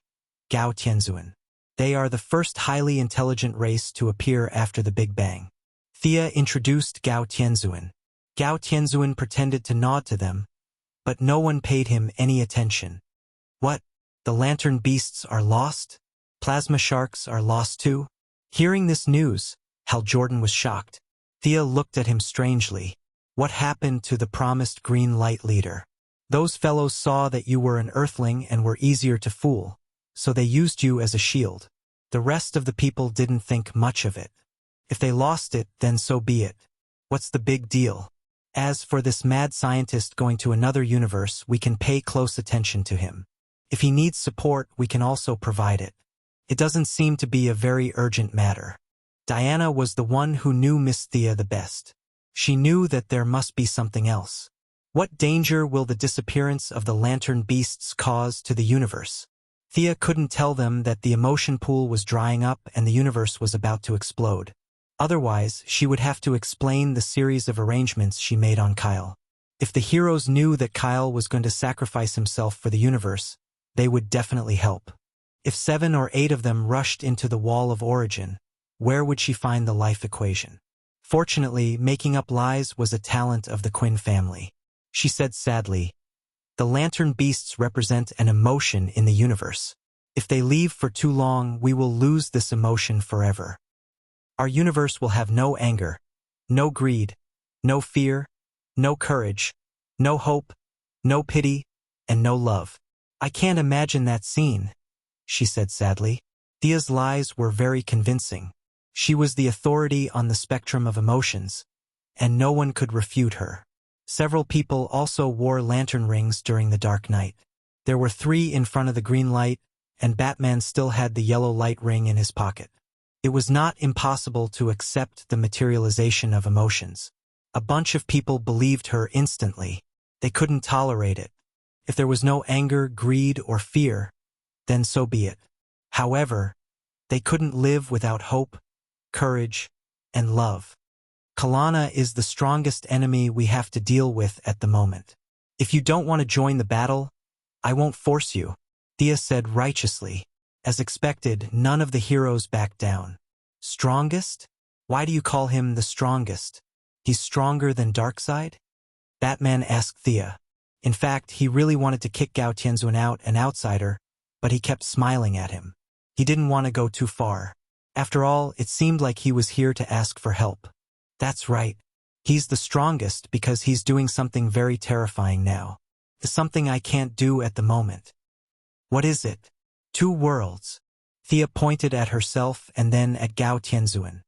Gao Tianzuan. They are the first highly intelligent race to appear after the Big Bang. Thea introduced Gao Tianzuan. Gao Tianzuan pretended to nod to them, but no one paid him any attention. What? The lantern beasts are lost? Plasma sharks are lost too? Hearing this news, Hal Jordan was shocked. Thea looked at him strangely. What happened to the promised green light leader? Those fellows saw that you were an Earthling and were easier to fool, so they used you as a shield. The rest of the people didn't think much of it. If they lost it, then so be it. What's the big deal? As for this mad scientist going to another universe, we can pay close attention to him. If he needs support, we can also provide it. It doesn't seem to be a very urgent matter. Diana was the one who knew Miss Thea the best. She knew that there must be something else. What danger will the disappearance of the lantern beasts cause to the universe? Thea couldn't tell them that the emotion pool was drying up and the universe was about to explode. Otherwise, she would have to explain the series of arrangements she made on Kyle. If the heroes knew that Kyle was going to sacrifice himself for the universe, they would definitely help. If 7 or 8 of them rushed into the Wall of Origin, where would she find the life equation? Fortunately, making up lies was a talent of the Quinn family. She said sadly, the lantern beasts represent an emotion in the universe. If they leave for too long, we will lose this emotion forever. Our universe will have no anger, no greed, no fear, no courage, no hope, no pity, and no love. I can't imagine that scene, she said sadly. Thea's lies were very convincing. She was the authority on the spectrum of emotions, and no one could refute her. Several people also wore lantern rings during the dark night. There were 3 in front of the green light, and Batman still had the yellow light ring in his pocket. It was not impossible to accept the materialization of emotions. A bunch of people believed her instantly. They couldn't tolerate it. If there was no anger, greed, or fear, then so be it. However, they couldn't live without hope, courage, and love. Kalana is the strongest enemy we have to deal with at the moment. If you don't want to join the battle, I won't force you, Thea said righteously. As expected, none of the heroes backed down. Strongest? Why do you call him the strongest? He's stronger than Darkseid? Batman asked Thea. In fact, he really wanted to kick Gao Tianzuan out, an outsider, but he kept smiling at him. He didn't want to go too far. After all, it seemed like he was here to ask for help. That's right. He's the strongest because he's doing something very terrifying now. It's something I can't do at the moment. What is it? 2 worlds. Thea pointed at herself and then at Gao Tianzuan.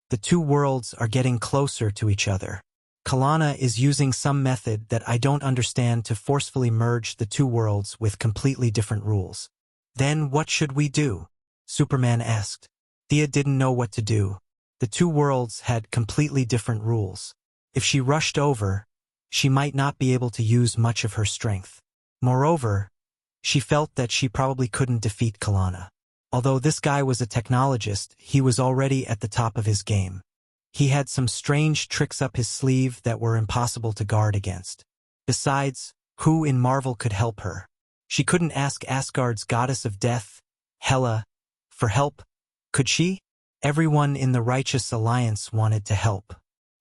The 2 worlds are getting closer to each other. Kalana is using some method that I don't understand to forcefully merge the 2 worlds with completely different rules. Then what should we do? Superman asked. Thea didn't know what to do. The 2 worlds had completely different rules. If she rushed over, she might not be able to use much of her strength. Moreover, she felt that she probably couldn't defeat Kalana. Although this guy was a technologist, he was already at the top of his game. He had some strange tricks up his sleeve that were impossible to guard against. Besides, who in Marvel could help her? She couldn't ask Asgard's goddess of death, Hela, for help, could she? Everyone in the Righteous Alliance wanted to help.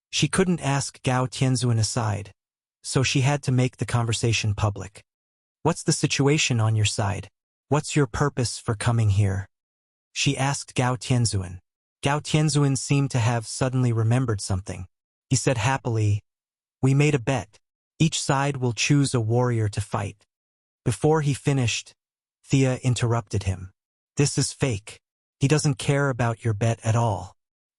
She couldn't ask Gao Tianzuan aside, so she had to make the conversation public. What's the situation on your side? What's your purpose for coming here? She asked Gao Tianzuan. Gao Tianzuan seemed to have suddenly remembered something. He said happily, "We made a bet. Each side will choose a warrior to fight." Before he finished, Thea interrupted him. "This is fake. He doesn't care about your bet at all.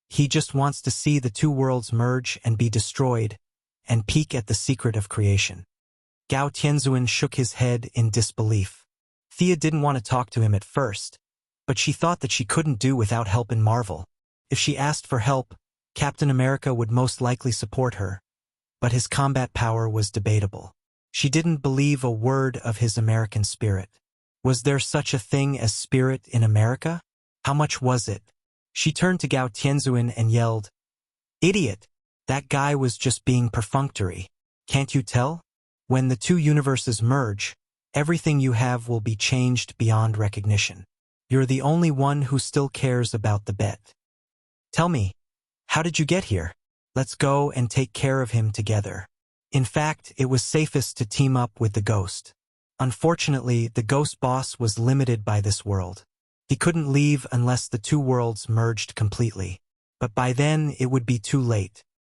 He just wants to see the two worlds merge and be destroyed, and peek at the secret of creation." Gao Tianzuan shook his head in disbelief. Thea didn't want to talk to him at first, but she thought that she couldn't do without help in Marvel. If she asked for help, Captain America would most likely support her, but his combat power was debatable. She didn't believe a word of his American spirit. Was there such a thing as spirit in America? How much was it? She turned to Gao Tianzuan and yelled, "Idiot! That guy was just being perfunctory. Can't you tell? When the two universes merge, everything you have will be changed beyond recognition. You're the only one who still cares about the bet. Tell me, how did you get here? Let's go and take care of him together." In fact, it was safest to team up with the Ghost. Unfortunately, the Ghost boss was limited by this world. He couldn't leave unless the two worlds merged completely. But by then, it would be too late.